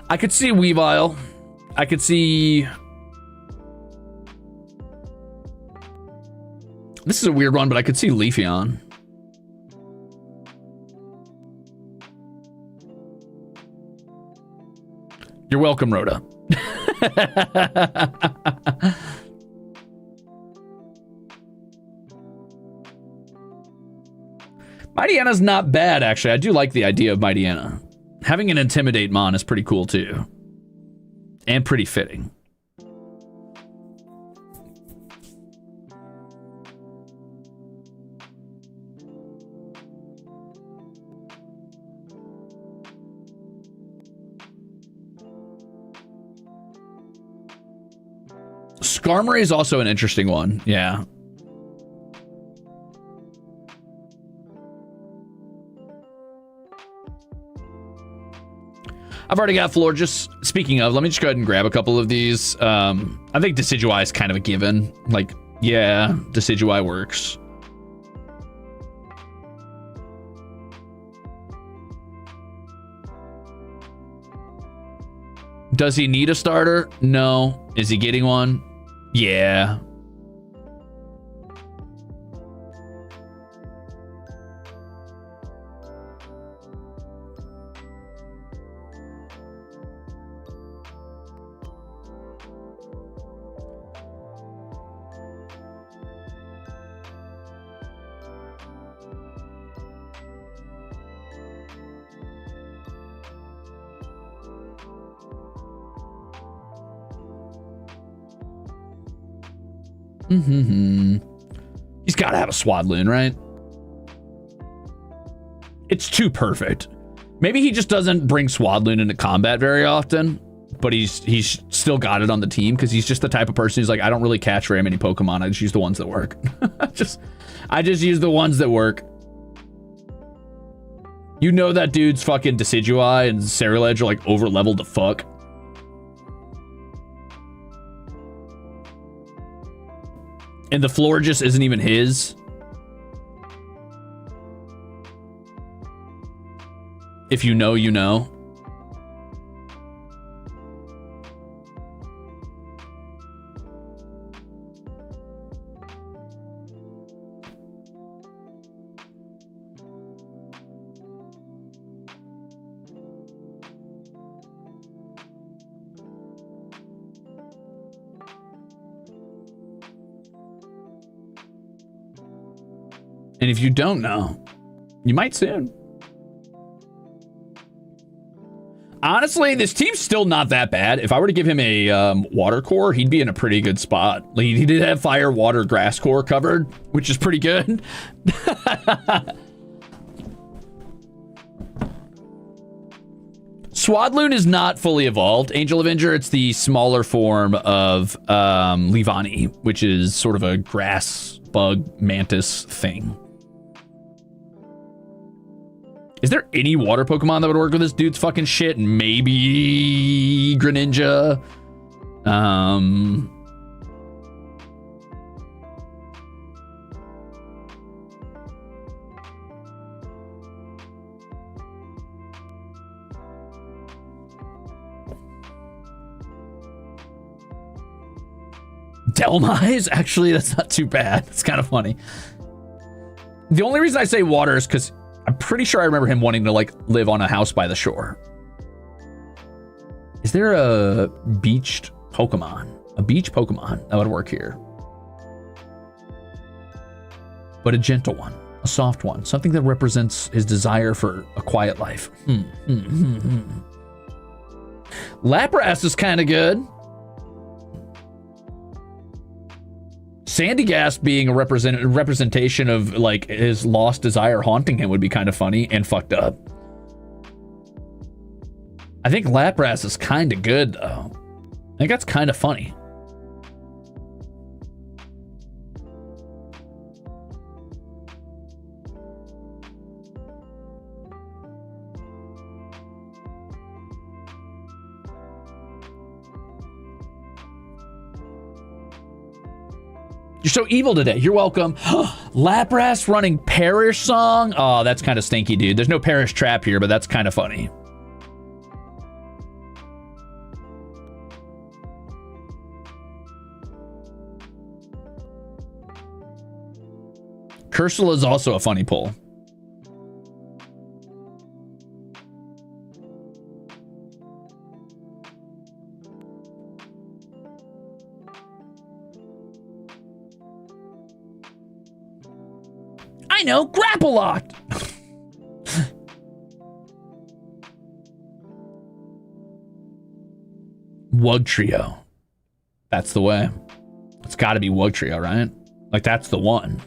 I could see Weavile. I could see... This is a weird one, but I could see Leafeon. You're welcome, Rhoda. Mightyana's not bad, actually. I do like the idea of Mightyana. Having an Intimidate Mon is pretty cool, too. And pretty fitting. Skarmory is also an interesting one. Yeah. I've already got Florges. Speaking of, let me just go ahead and grab a couple of these. I think Decidueye is kind of a given. Like, yeah, Decidueye works. Does he need a starter? No. Is he getting one? Yeah. He's got to have a Swadloon, right? It's too perfect. Maybe he just doesn't bring Swadloon into combat very often, but he's still got it on the team because he's just the type of person who's like, I don't really catch very many Pokemon. I just use the ones that work. I just use the ones that work. You know that dude's fucking Decidueye and Cerulege are like over leveled to fuck. And the Florges isn't even his. If you know, you know. And if you don't know, you might soon. Honestly, this team's still not that bad. If I were to give him a water core, he'd be in a pretty good spot. Like, he did have fire, water, grass core covered, which is pretty good. Swadloon is not fully evolved. Angel Avenger, it's the smaller form of Levani, which is sort of a grass bug mantis thing. Is there any water Pokemon that would work with this dude's fucking shit? Maybe Greninja. Delmise? Actually, that's not too bad. It's kind of funny. The only reason I say water is because I'm pretty sure I remember him wanting to like live on a house by the shore. Is there a beached Pokemon? A beach Pokemon that would work here? But a gentle one, a soft one, something that represents his desire for a quiet life. Lapras is kind of good. Sandygast being a representation of like his lost desire haunting him would be kind of funny and fucked up. I think Lapras is kind of good though. I think that's kind of funny. You're so evil today. You're welcome. Lapras running Perish Song. Oh, that's kind of stinky, dude. There's no Perish Trap here, but that's kind of funny. Cursula is also a funny pull. I know, Grapple Locked. Wug Trio. That's the way. It's got to be Wug Trio, right? Like, that's the one.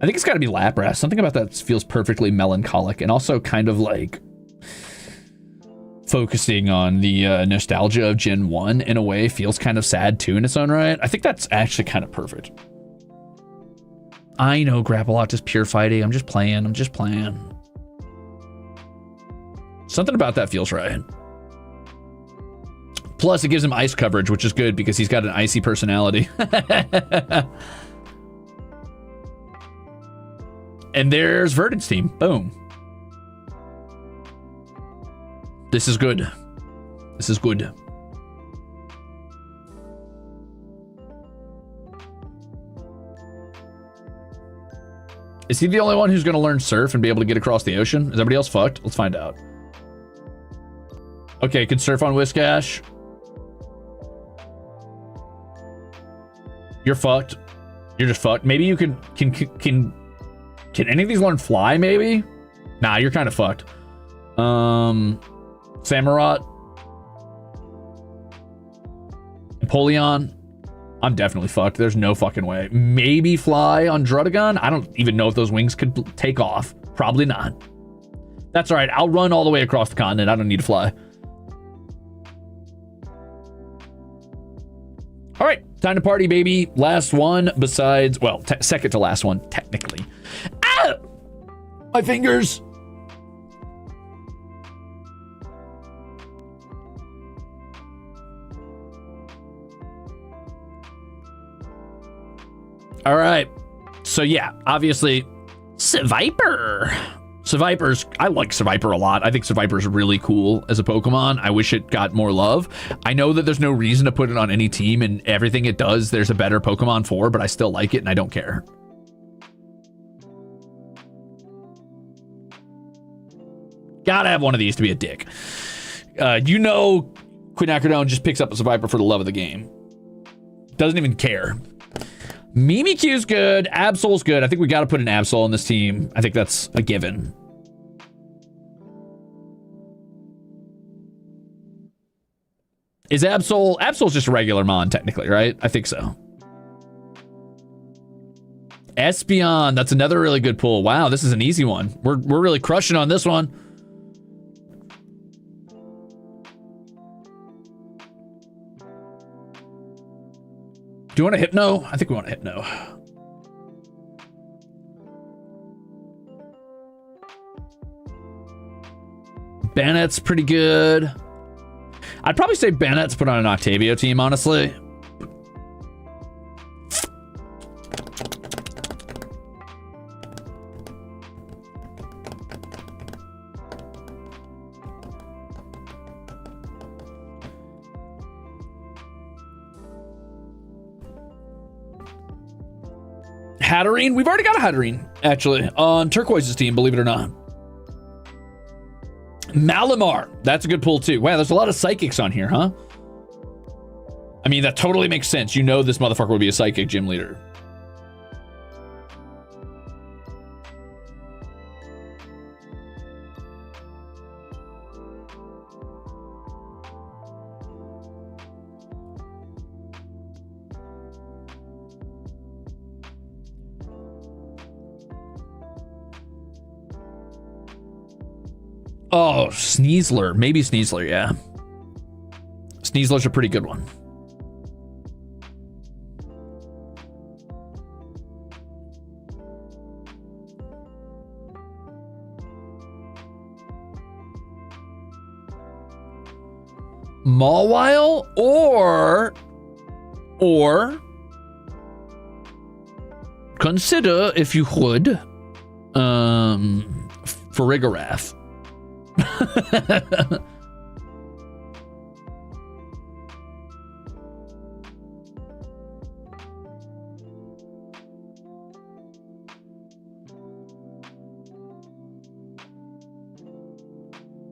I think it's got to be Lapras. Something about that feels perfectly melancholic and also kind of like focusing on the nostalgia of Gen 1 in a way feels kind of sad too in its own right. I think that's actually kind of perfect. I know Grapple-Locked is pure fighting. I'm just playing. Something about that feels right. Plus, it gives him ice coverage, which is good because he's got an icy personality. And there's Verdant's team. Boom. This is good. This is good. Is he the only one who's going to learn surf and be able to get across the ocean? Is everybody else fucked? Let's find out. Okay, can surf on Whiscash. You're fucked. You're just fucked. Maybe you can any of these learn fly, maybe? Nah, you're kind of fucked. Samurott. Empoleon. I'm definitely fucked. There's no fucking way. Maybe fly on Druddigon? I don't even know if those wings could take off. Probably not. That's all right. I'll run all the way across the continent. I don't need to fly. All right. Time to party, baby. Last one besides... Well, second to last one, technically. Ah! My fingers. All right. So yeah, obviously, Seviper. Seviper's, I like Seviper a lot. I think Seviper's really cool as a Pokemon. I wish it got more love. I know that there's no reason to put it on any team, and everything it does, there's a better Pokemon for, but I still like it and I don't care. Gotta have one of these to be a dick. You know, Quinacridone just picks up a Seviper for the love of the game. Doesn't even care. Mimikyu's good. Absol's good. I think we got to put an Absol on this team. I think that's a given. Is Absol... Absol's just a regular Mon, technically, right? I think so. Espeon. That's another really good pull. Wow, this is an easy one. We're really crushing on this one. Do you want a Hypno? I think we want a Hypno. Banet's pretty good. I'd probably say Banet's put on an Octavio team, honestly. Hatterene? We've already got a Hatterene, actually, on Turquoise's team, believe it or not. Malamar, that's a good pull too. Wow, there's a lot of psychics on here, huh? I mean, that totally makes sense. You know this motherfucker would be a psychic gym leader. Oh, Sneasler. Maybe Sneasler, yeah. Sneasler's a pretty good one. Mawile or consider, if you would, Farigarath.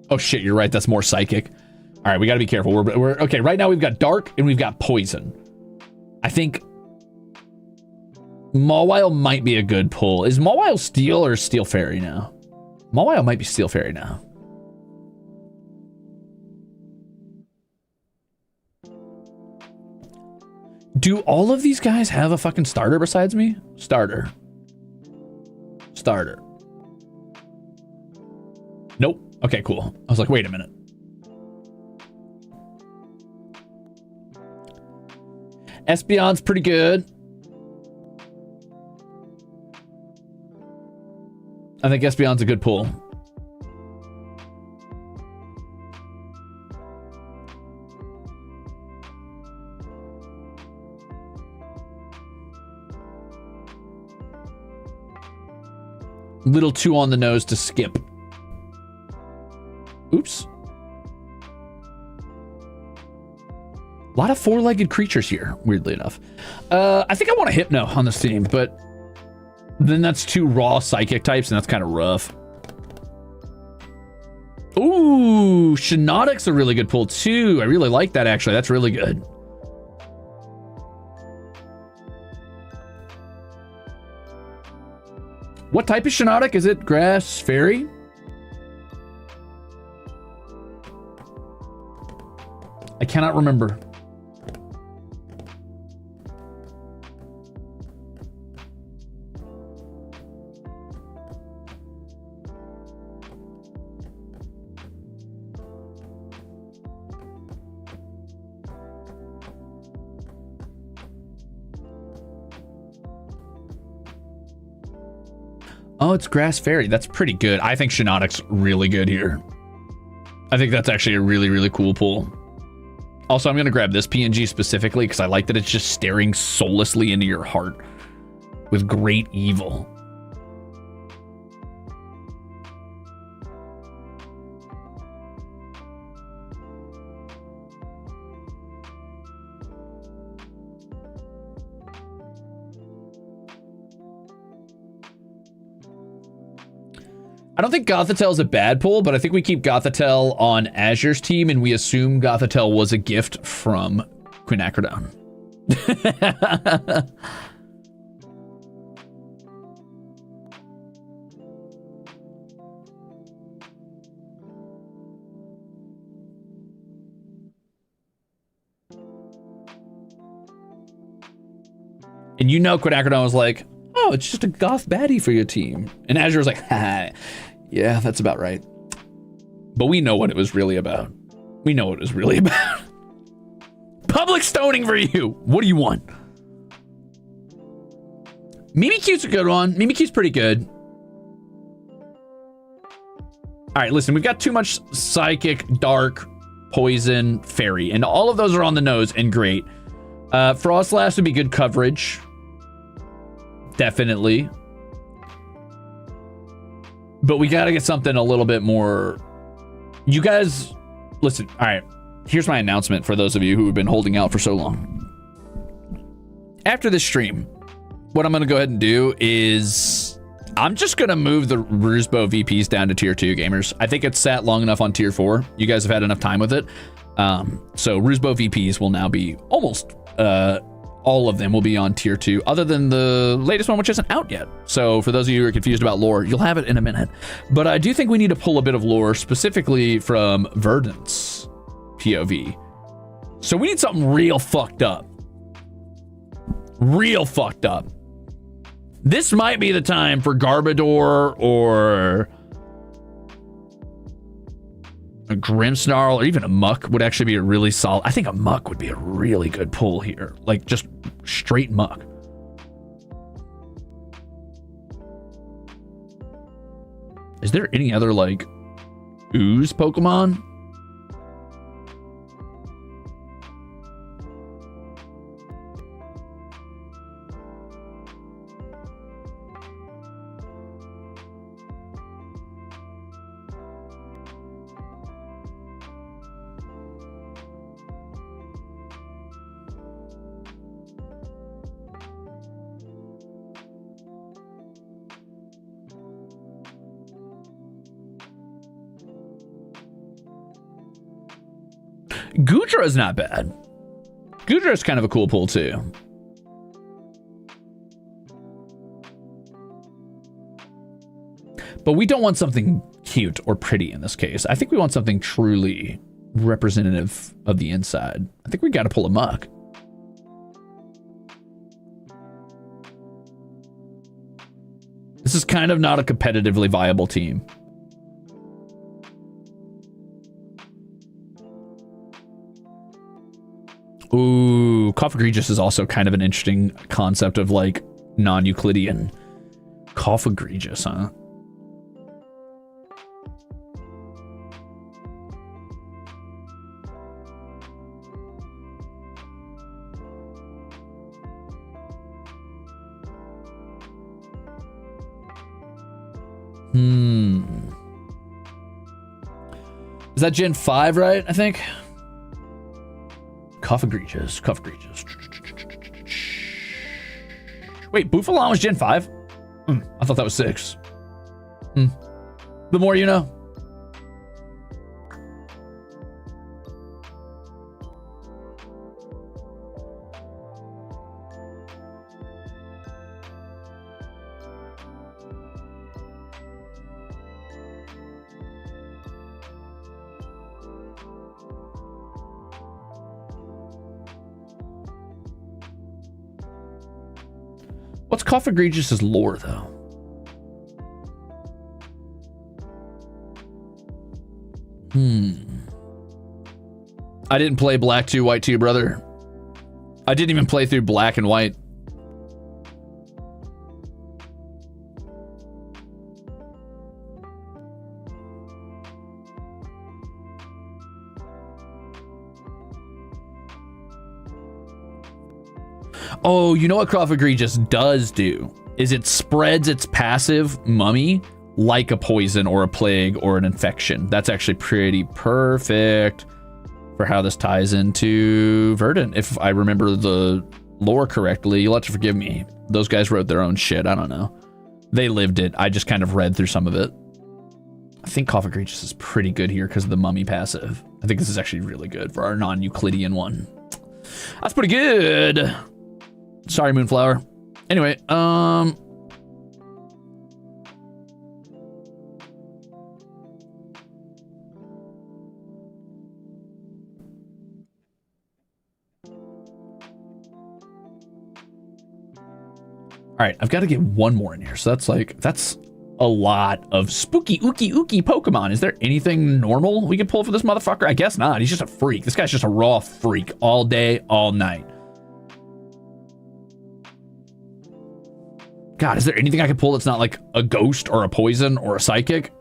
Oh shit, you're right. That's more psychic. All right, we got to be careful. We're okay. Right now we've got dark and we've got poison. I think Mawile might be a good pull. Is Mawile Steel or Steel Fairy now? Mawile might be Steel Fairy now. Do all of these guys have a fucking starter besides me? Starter. Starter. Nope. Okay, cool. I was like, wait a minute. Espeon's pretty good. I think Espeon's a good pull. Little too on the nose to skip. Oops. A lot of four-legged creatures here, weirdly enough. I think I want a Hypno on this team, but then that's two raw psychic types, and that's kind of rough. Ooh, Shiinotic's a really good pull, too. I really like that, actually. That's really good. What type is Shiinotic? Is it Grass Fairy? I cannot remember. Oh, it's Grass Fairy. That's pretty good. I think Shiinotic's really good here. I think that's actually a really, really cool pull. Also, I'm going to grab this PNG specifically because I like that it's just staring soullessly into your heart with great evil. I don't think Gothitelle is a bad pull, but I think we keep Gothitelle on Azure's team, and we assume Gothitelle was a gift from Quinacridon. And you know Quinacridon was like, oh, it's just a goth baddie for your team. And Azure was like, ha, yeah, that's about right. But we know what it was really about. We know what it was really about. Public stoning for you. What do you want? Mimikyu's a good one. Mimikyu's pretty good. All right, listen, we've got too much psychic, dark, poison, fairy, and all of those are on the nose and great. Frostlass would be good coverage. Definitely. But we got to get something a little bit more. You guys, listen, all right, here's my announcement for those of you who have been holding out for so long. After this stream, what I'm going to go ahead and do is I'm just going to move the Ruzebow VPs down to tier 2 gamers. I think it's sat long enough on tier 4. You guys have had enough time with it. So Ruzebow VPs will now be almost all of them will be on tier 2, other than the latest one, which isn't out yet. So for those of you who are confused about lore, you'll have it in a minute. But I do think we need to pull a bit of lore, specifically from Verdant's POV. So we need something real fucked up. Real fucked up. This might be the time for Garbodor or a Grimmsnarl, or even a Muck would actually be a really solid. I think a Muck would be a really good pull here. Like just straight Muck. Is there any other like ooze Pokemon? Goodra's not bad. Goodra's kind of a cool pull too. But we don't want something cute or pretty in this case. I think we want something truly representative of the inside. I think we got to pull a Muck. This is kind of not a competitively viable team. Ooh, Cough-Egregious is also kind of an interesting concept of like non-Euclidean. Cough-Egregious, huh? Is that Gen 5, right? I think. Cough-Egregious. Wait, Bouffalant was Gen 5? I thought that was 6. The more you know. What's Cough-Egregious's lore, though? I didn't play Black 2, White 2, brother. I didn't even play through Black and White. Oh, you know what Cough-Egregious does do? Is it spreads its passive mummy like a poison or a plague or an infection. That's actually pretty perfect for how this ties into Verdant. If I remember the lore correctly, you'll have to forgive me. Those guys wrote their own shit. I don't know. They lived it. I just kind of read through some of it. I think Cough-Egregious is pretty good here because of the mummy passive. I think this is actually really good for our non-Euclidean one. That's pretty good. Sorry, Moonflower. Anyway, all right, I've got to get one more in here. So that's a lot of spooky, ooky Pokemon. Is there anything normal we can pull for this motherfucker? I guess not. He's just a freak. This guy's just a raw freak all day, all night. God, is there anything I can pull that's not like a ghost or a poison or a psychic?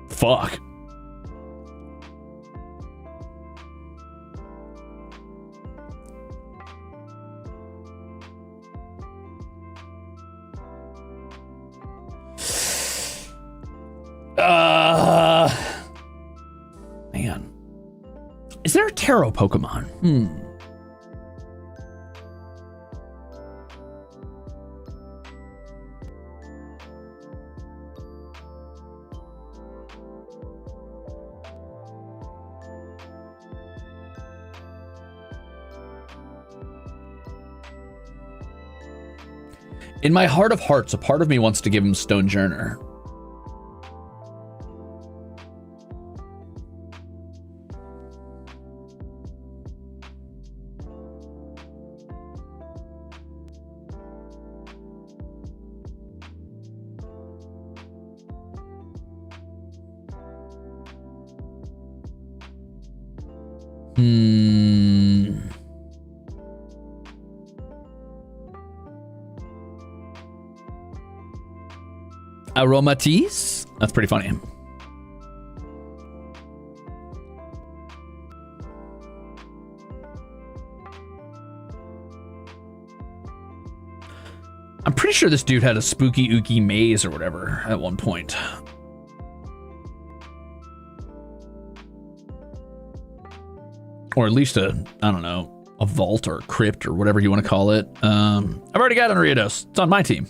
Fuck. Man. Is there a tarot Pokemon? In my heart of hearts, a part of me wants to give him Stonejourner. Aromatisse? That's pretty funny. I'm pretty sure this dude had a spooky ooky maze or whatever at one point. Or at least a, I don't know, a vault or a crypt or whatever you want to call it. I've already got Unreados. It's on my team.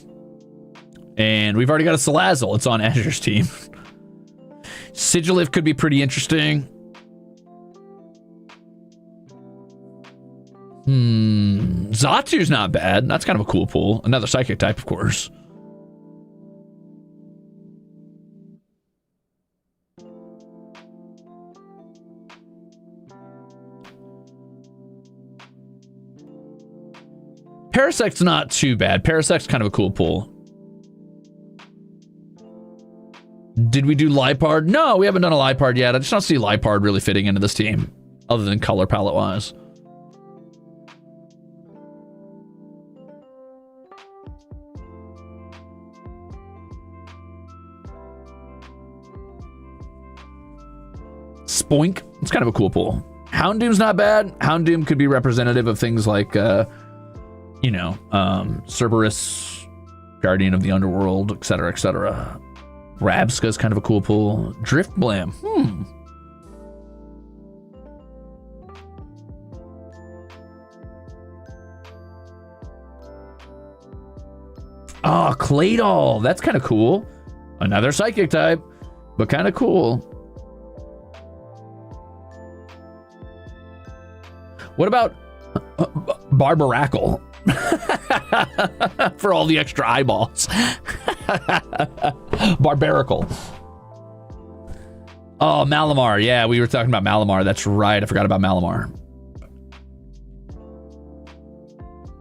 And we've already got a Salazzle. It's on Azure's team. Sigilif could be pretty interesting. Zatu's not bad. That's kind of a cool pull. Another psychic type, of course. Parasect's not too bad. Parasect's kind of a cool pull. Did we do Lipard? No, we haven't done a Lipard yet. I just don't see Lipard really fitting into this team, other than color palette wise. Spoink. It's kind of a cool pull. Houndoom's not bad. Houndoom could be representative of things like, you know, Cerberus, Guardian of the Underworld, etc., etc. Rabska's kind of a cool pull. Drift Blam. Oh, Claydol. That's kind of cool. Another psychic type, but kind of cool. What about Barbarackle? For all the extra eyeballs. Barbaracle. Oh, Malamar. Yeah, we were talking about Malamar. That's right. I forgot about Malamar.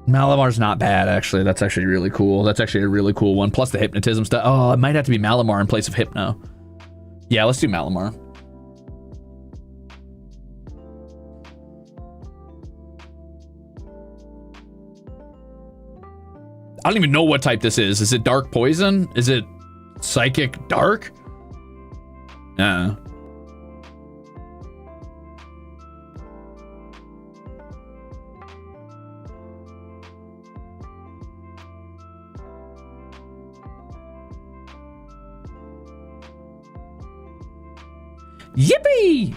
Malamar's not bad, actually. That's actually really cool. That's actually a really cool one. Plus the hypnotism stuff. Oh, it might have to be Malamar in place of Hypno. Yeah, let's do Malamar. I don't even know what type this is. Is it dark poison? Is it psychic dark? Yippee!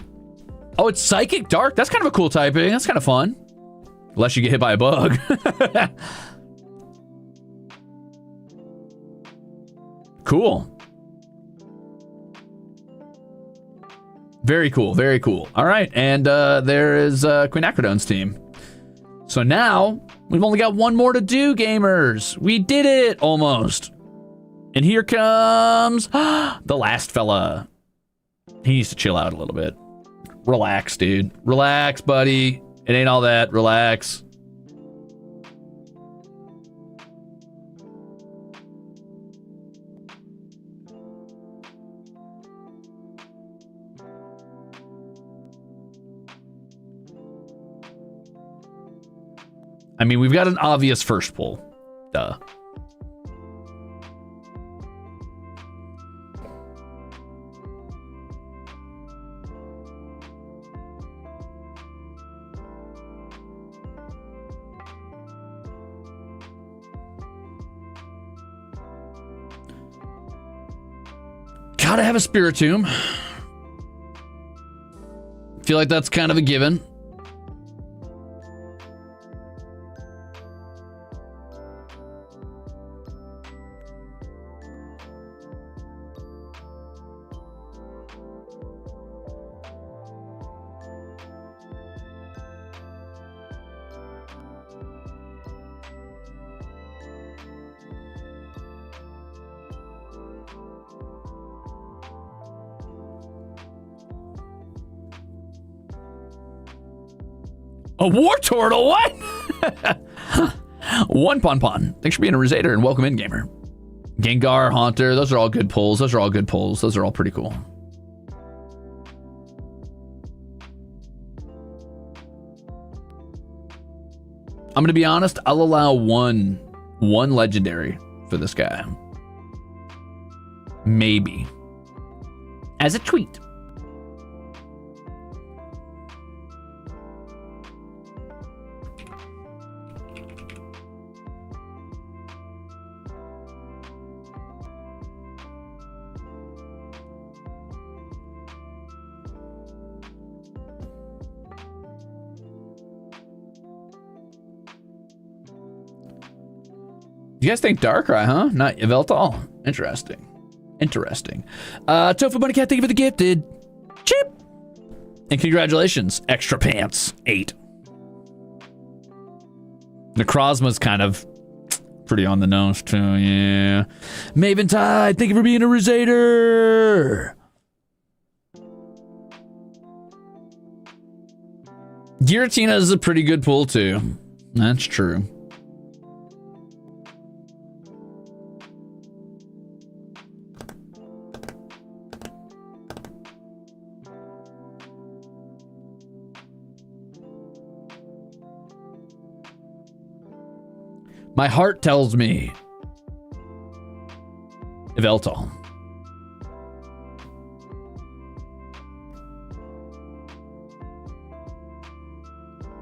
Oh, it's psychic dark. That's kind of a cool typing. That's kind of fun. Unless you get hit by a bug. Cool. Very cool. Very cool. All right. And there is Queen Acrodone's team. So now we've only got one more to do, gamers. We did it almost. And here comes the last fella. He needs to chill out a little bit. Relax, dude. Relax, buddy. It ain't all that. Relax. I mean, we've got an obvious first pull. Duh. Gotta have a Spiritomb. Feel like that's kind of a given. A War Turtle, what? One Pon Pon. Thanks for being a Ruzader and welcome in, gamer. Gengar, Haunter, those are all good pulls. Those are all good pulls. Those are all pretty cool. I'm gonna be honest, I'll allow one legendary for this guy. Maybe. As a tweet. You guys think Darkrai, huh? Not Yveltal? Interesting. Interesting. Tofu Bunny Cat, thank you for the gifted. Chip! And congratulations, Extra Pants 8. Necrozma's kind of pretty on the nose too, yeah. Maven Tide, thank you for being a Ruzader. Giratina is a pretty good pull too. That's true. My heart tells me Yveltal.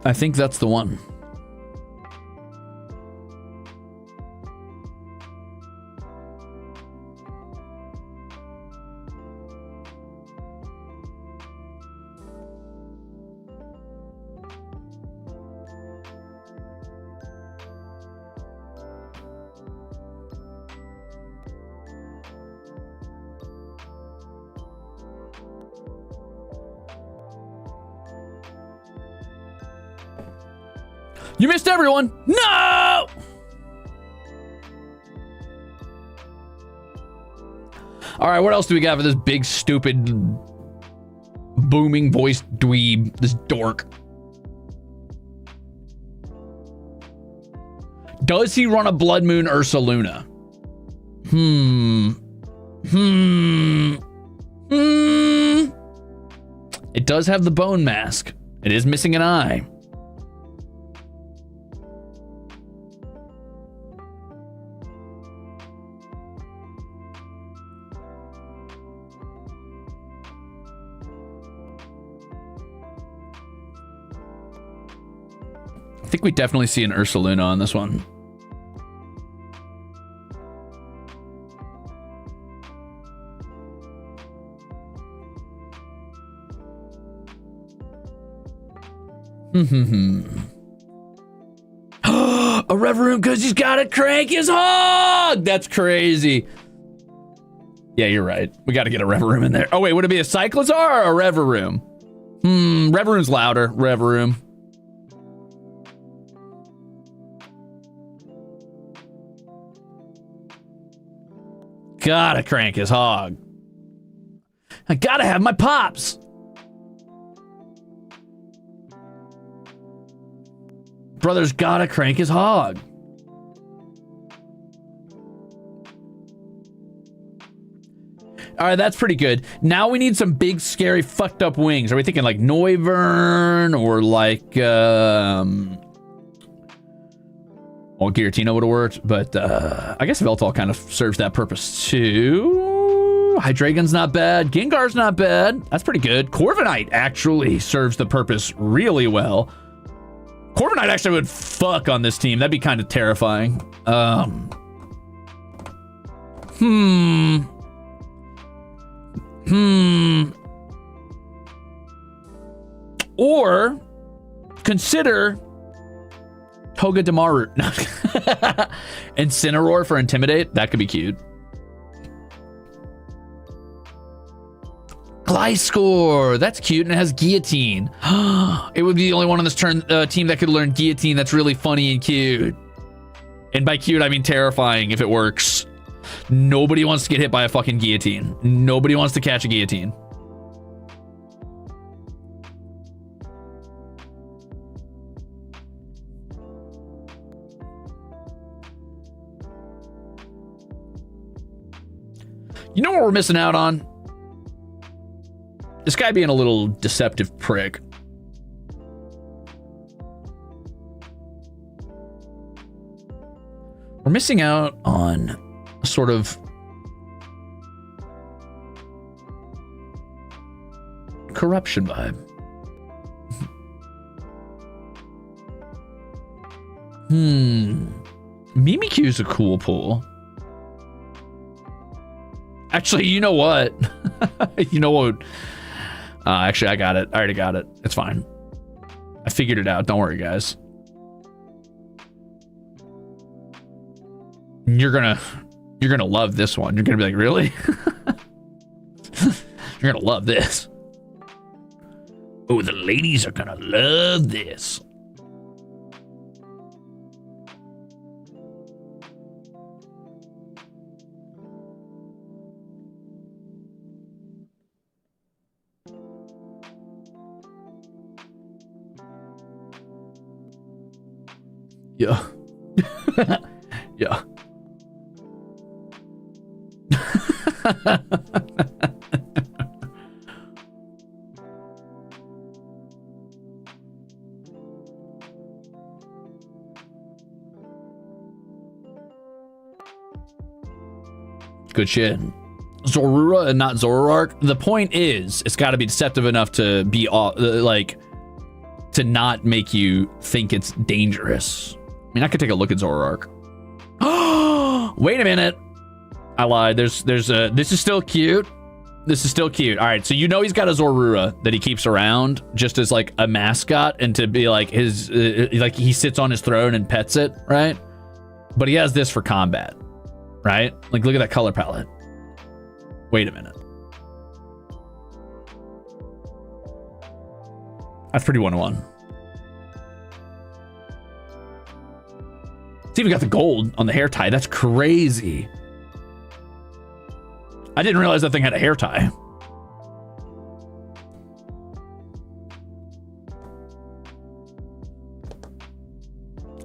I think that's the one. You missed everyone. No! All right, what else do we got for this big, stupid, booming voice dweeb, this dork? Does he run a Blood Moon Ursaluna? It does have the bone mask. It is missing an eye. I think we definitely see an Ursaluna on this one. A Reverum because he's got to crank his hog. That's crazy. Yeah, you're right. We got to get a Reverum in there. Oh, wait, would it be a Cyclizar or a Reverum? Reverum's louder. Reverum. Gotta crank his hog. I gotta have my pops. Brother's gotta crank his hog. All right, that's pretty good. Now we need some big, scary, fucked up wings. Are we thinking like Noivern or like Well, Giratina would have worked, but I guess Veltal kind of serves that purpose too. Hydreigon's not bad. Gengar's not bad. That's pretty good. Corviknight actually serves the purpose really well. Corviknight actually would fuck on this team. That'd be kind of terrifying. Or consider Toga Demaru. Incineroar for Intimidate. That could be cute. Gliscor. That's cute, and it has Guillotine. It would be the only one on this team that could learn Guillotine that's really funny and cute. And by cute, I mean terrifying if it works. Nobody wants to get hit by a fucking Guillotine. Nobody wants to catch a Guillotine. You know what we're missing out on? This guy being a little deceptive prick. We're missing out on a sort of corruption vibe. Mimikyu's a cool pull. Actually, you know what? You know what? Actually, I got it. I already got it. It's fine. I figured it out. Don't worry, guys. You're gonna love this one. You're gonna be like, really? You're gonna love this. Oh, the ladies are gonna love this. Yeah. Yeah. Good shit. Zorua and not Zoroark. The point is, it's got to be deceptive enough to be like to not make you think it's dangerous. I mean, I could take a look at Zoroark. Oh, wait a minute. I lied. This is still cute. This is still cute. All right, so you know he's got a Zorua that he keeps around just as like a mascot and to be like his like he sits on his throne and pets it, right? But he has this for combat, right? Like look at that color palette. Wait a minute. That's pretty one-to-one. It's even got the gold on the hair tie. That's crazy. I didn't realize that thing had a hair tie.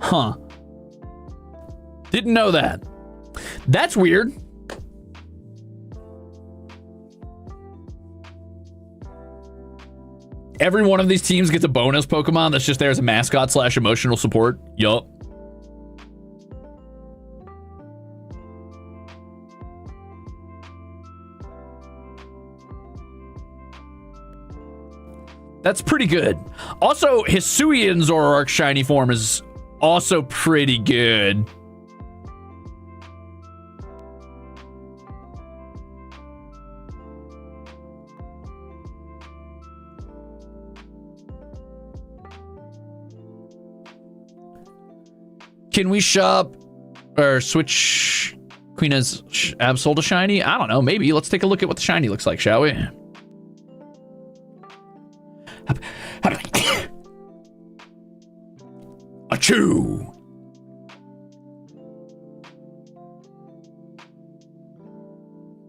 Huh. Didn't know that. That's weird. Every one of these teams gets a bonus Pokemon that's just there as a mascot / emotional support. Yup. That's pretty good. Also, Hisuian Zoroark shiny form is also pretty good. Can we shop or switch Queen's Absol to shiny? I don't know. Maybe. Let's take a look at what the shiny looks like, shall we? Achoo!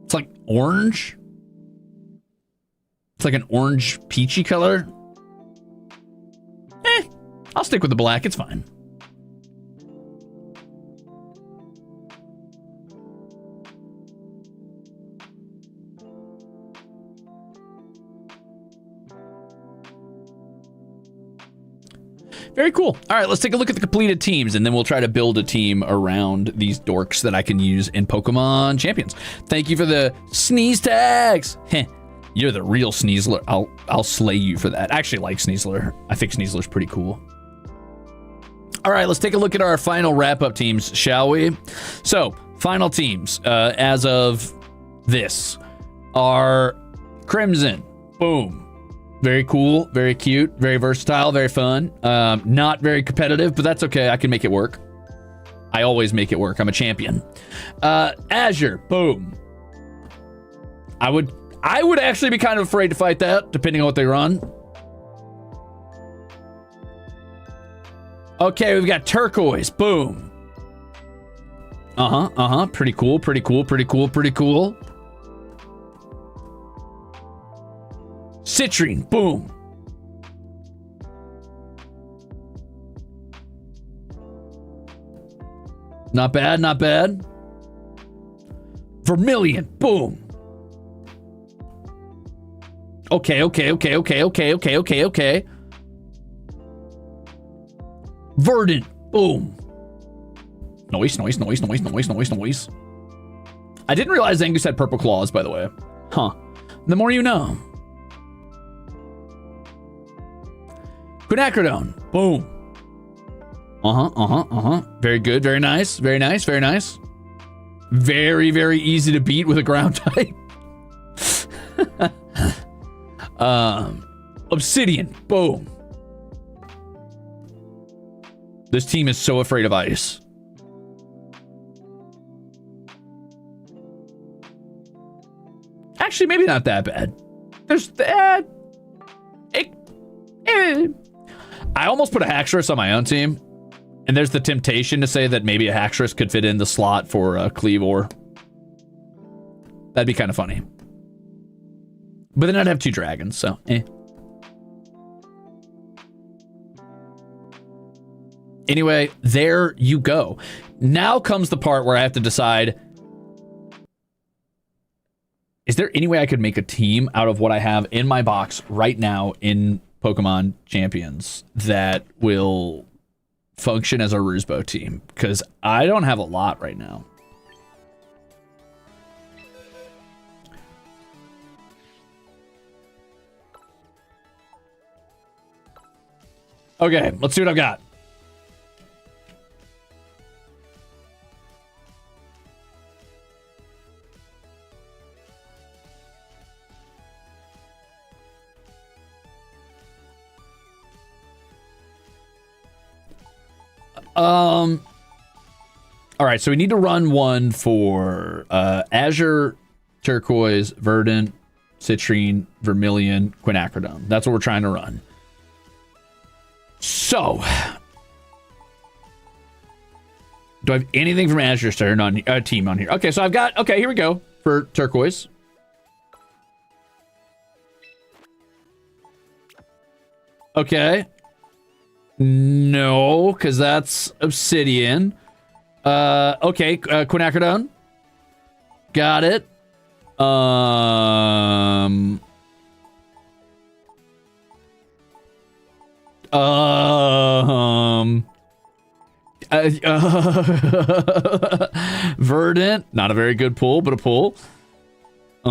It's like orange. It's like an orange peachy color. I'll stick with the black. It's fine. Very cool. All right, let's take a look at the completed teams, and then we'll try to build a team around these dorks that I can use in Pokemon Champions. Thank you for the sneeze tags. Heh, you're the real Sneasler. I'll slay you for that. I actually like Sneasler. I think Sneasler's pretty cool. All right, let's take a look at our final wrap-up teams, shall we? So, final teams, as of this, are Crimzon. Boom. Very cool, very cute, very versatile, very fun. Not very competitive, but that's okay. I can make it work. I always make it work. I'm a champion. Azure, boom. I would actually be kind of afraid to fight that, depending on what they run. Okay, we've got Turquoise, boom. Pretty cool, pretty cool, pretty cool, pretty cool. Citrine, boom. Not bad, not bad. Vermilion, boom. Okay. Verdant, boom. Noise. I didn't realize Angus had purple claws, by the way. Huh. The more you know. Quinacridone, boom. Very good, very nice. Very easy to beat with a ground type. Obsidian, boom. This team is so afraid of ice. Actually, maybe not that bad. There's that. I almost put a Haxorus on my own team, and there's the temptation to say that maybe a Haxorus could fit in the slot for Cleavor. That'd be kind of funny. But then I'd have 2 dragons, so Anyway, there you go. Now comes the part where I have to decide, is there any way I could make a team out of what I have in my box right now in Pokemon Champions that will function as a Ruzebow team? Because I don't have a lot right now. Okay, let's see what I've got. All right, so we need to run one for Azure, Turquoise, Verdant, Citrine, Vermilion, Quinacridone. That's what we're trying to run. So, do I have anything from Azure's turn on team on here? Okay, so I've got, okay, here we go for Turquoise. Okay. No, because that's Obsidian. Okay, Quinacridone. Got it. Verdant, not a very good pull, but a pull. Do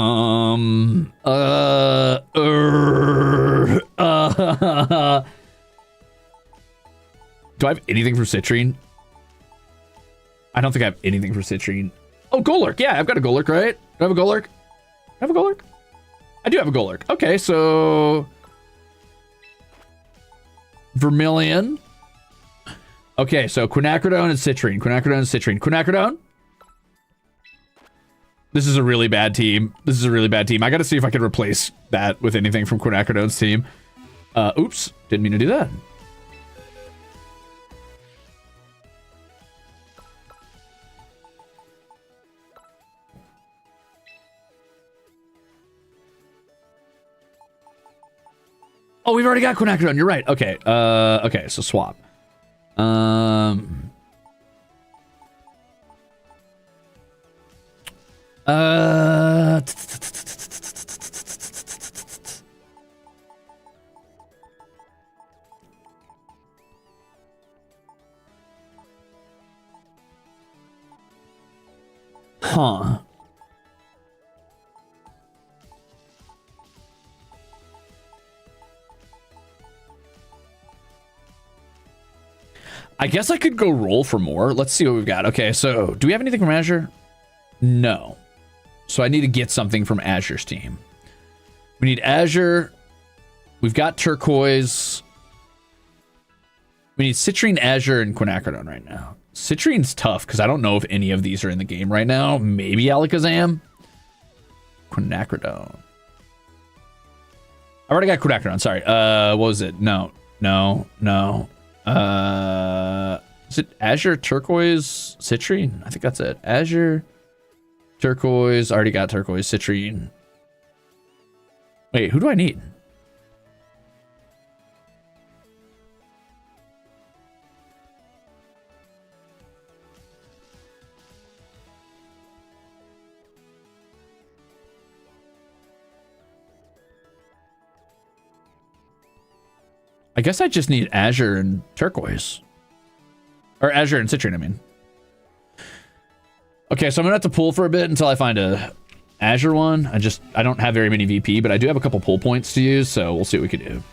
I have anything for Citrine? I don't think I have anything for Citrine. Oh, Golurk. Yeah, I've got a Golurk, right? Do I have a Golurk? Do I have a Golurk? I do have a Golurk. Okay, so Vermilion. Okay, so Quinacridone and Citrine. Quinacridone and Citrine. Quinacridone. This is a really bad team. This is a really bad team. I got to see if I can replace that with anything from Quinacridone's team. Oops. Didn't mean to do that. Oh, we've already got Quinacridone. You're right. Okay. Okay, so swap. Huh. I guess I could go roll for more. Let's see what we've got. Okay, so do we have anything from Azure? No. So I need to get something from Azure's team. We need Azure. We've got Turquoise. We need Citrine, Azure, and Quinacridone right now. Citrine's tough because I don't know if any of these are in the game right now. Maybe Alakazam. Quinacridone. I already got Quinacridone. Sorry. What was it? No. Is it Azure, Turquoise, Citrine? I think that's it. Azure, Turquoise. Already got Turquoise, Citrine. Wait, who do I need? I guess I just need Azure and Turquoise. Or Azure and Citrine, I mean. Okay, so I'm gonna have to pull for a bit until I find a Azure one. I don't have very many VP, but I do have a couple pull points to use, so we'll see what we can do.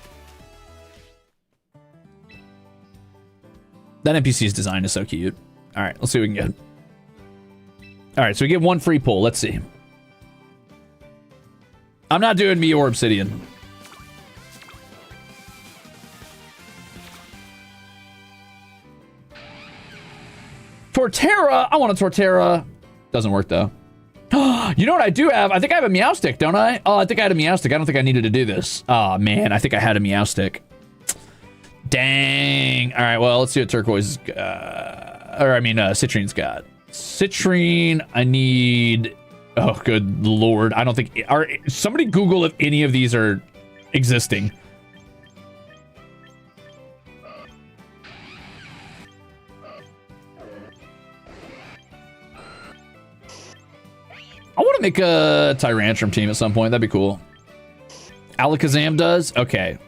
That NPC's design is so cute. All right, let's see what we can get. All right, so we get one free pull. Let's see. I'm not doing me or Obsidian. Torterra! I want a Torterra. Doesn't work, though. You know what I do have? I think I have a Meowstic, don't I? Oh, I think I had a Meowstic. I don't think I needed to do this. Oh, man. I think I had a Meowstic. Dang. All right, well, let's see what Turquoise... Citrine's got. Citrine, I need... Oh, good lord. I don't think... Somebody Google if any of these are existing. I want to make a Tyrantrum team at some point. That'd be cool. Alakazam does? Okay.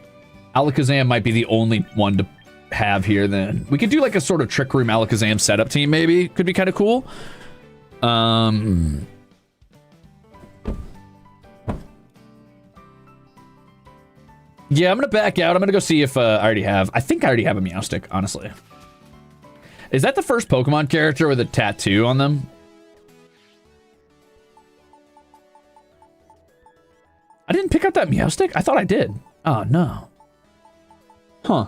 Alakazam might be the only one to have here then. We could do like a sort of Trick Room Alakazam setup team maybe. Could be kind of cool. Yeah, I'm going to back out. I'm going to go see if I already have... I think I already have a Meowstic, honestly. Is that the first Pokemon character with a tattoo on them? I didn't pick up that Meowstic? I thought I did. Oh, no. Huh.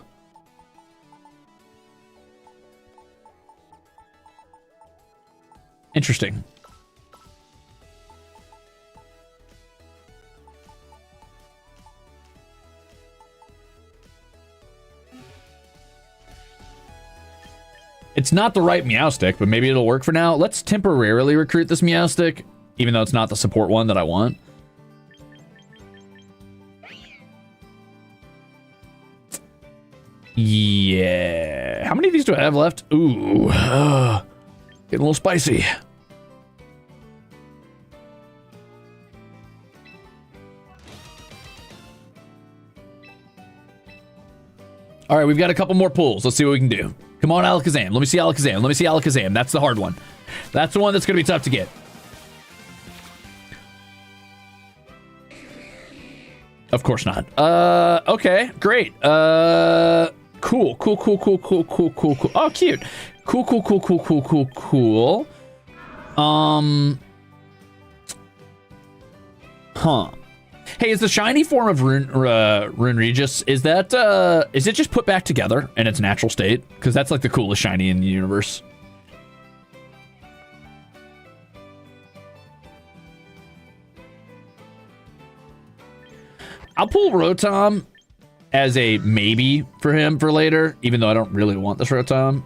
Interesting. It's not the right Meowstic, but maybe it'll work for now. Let's temporarily recruit this Meowstic, even though it's not the support one that I want. Yeah. How many of these do I have left? Ooh. Getting a little spicy. All right, we've got a couple more pulls. Let's see what we can do. Come on, Alakazam. Let me see Alakazam. Let me see Alakazam. That's the hard one. That's the one that's going to be tough to get. Of course not. Okay, great. Cool. Oh, cute. Cool. Huh. Hey, is the shiny form of Rune Regis, is it just put back together in its natural state? Because that's like the coolest shiny in the universe. I'll pull Rotom as a maybe for him for later, even though I don't really want this Rotom.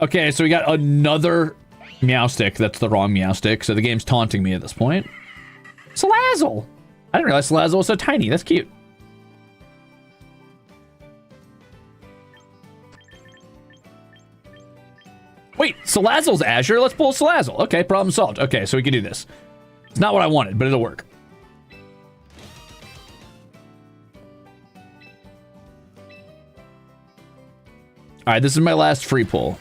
Okay, so we got another Meowstic. That's the wrong Meowstic, so the game's taunting me at this point. Salazzle! I didn't realize Salazzle was so tiny. That's cute. Wait, Salazzle's Azure? Let's pull Salazzle. Okay, problem solved. Okay, so we can do this. It's not what I wanted, but it'll work. All right, this is my last free pull.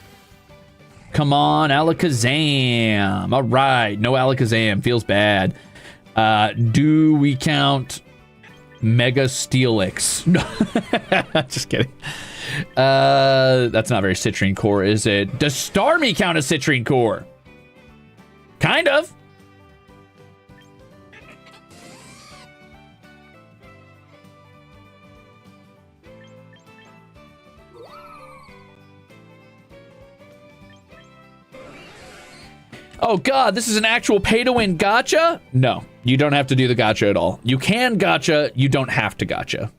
Come on, Alakazam. All right, no Alakazam. Feels bad. Do we count Mega Steelix? No, just kidding. That's not very Citrine Core, is it? Does Starmie count as Citrine Core? Kind of. Oh god, this is an actual pay-to-win gacha? No, you don't have to do the gacha at all. You can gacha, you don't have to gacha.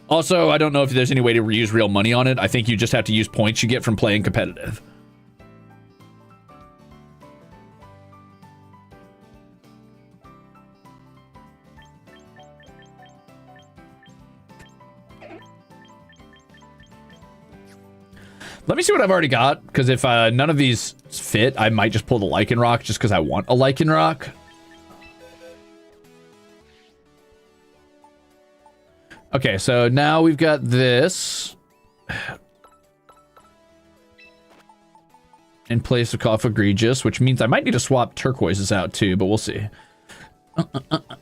Also, I don't know if there's any way to reuse real money on it. I think you just have to use points you get from playing competitive. Let me see what I've already got, because if none of these fit, I might just pull the Lycanroc just because I want a Lycanroc. Okay, so now we've got this in place of Cough Egregious, which means I might need to swap turquoises out too, but we'll see.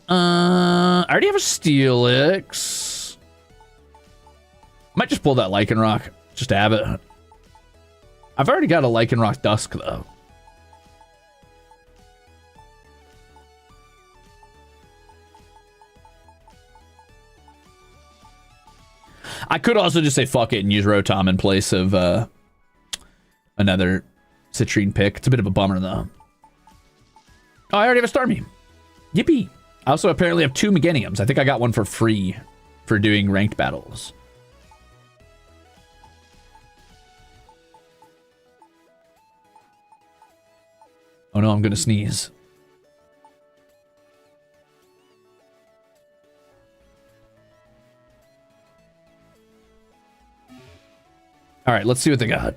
I already have a Steelix. Might just pull that Lycanroc just to have it. I've already got a Lycanroc Dusk, though. I could also just say fuck it and use Rotom in place of another Citrine pick. It's a bit of a bummer, though. Oh, I already have a Starmie. Yippee. I also apparently have 2 Meganiums. I think I got one for free for doing ranked battles. Oh no, I'm gonna sneeze. All right, let's see what they got.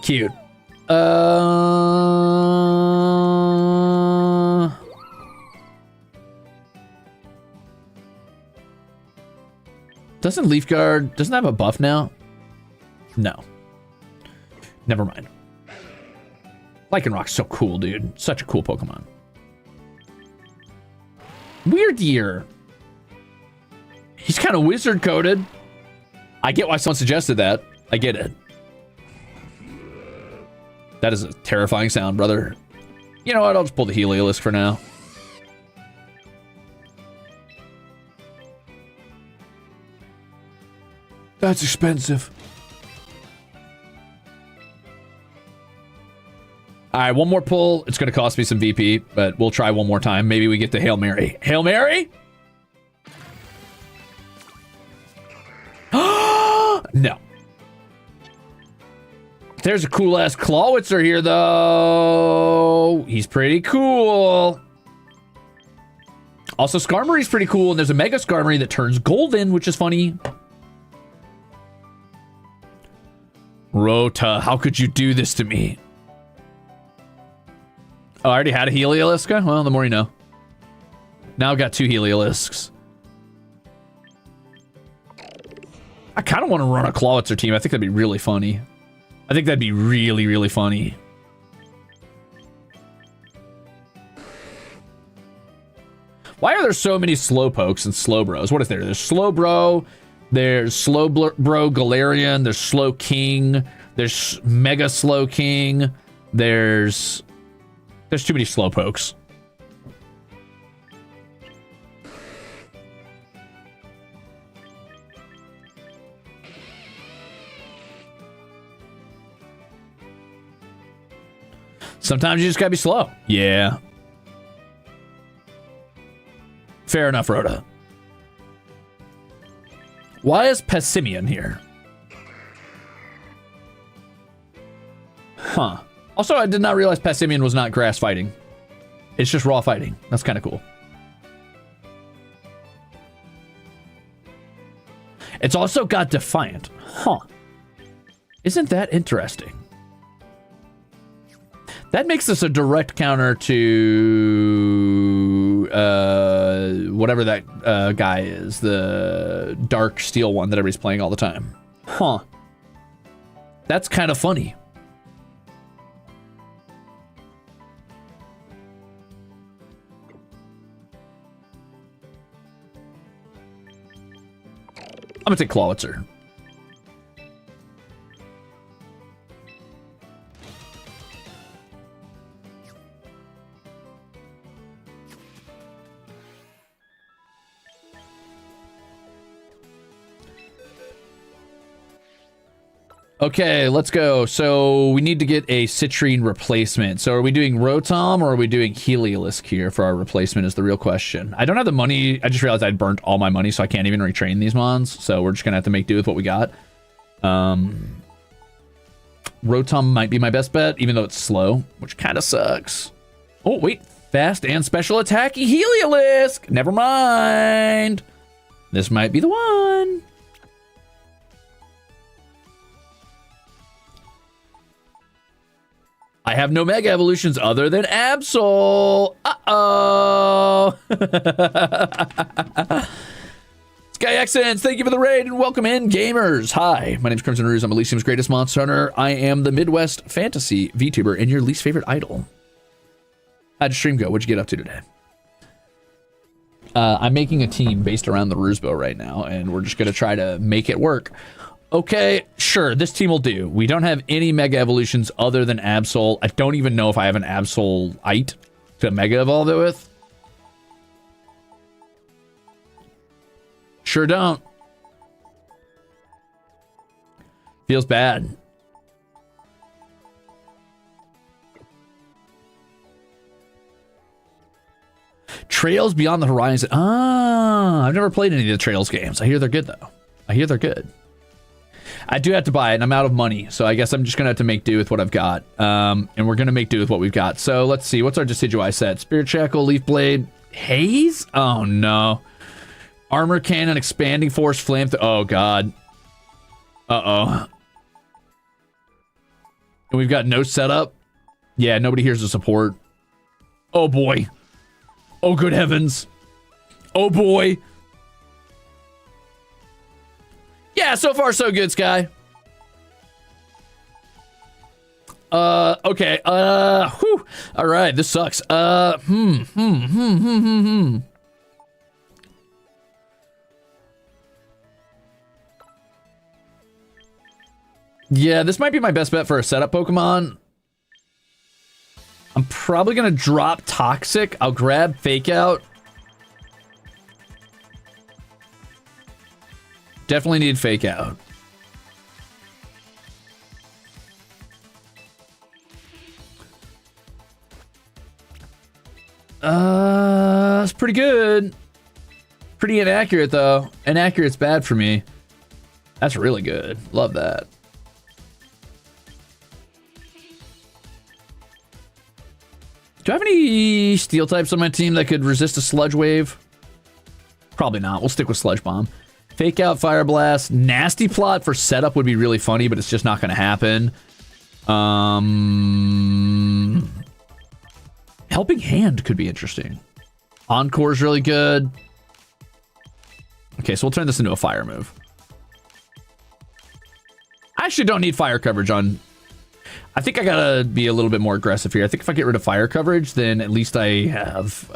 Cute. Doesn't Leaf Guard doesn't have a buff now? No. Never mind. Lycanroc's so cool, dude. Such a cool Pokemon. Weird Year. He's kind of wizard coded. I get why someone suggested that. I get it. That is a terrifying sound, brother. You know what? I'll just pull the Heliolisk for now. That's expensive. All right, one more pull. It's going to cost me some VP, but we'll try one more time. Maybe we get the Hail Mary. Hail Mary? No. There's a cool-ass Clawitzer here, though. He's pretty cool. Also, Skarmory's pretty cool, and there's a Mega Skarmory that turns golden, which is funny. Rota, how could you do this to me? Oh, I already had a Heliolisk? Well, the more you know. Now I've got 2 Heliolisks. I kind of want to run a Clawitzer team. I think that'd be really funny. I think that'd be really, really funny. Why are there so many Slowpokes and Slowbros? What is there? There's Slowbro, there's Slowbro Galarian, there's Slow King, there's Mega Slow King, there's too many Slowpokes. Sometimes you just gotta be slow. Yeah. Fair enough, Rhoda. Why is Pessimian here? Huh. Also, I did not realize Pessimian was not grass fighting. It's just raw fighting. That's kind of cool. It's also got Defiant. Huh. Isn't that interesting? That makes this a direct counter to whatever that guy is, the dark steel one that everybody's playing all the time. Huh. That's kind of funny. I'm gonna take Clawitzer. Okay, let's go. So we need to get a citrine replacement. So are we doing Rotom or are we doing Heliolisk here for our replacement is the real question. I don't have the money. I just realized I'd burnt all my money, so I can't even retrain these mons. So we're just going to have to make do with what we got. Rotom might be my best bet, even though it's slow, which kind of sucks. Oh, wait. Fast and special attack Heliolisk. Never mind. This might be the one. I have no Mega Evolutions other than Absol. Uh-oh. Sky Accents, thank you for the raid and welcome in, gamers. Hi, my name's Crimzon Rulez. I'm Elysium's greatest monster hunter. I am the Midwest fantasy VTuber and your least favorite idol. How'd your stream go? What'd you get up to today? I'm making a team based around the Ruzebow right now, and we're just going to try to make it work. Okay, sure, this team will do. We don't have any Mega Evolutions other than Absol. I don't even know if I have an Absolite to Mega Evolve it with. Sure don't. Feels bad. Trails Beyond the Horizon. Ah, I've never played any of the Trails games. I hear they're good, though. I hear they're good. I do have to buy it, and I'm out of money, so I guess I'm just going to have to make do with what I've got. And we're going to make do with what we've got. So let's see. What's our Decidueye set? Spirit Shackle, Leaf Blade, Haze? Oh, no. Armor Cannon, Expanding Force, Flame. Oh, God. Uh-oh. And we've got no setup. Yeah, nobody here's the support. Oh, boy. Oh, good heavens. Oh, boy. Yeah, so far so good, Sky. Okay. Whew. All right, this sucks. Yeah, this might be my best bet for a setup Pokemon. I'm probably gonna drop Toxic. I'll grab Fake Out. Definitely need Fake Out. It's pretty good. Pretty inaccurate, though. Inaccurate's bad for me. That's really good. Love that. Do I have any steel types on my team that could resist a Sludge Wave? Probably not. We'll stick with Sludge Bomb. Fake Out, Fire Blast. Nasty Plot for setup would be really funny, but it's just not going to happen. Helping Hand could be interesting. Encore is really good. Okay, so we'll turn this into a fire move. I actually don't need fire coverage on... I think I gotta be a little bit more aggressive here. I think if I get rid of fire coverage, then at least I have...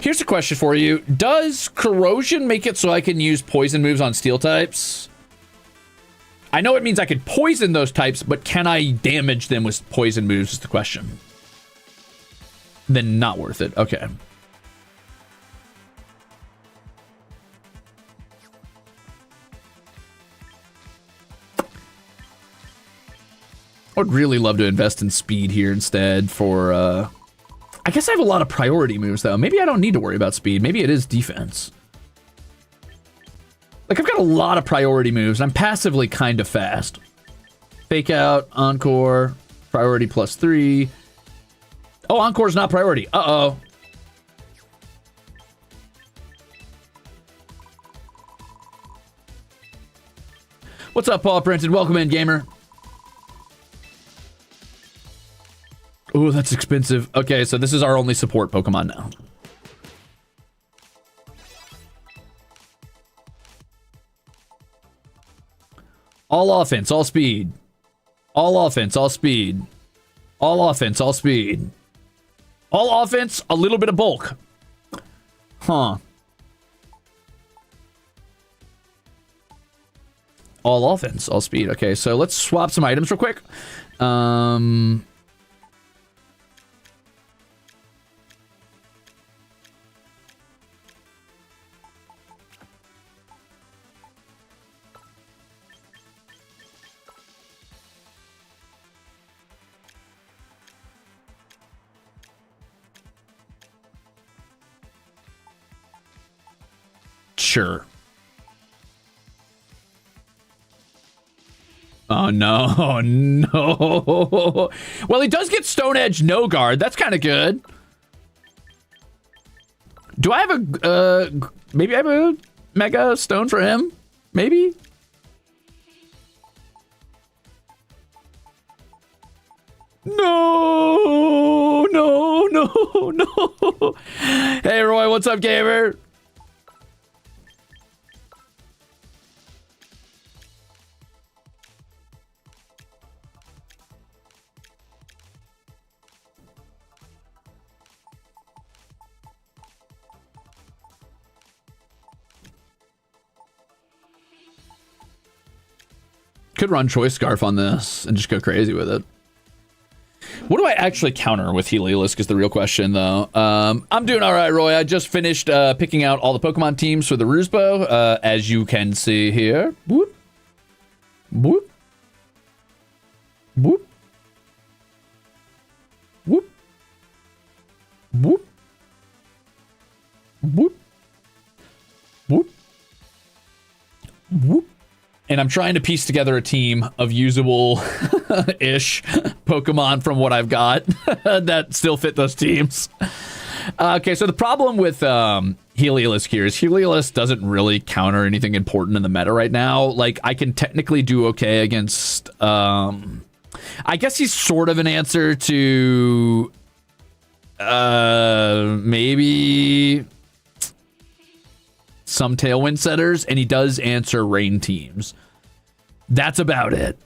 Here's a question for you. Does Corrosion make it so I can use poison moves on steel types? I know it means I could poison those types, but can I damage them with poison moves is the question. Then not worth it. Okay. I would really love to invest in speed here instead for... I guess I have a lot of priority moves, though. Maybe I don't need to worry about speed. Maybe it is defense. Like, I've got a lot of priority moves, and I'm passively kind of fast. Fake Out, Encore, Priority +3. Oh, Encore's not priority. Uh-oh. What's up, Paul Printed? Welcome in, gamer. Ooh, that's expensive. Okay, so this is our only support Pokemon now. All offense, all speed. All offense, all speed. All offense, all speed. All offense, a little bit of bulk. Huh. All offense, all speed. Okay, so let's swap some items real quick. Sure. Oh, no. No. Well, he does get Stone Edge No Guard. That's kind of good. Do I have a... maybe I have a Mega Stone for him? Maybe? No. No. No. No. Hey, Roy. What's up, gamer? Could run Choice Scarf on this and just go crazy with it. What do I actually counter with Heliolisk is the real question, though. I'm doing all right, Roy. I just finished picking out all the Pokemon teams for the Ruzebow, as you can see here. Boop. Boop. Boop. Boop. Boop. Boop. Boop. Boop. And I'm trying to piece together a team of usable-ish Pokemon from what I've got that still fit those teams. Okay, so the problem with Heliolisk here is Heliolisk doesn't really counter anything important in the meta right now. Like, I can technically do okay against... I guess he's sort of an answer to... maybe... some Tailwind setters, and he does answer rain teams. That's about it.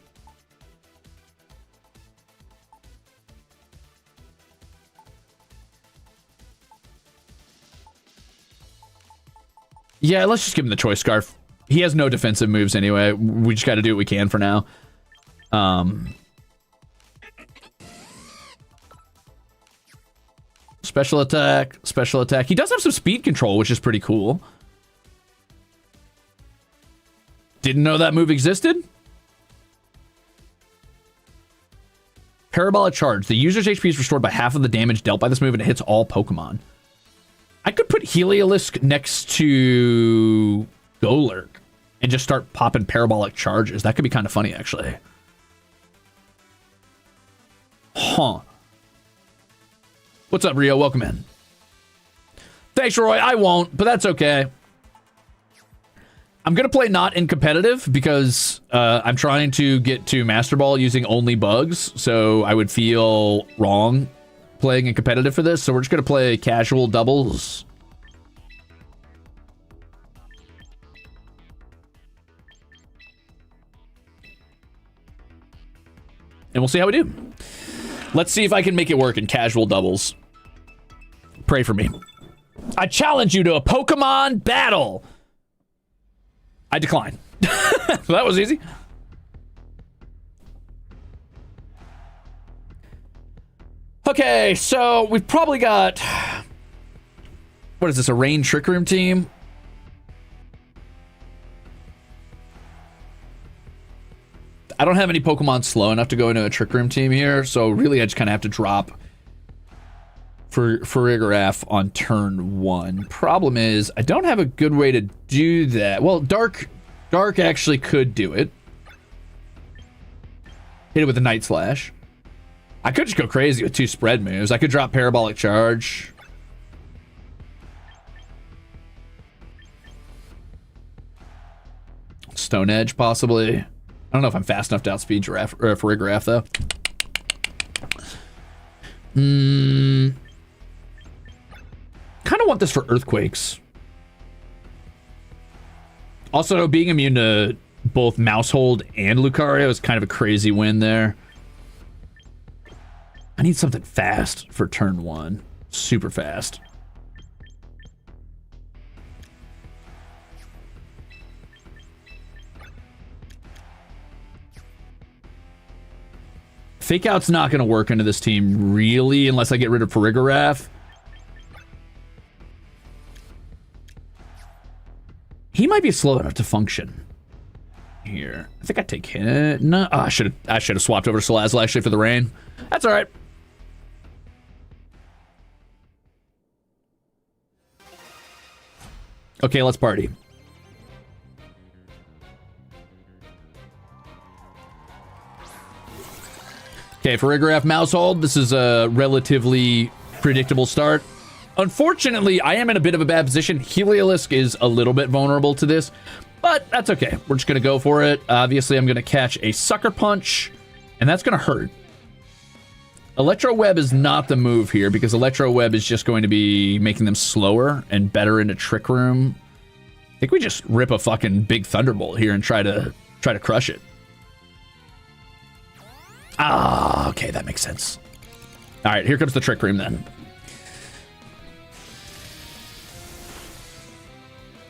Yeah, let's just give him the Choice Scarf. He has no defensive moves anyway. We just got to do what we can for now. Special attack, special attack. He does have some speed control, which is pretty cool. Didn't know that move existed? Parabolic Charge. The user's HP is restored by half of the damage dealt by this move, and it hits all Pokemon. I could put Heliolisk next to Golurk and just start popping Parabolic Charges. That could be kind of funny, actually. Huh. What's up, Rio? Welcome in. Thanks, Roy. I won't, but that's okay. I'm going to play not in competitive because I'm trying to get to Master Ball using only bugs, so I would feel wrong playing in competitive for this, so we're just going to play casual doubles. And we'll see how we do. Let's see if I can make it work in casual doubles. Pray for me. I challenge you to a Pokemon battle. I decline. That was easy. Okay, so we've probably got... What is this, a Rain Trick Room team? I don't have any Pokemon slow enough to go into a Trick Room team here, so really I just kind of have to drop for Farigiraf on turn 1. Problem is, I don't have a good way to do that. Well, Dark actually could do it. Hit it with a Night Slash. I could just go crazy with 2 spread moves. I could drop Parabolic Charge. Stone Edge, possibly. I don't know if I'm fast enough to outspeed Farigiraf, though. Kind of want this for Earthquakes. Also, being immune to both Mousehold and Lucario is kind of a crazy win there. I need something fast for turn 1. Super fast. Fake Out's not going to work into this team, really, unless I get rid of Farigiraf. He might be slow enough to function here. I think I take hit. No, I should have swapped over to Salazzle actually for the rain. That's all right. Okay, let's party. Okay, Farigiraf Mousehold. This is a relatively predictable start. Unfortunately, I am in a bit of a bad position. Heliolisk is a little bit vulnerable to this, but that's okay. We're just going to go for it. Obviously, I'm going to catch a Sucker Punch, and that's going to hurt. Electro Web is not the move here because Electro Web is just going to be making them slower and better into Trick Room. I think we just rip a fucking big Thunderbolt here and try to crush it. Ah, okay, that makes sense. All right, here comes the Trick Room then.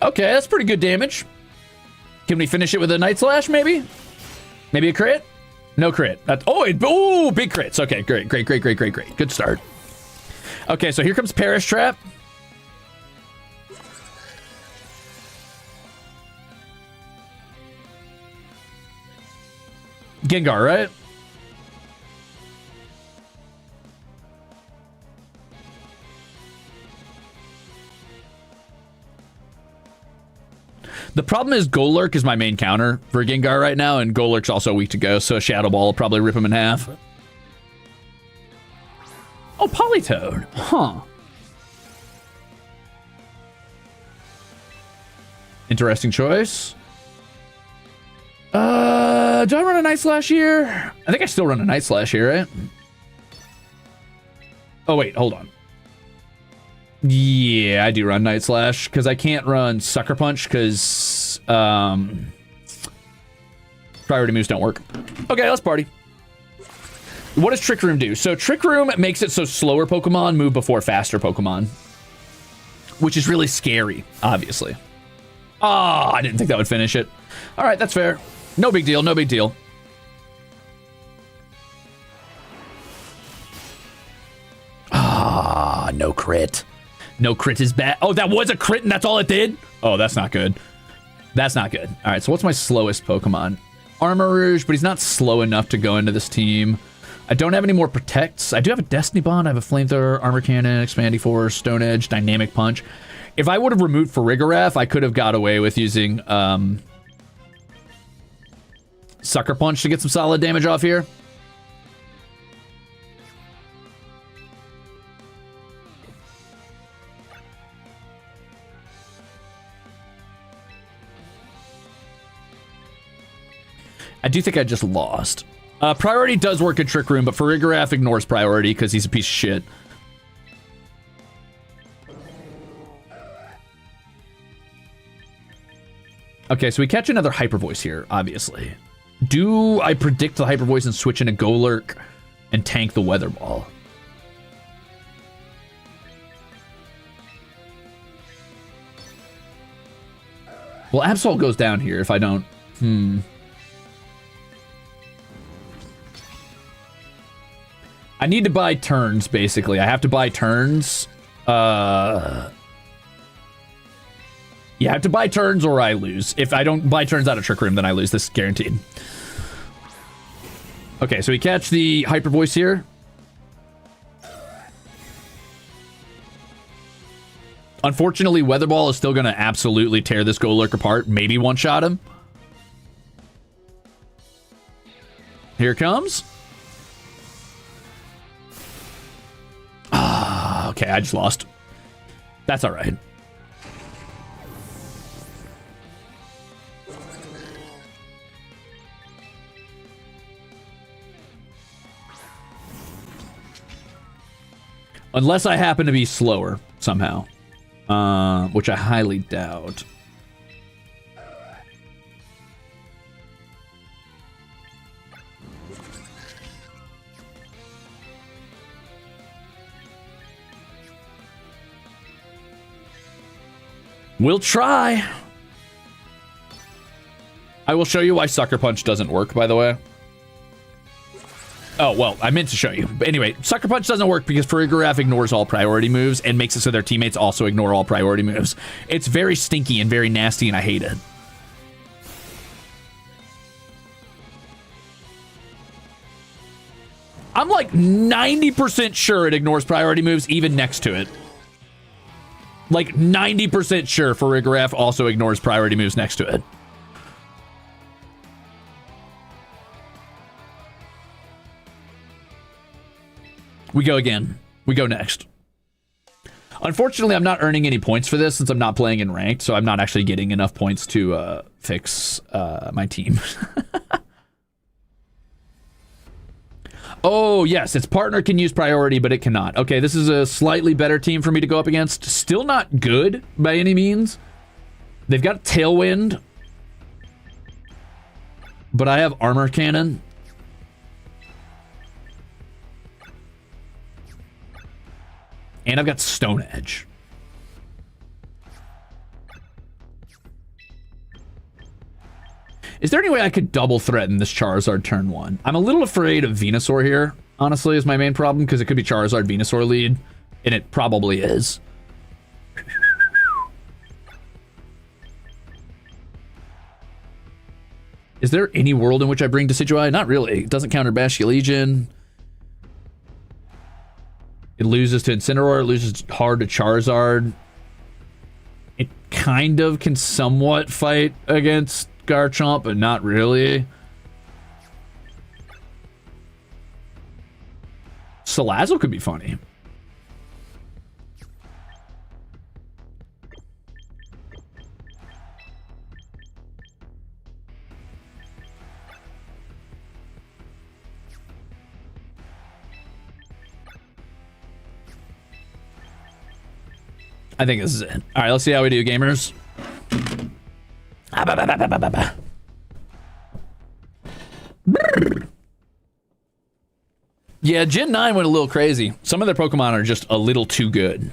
Okay, that's pretty good damage. Can we finish it with a Night Slash, maybe? Maybe a crit? No crit. Oh, big crits. Okay, great. Good start. Okay, so here comes Perish Trap. Gengar, right? The problem is Golurk is my main counter for Gengar right now, and Golurk's also weak to go, so a Shadow Ball will probably rip him in half. Oh, Politoed. Huh. Interesting choice. Do I run a Night Slash here? I think I still run a Night Slash here, right? Oh, wait, hold on. Yeah, I do run Night Slash because I can't run Sucker Punch because priority moves don't work. Okay, let's party. What does Trick Room do? So Trick Room makes it so slower Pokemon move before faster Pokemon, which is really scary, obviously. Ah, I didn't think that would finish it. All right, that's fair. No big deal, no big deal. Ah, no crit. No crit is bad. Oh, that was a crit and that's all it did? Oh, that's not good. That's not good. All right, so what's my slowest Pokemon? Armarouge, but he's not slow enough to go into this team. I don't have any more Protects. I do have a Destiny Bond. I have a Flamethrower, Armor Cannon, Expanding Force, Stone Edge, Dynamic Punch. If I would have removed Farigiraf, I could have got away with using Sucker Punch to get some solid damage off here. I do think I just lost. Priority does work in Trick Room, but Farigiraf ignores priority because he's a piece of shit. Okay, so we catch another Hyper Voice here, obviously. Do I predict the Hyper Voice and switch into Golurk and tank the Weather Ball? Well, Absol goes down here if I don't. I need to buy turns, basically. I have to buy turns. You have to buy turns or I lose. If I don't buy turns out of Trick Room, then I lose. This is guaranteed. Okay, so we catch the Hyper Voice here. Unfortunately, Weather Ball is still going to absolutely tear this Golurk apart. Maybe one-shot him. Here it comes. Okay, I just lost. That's all right. Unless I happen to be slower somehow, which I highly doubt. We'll try. I will show you why Sucker Punch doesn't work, by the way. Oh, well, I meant to show you. But anyway, Sucker Punch doesn't work because Farigiraf ignores all priority moves and makes it so their teammates also ignore all priority moves. It's very stinky and very nasty, and I hate it. I'm like 90% sure it ignores priority moves even next to it. Like 90% sure Farigiraf also ignores priority moves next to it. We go again. We go next. Unfortunately, I'm not earning any points for this since I'm not playing in ranked, so I'm not actually getting enough points to fix my team. Oh, yes, its partner can use priority, but it cannot. Okay, this is a slightly better team for me to go up against. Still not good by any means. They've got Tailwind, but I have Armor Cannon. And I've got Stone Edge. Is there any way I could double threaten this Charizard turn 1? I'm a little afraid of Venusaur here, honestly, is my main problem, because it could be Charizard Venusaur lead, and it probably is. Is there any world in which I bring Decidueye? Not really. It doesn't counter Basculegion. It loses to Incineroar. It loses hard to Charizard. It kind of can somewhat fight against Garchomp, but not really. Salazzle could be funny. I think this is it. All right, let's see how we do, gamers. Yeah, Gen 9 went a little crazy. Some of their Pokemon are just a little too good.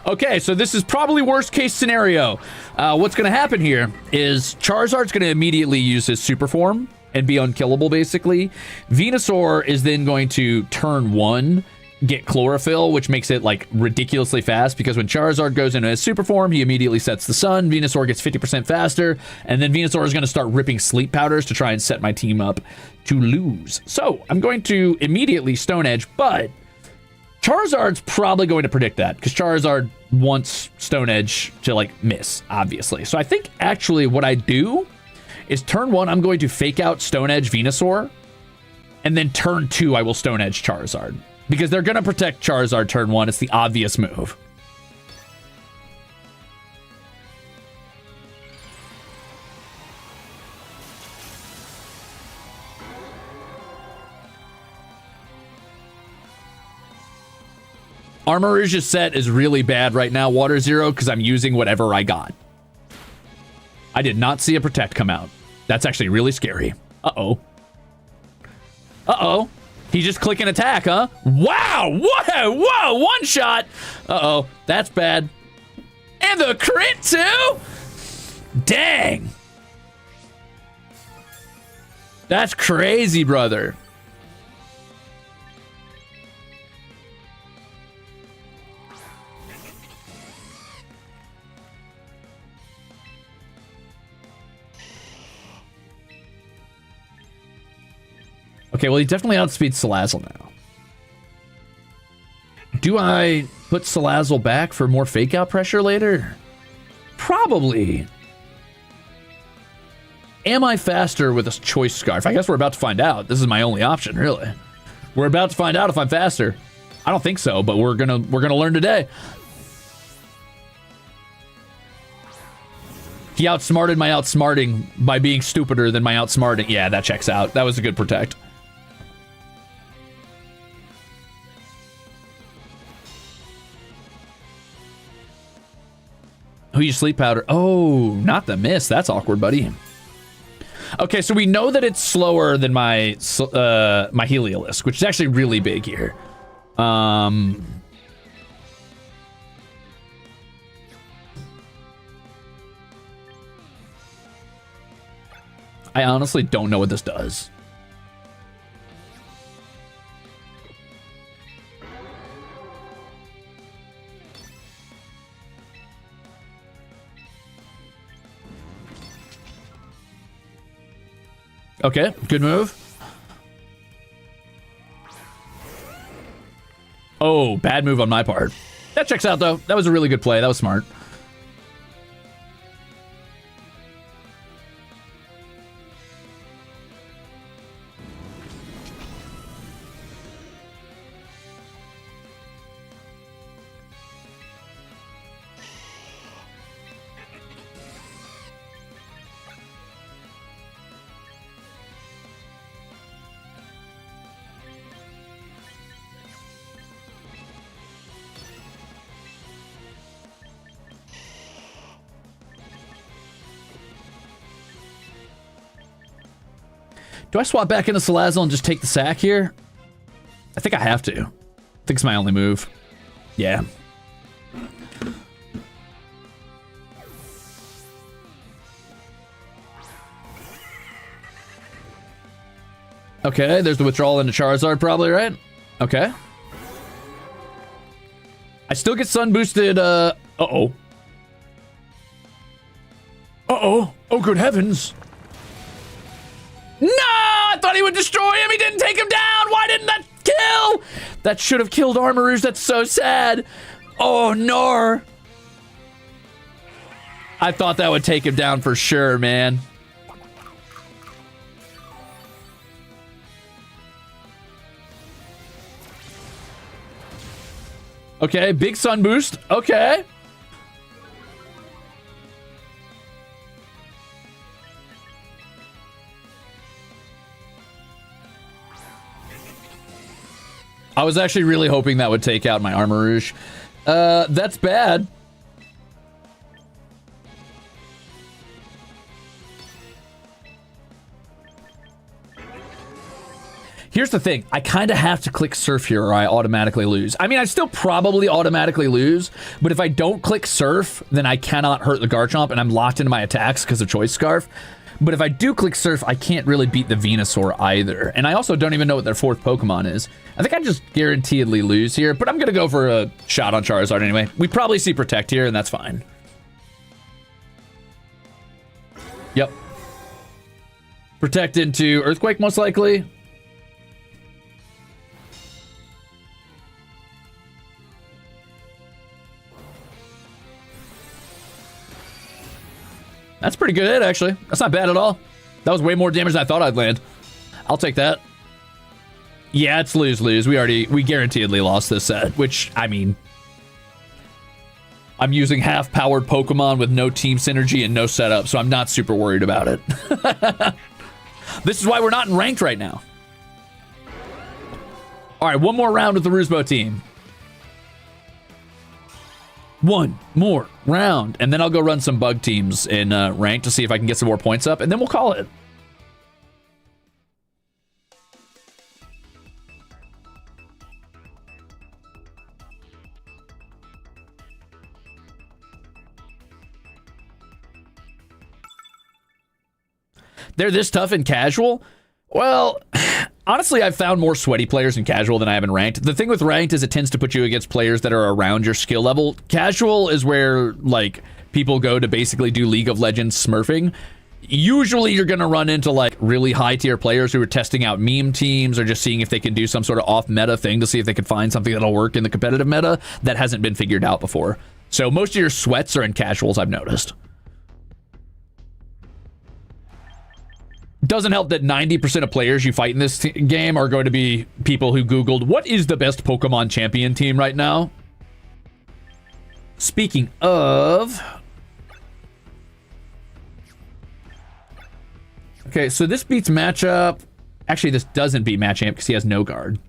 Okay, so this is probably worst case scenario. What's going to happen here is Charizard's going to immediately use his super form and be unkillable, basically. Venusaur is then going to turn 1 get Chlorophyll, which makes it like ridiculously fast, because when Charizard goes into his super form, he immediately sets the sun. Venusaur gets 50% faster, and then Venusaur is going to start ripping sleep powders to try and set my team up to lose. So I'm going to immediately Stone Edge, but Charizard's probably going to predict that, because Charizard wants Stone Edge to like miss, obviously. So I think actually what I do is turn 1, I'm going to fake out Stone Edge Venusaur, and then turn 2, I will Stone Edge Charizard. Because they're going to protect Charizard turn 1. It's the obvious move. Armarouge's set is really bad right now, Water Zero, because I'm using whatever I got. I did not see a Protect come out. That's actually really scary. Uh-oh. Uh-oh. He just click and attack, huh? Wow! Whoa! One shot! Uh-oh. That's bad. And the crit, too? Dang! That's crazy, brother. Okay, well, he definitely outspeeds Salazzle now. Do I put Salazzle back for more fake-out pressure later? Probably. Am I faster with a choice scarf? I guess we're about to find out. This is my only option, really. We're about to find out if I'm faster. I don't think so, but we're gonna learn today. He outsmarted my outsmarting by being stupider than my outsmarting. Yeah, that checks out. That was a good protect. Who you sleep powder? Oh, not the miss. That's awkward, buddy. Okay, so we know that it's slower than my my Heliolisk, which is actually really big here. I honestly don't know what this does. Okay, good move. Oh, bad move on my part. That checks out, though. That was a really good play. That was smart. Do I swap back into Salazzle and just take the sack here? I think I have to. I think it's my only move. Yeah. Okay, there's the withdrawal into Charizard probably, right? Okay. I still get sun boosted, uh-oh. Uh-oh. Oh, good heavens. No! I thought he would destroy him. He didn't take him down. Why didn't that kill? That should have killed Armarouge. That's so sad. Oh, no. I thought that would take him down for sure, man. Okay, big sun boost. Okay. I was actually really hoping that would take out my Armarouge. That's bad. Here's the thing. I kind of have to click Surf here or I automatically lose. I mean, I still probably automatically lose, but if I don't click Surf, then I cannot hurt the Garchomp and I'm locked into my attacks because of Choice Scarf. But if I do click Surf, I can't really beat the Venusaur either. And I also don't even know what their fourth Pokemon is. I think I just guaranteedly lose here, but I'm going to go for a shot on Charizard anyway. We probably see Protect here, and that's fine. Yep. Protect into Earthquake, most likely. That's pretty good hit, actually. That's not bad at all. That was way more damage than I thought I'd land. I'll take that. Yeah, it's lose-lose. We guaranteedly lost this set, which, I mean, I'm using half-powered Pokemon with no team synergy and no setup, so I'm not super worried about it. This is why we're not in ranked right now. All right, one more round with the Ruzebow team. One more round, and then I'll go run some bug teams in ranked to see if I can get some more points up, and then we'll call it. They're this tough in casual? Well, honestly, I've found more sweaty players in casual than I have in ranked. The thing with ranked is it tends to put you against players that are around your skill level. Casual is where, like, people go to basically do League of Legends smurfing. Usually you're going to run into, like, really high-tier players who are testing out meme teams or just seeing if they can do some sort of off-meta thing to see if they can find something that'll work in the competitive meta that hasn't been figured out before. So most of your sweats are in casuals, I've noticed. Doesn't help that 90% of players you fight in this game are going to be people who Googled, what is the best Pokemon champion team right now? Speaking of... Okay, so this beats matchup. Actually, this doesn't beat Machamp because he has no guard.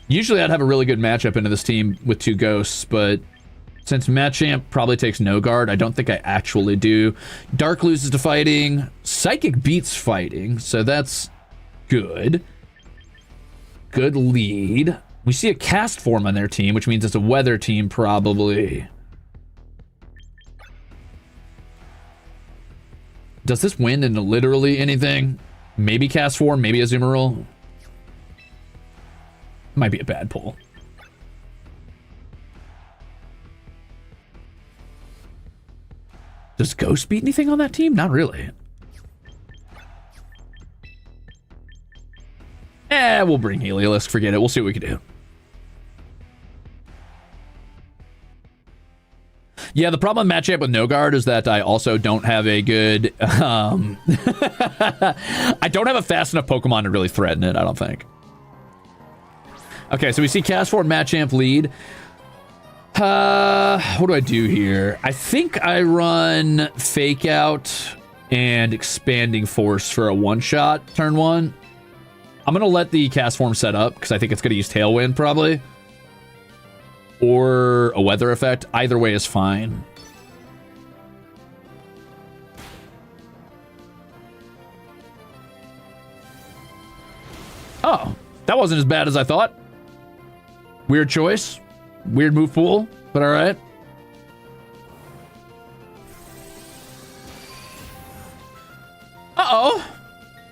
Usually I'd have a really good matchup into this team with 2 ghosts, but since Machamp probably takes no guard, I don't think I actually do. Dark loses to fighting. Psychic beats fighting, so that's good. Good lead. We see a cast form on their team, which means it's a weather team probably. Does this win into literally anything? Maybe cast form, maybe Azumarill. Might be a bad pull. Does Ghost beat anything on that team? Not really. We'll bring Heliolisk. Forget it. We'll see what we can do. Yeah, the problem with Machamp with no guard is that I also don't have a good... I don't have a fast enough Pokemon to really threaten it, I don't think. Okay, so we see Cast Form Machamp lead. What do I do here? I think I run Fake Out and Expanding Force for a one-shot turn 1. I'm going to let the Cast Form set up because I think it's going to use Tailwind probably. Or a Weather Effect. Either way is fine. Oh, that wasn't as bad as I thought. Weird choice. Weird move pool, but all right. Uh-oh.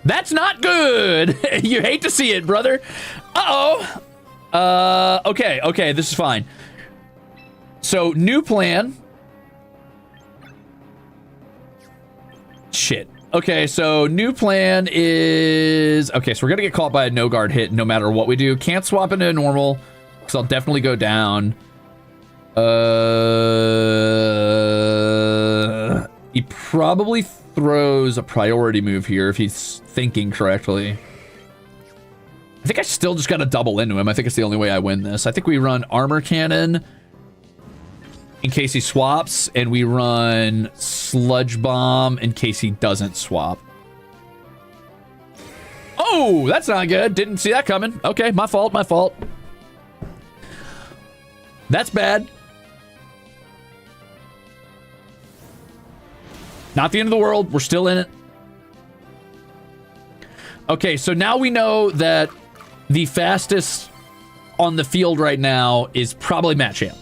That's not good. You hate to see it, brother. Uh-oh. Okay, this is fine. So, new plan. Shit. Okay, so new plan is... Okay, so we're going to get caught by a no-guard hit no matter what we do. Can't swap into a normal, because I'll definitely go down. He probably throws a priority move here if he's thinking correctly. I think I still just got to double into him. I think it's the only way I win this. I think we run Armor Cannon in case he swaps, and we run Sludge Bomb in case he doesn't swap. Oh, that's not good. Didn't see that coming. Okay, my fault, my fault. That's bad. Not the end of the world. We're still in it. Okay, so now we know that the fastest on the field right now is probably Machamp.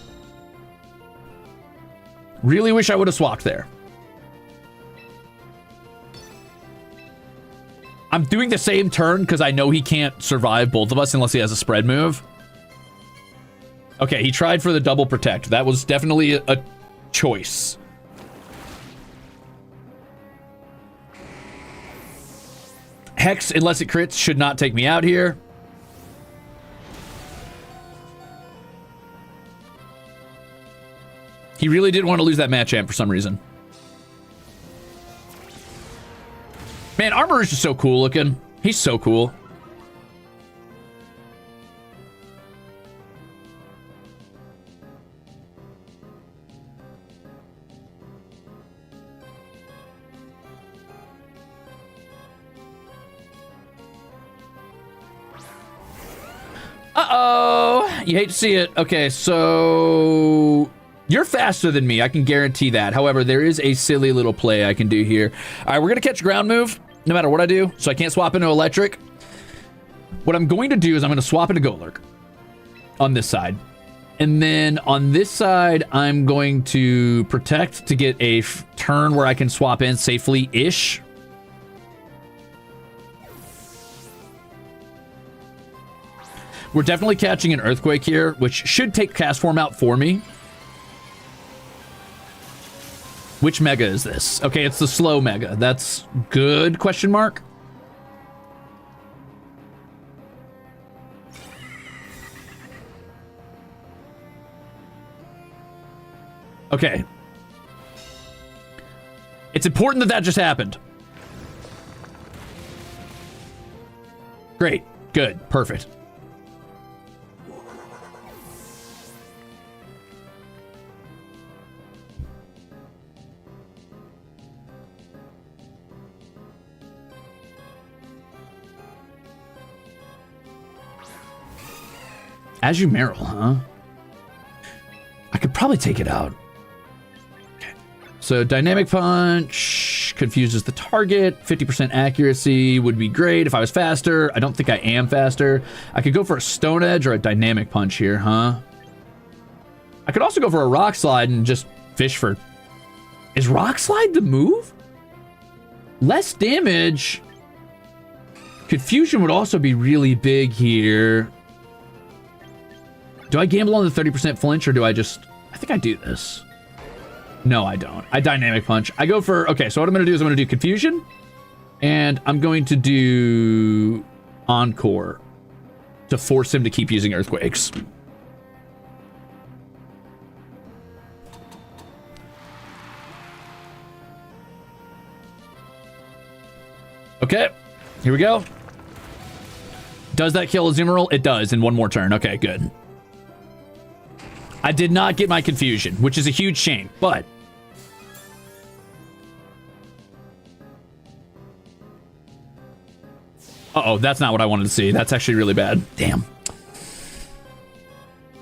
Really wish I would have swapped there. I'm doing the same turn because I know he can't survive both of us unless he has a spread move. Okay, he tried for the double protect. That was definitely a choice. Hex, unless it crits, should not take me out here. He really did want to lose that Machamp for some reason. Man, Armor is just so cool looking. He's so cool. Uh-oh. You hate to see it. Okay, so... You're faster than me, I can guarantee that. However, there is a silly little play I can do here. All right, we're going to catch ground move, no matter what I do, so I can't swap into electric. What I'm going to do is I'm going to swap into Golurk on this side. And then on this side, I'm going to protect to get a turn where I can swap in safely-ish. We're definitely catching an Earthquake here, which should take Cast Form out for me. Which Mega is this? Okay, it's the slow Mega. That's good, question mark. Okay. It's important that that just happened. Great. Good. Perfect. Azumarill, huh? I could probably take it out. Okay. So Dynamic Punch confuses the target. 50% accuracy would be great if I was faster. I don't think I am faster. I could go for a Stone Edge or a Dynamic Punch here, huh? I could also go for a Rock Slide and just fish for... Is Rock Slide the move? Less damage. Confusion would also be really big here. Do I gamble on the 30% flinch, or do I just... I think I do this. No, I don't. I Dynamic Punch. I go for... Okay, so what I'm going to do is I'm going to do Confusion, and I'm going to do Encore to force him to keep using Earthquakes. Okay, here we go. Does that kill Azumarill? It does in one more turn. Okay, good. I did not get my Confusion, which is a huge shame, but... Uh-oh, that's not what I wanted to see. That's actually really bad. Damn.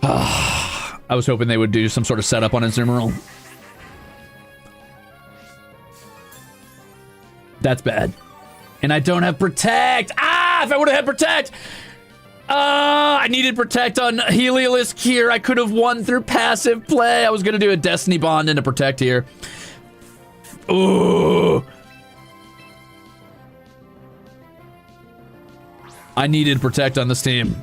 I was hoping they would do some sort of setup on Azumarill. That's bad. And I don't have Protect! Ah! If I would have had Protect! I needed Protect on Heliolisk here. I could have won through passive play. I was going to do a Destiny Bond and a Protect here. Ooh. I needed Protect on this team.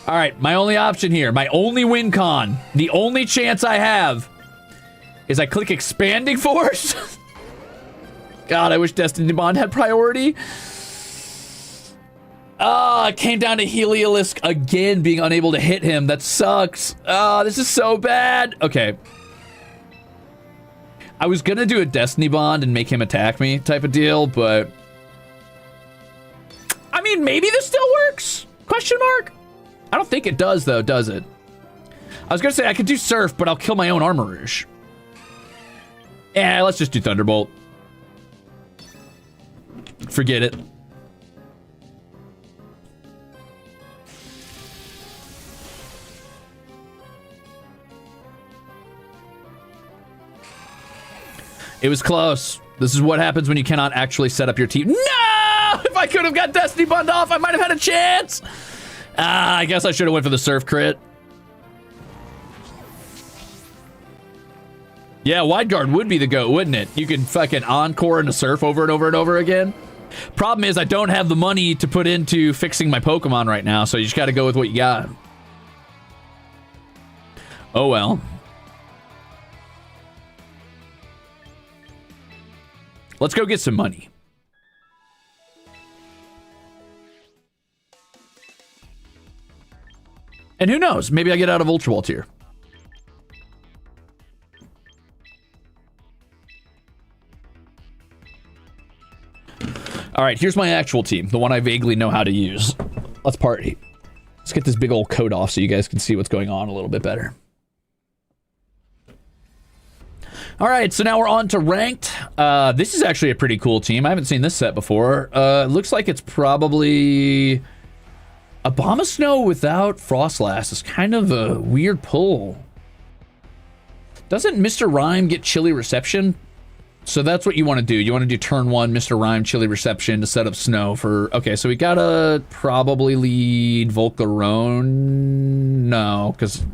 All right, my only option here, my only win con, the only chance I have is I click Expanding Force. God, I wish Destiny Bond had priority. Oh, it came down to Heliolisk again being unable to hit him. That sucks. Oh, this is so bad. Okay. I was going to do a Destiny Bond and make him attack me type of deal, but... I mean, maybe this still works? Question mark? I don't think it does, though, does it? I was going to say I could do Surf, but I'll kill my own Armarouge. Yeah, let's just do Thunderbolt. Forget it. It was close. This is what happens when you cannot actually set up your team. No! If I could have got Destiny Bond off, I might have had a chance. I guess I should have went for the Surf crit. Yeah, Wide Guard would be the GOAT, wouldn't it? You can fucking Encore and a Surf over and over and over again. Problem is, I don't have the money to put into fixing my Pokemon right now, so you just gotta go with what you got. Oh well. Let's go get some money. And who knows? Maybe I get out of Ultra Ball tier. All right, here's my actual team, the one I vaguely know how to use. Let's party. Let's get this big old coat off so you guys can see what's going on a little bit better. All right, so now we're on to ranked. This is actually a pretty cool team. I haven't seen this set before. Looks like it's probably Abomasnow without Frostlass. It's kind of a weird pull. Doesn't Mr. Rhyme get Chilly Reception? So that's what you want to do. You want to do turn one, Mr. Rhyme, Chilly Reception to set up Snow for... Okay, so we gotta probably lead Volcarone. No, because...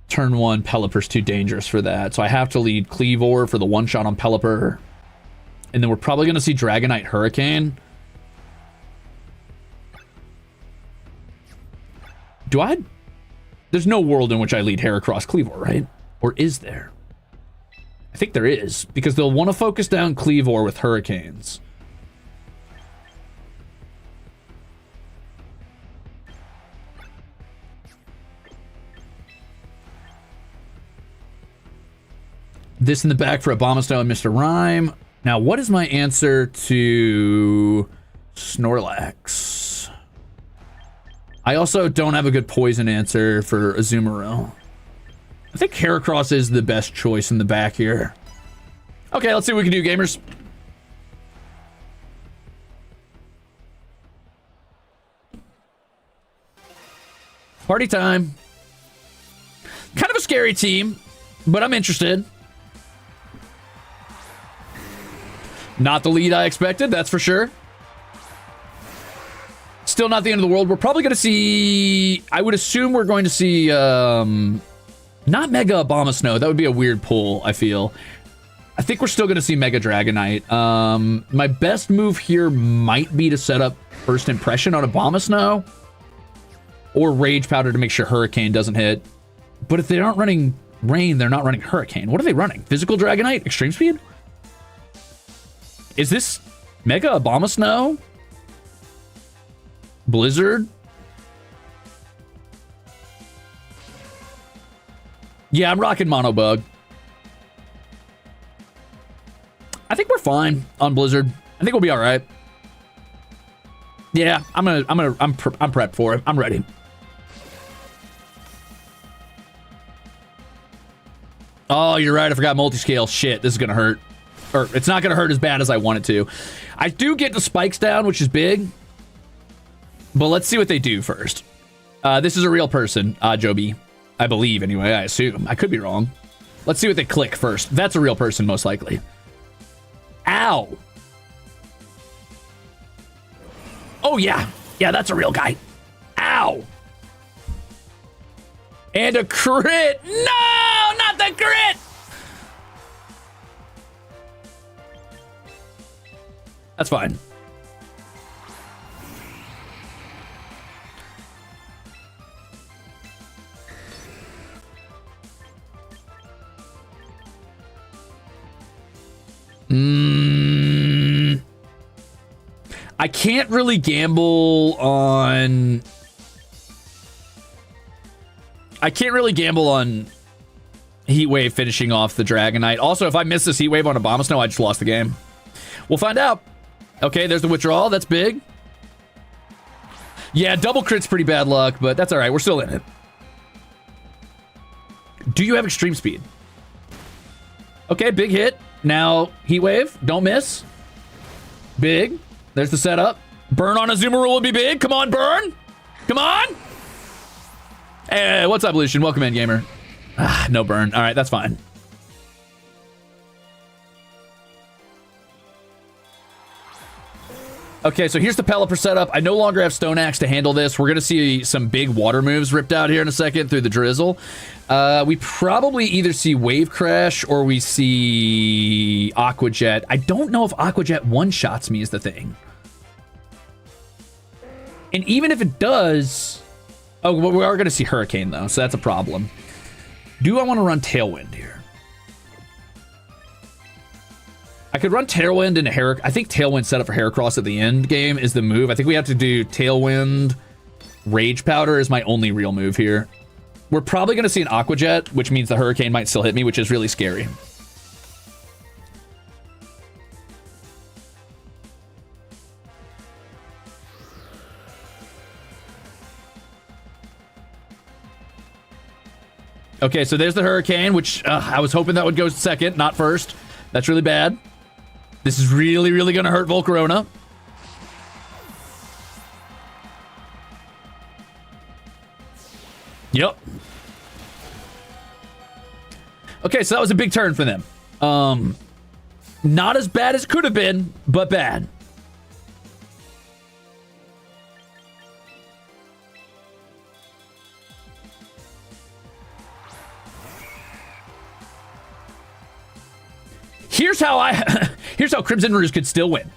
Turn one, Pelipper's too dangerous for that. So I have to lead Cleavor for the one-shot on Pelipper. And then we're probably going to see Dragonite Hurricane. Do I... There's no world in which I lead Heracross Cleavor, right? Or is there? I think there is, because they'll want to focus down Cleavor with Hurricanes. This in the back for Abomasnow and Mr. Rhyme. Now, what is my answer to Snorlax? I also don't have a good poison answer for Azumarill. I think Heracross is the best choice in the back here. Okay, let's see what we can do, gamers. Party time. Kind of a scary team, but I'm interested. Not the lead I expected, that's for sure. Still not the end of the world. We're probably going to see... I would assume we're going to see... not Mega Abomasnow. That would be a weird pull, I feel. I think we're still going to see Mega Dragonite. My best move here might be to set up First Impression on Abomasnow. Or Rage Powder to make sure Hurricane doesn't hit. But if they aren't running Rain, they're not running Hurricane. What are they running? Physical Dragonite? Extreme Speed? Is this Mega Abomasnow? Blizzard? Yeah, I'm rocking Mono Bug. I think we're fine on Blizzard. I think we'll be all right. Yeah, I'm prepped for it. I'm ready. Oh, you're right. I forgot multi-scale. Shit, this is gonna hurt. Or it's not gonna hurt as bad as I want it to. I do get the spikes down, which is big. But let's see what they do first. This is a real person, Joby. I believe, anyway. I assume. I could be wrong. Let's see what they click first. That's a real person, most likely. Ow! Oh, yeah. Yeah, that's a real guy. Ow! And a crit! No! Not the crit! That's fine. I can't really gamble on... Heat Wave finishing off the Dragonite. Also, if I miss this Heat Wave on Abomasnow, I just lost the game. We'll find out. Okay, there's the withdrawal. That's big. Yeah, double crit's pretty bad luck, but that's all right. We're still in it. Do you have extreme speed? Okay, big hit. Now, Heat Wave. Don't miss. Big. There's the setup. Burn on Azumarill would be big. Come on, burn. Come on. Hey, what's up, Lucian? Welcome in, gamer. Ah, no burn. All right, that's fine. Okay, so here's the Pelipper setup. I no longer have Stone Axe to handle this. We're going to see some big water moves ripped out here in a second through the drizzle. We probably either see Wave Crash or we see Aqua Jet. I don't know if Aqua Jet one-shots me is the thing. And even if it does... Oh, well, we are going to see Hurricane, though, so that's a problem. Do I want to run Tailwind here? I could run Tailwind into Heracross. I think Tailwind set up for Heracross at the end game is the move. I think we have to do Tailwind. Rage Powder is my only real move here. We're probably going to see an Aqua Jet, which means the Hurricane might still hit me, which is really scary. Okay, so there's the Hurricane, which I was hoping that would go second, not first. That's really bad. This is really, really going to hurt Volcarona. Yep. Okay, so that was a big turn for them. Not as bad as it could have been, but bad. Here's how here's how Crimzon Rulez could still win.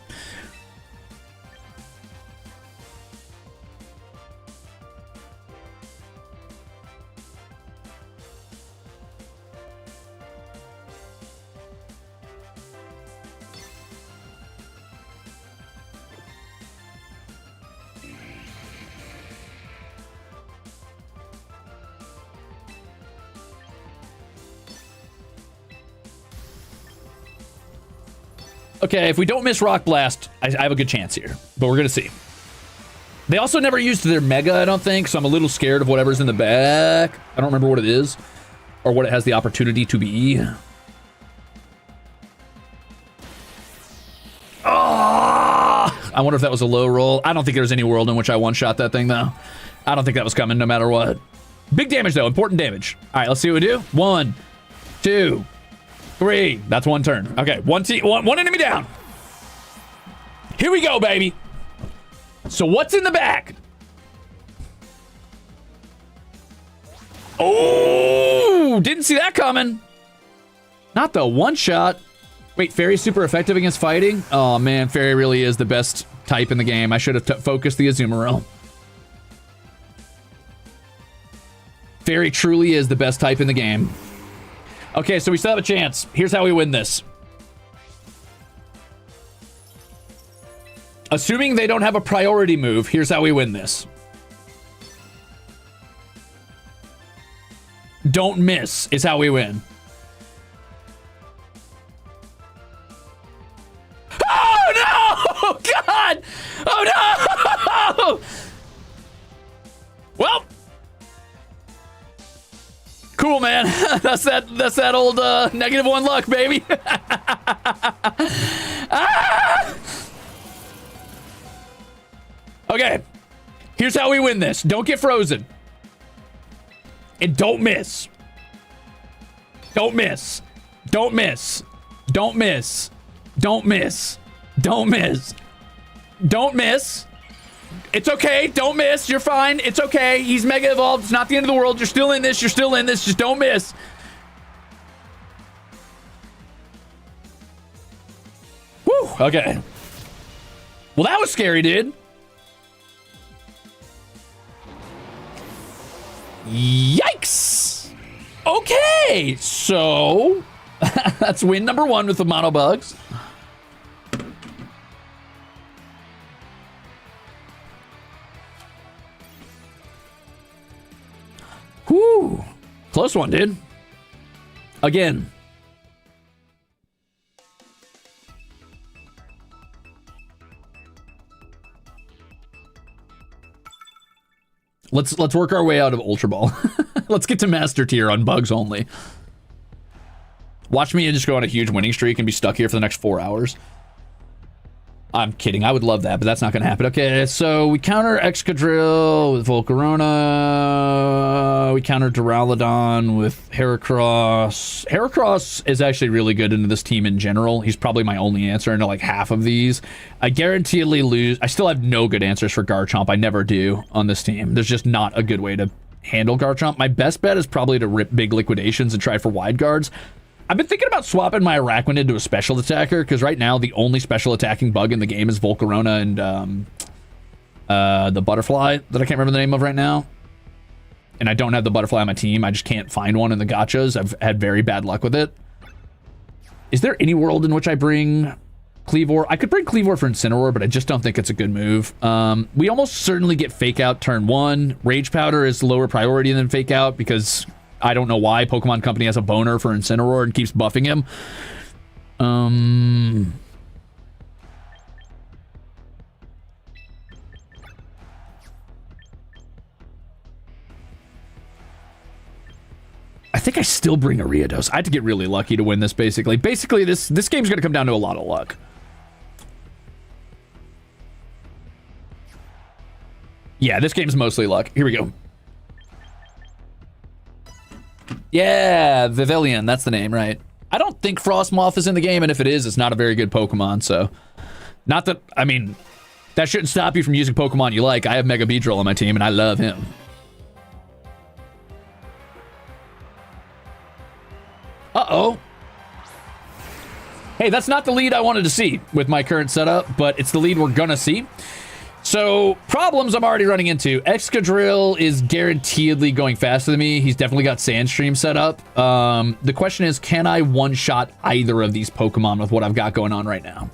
Okay, if we don't miss Rock Blast, I have a good chance here. But we're going to see. They also never used their Mega, I don't think, so I'm a little scared of whatever's in the back. I don't remember what it is or what it has the opportunity to be. Oh, I wonder if that was a low roll. I don't think there's any world in which I one-shot that thing, though. I don't think that was coming no matter what. Big damage, though. Important damage. All right, let's see what we do. 1, 2, 3. That's one turn. Okay, one enemy down. Here we go, baby. So what's in the back? Oh, didn't see that coming. Not the one shot. Wait, Fairy's super effective against fighting? Oh, man, Fairy really is the best type in the game. I should have focused the Azumarill. Fairy truly is the best type in the game. Okay, so we still have a chance. Here's how we win this. Assuming they don't have a priority move, here's how we win this. Don't miss is how we win. Oh, no! God! Oh, no! Well... Cool, man. That's that old -1 luck, baby. Ah! Okay. Here's how we win this. Don't get frozen. And don't miss. Don't miss. Don't miss. Don't miss. Don't miss. Don't miss. Don't miss. It's okay. Don't miss. You're fine. It's okay. He's mega evolved. It's not the end of the world. You're still in this. You're still in this. Just don't miss. Whew. Okay. Well, that was scary, dude. Yikes. Okay. So that's win number 1 with the mono bugs. Whew. Close one, dude. Again. Let's work our way out of Ultra Ball. Let's get to Master Tier on bugs only. Watch me just go on a huge winning streak and be stuck here for the next 4 hours. I'm kidding. I would love that, but that's not going to happen. Okay, so we counter Excadrill with Volcarona. We counter Duraludon with Heracross. Heracross is actually really good into this team in general. He's probably my only answer into like half of these. I guaranteedly lose. I still have no good answers for Garchomp. I never do on this team. There's just not a good way to handle Garchomp. My best bet is probably to rip big liquidations and try for wide guards. I've been thinking about swapping my Araquanid into a special attacker, because right now the only special attacking bug in the game is Volcarona and the butterfly that I can't remember the name of right now. And I don't have the butterfly on my team. I just can't find one in the gachas. I've had very bad luck with it. Is there any world in which I bring Cleavor? I could bring Cleavor for Incineroar, but I just don't think it's a good move. We almost certainly get Fake Out turn 1. Rage Powder is lower priority than Fake Out because... I don't know why Pokemon Company has a boner for Incineroar and keeps buffing him. I think I still bring Ariados. I had to get really lucky to win this, basically. Basically, this game's going to come down to a lot of luck. Yeah, this game's mostly luck. Here we go. Yeah, Vivillon, that's the name, right? I don't think Frostmoth is in the game, and if it is, it's not a very good Pokemon, so... Not that, I mean, that shouldn't stop you from using Pokemon you like. I have Mega Beedrill on my team, and I love him. Uh-oh. Hey, that's not the lead I wanted to see with my current setup, but it's the lead we're gonna see. So, problems I'm already running into. Excadrill is guaranteedly going faster than me. He's definitely got Sandstream set up. The question is, can I one-shot either of these Pokemon with what I've got going on right now?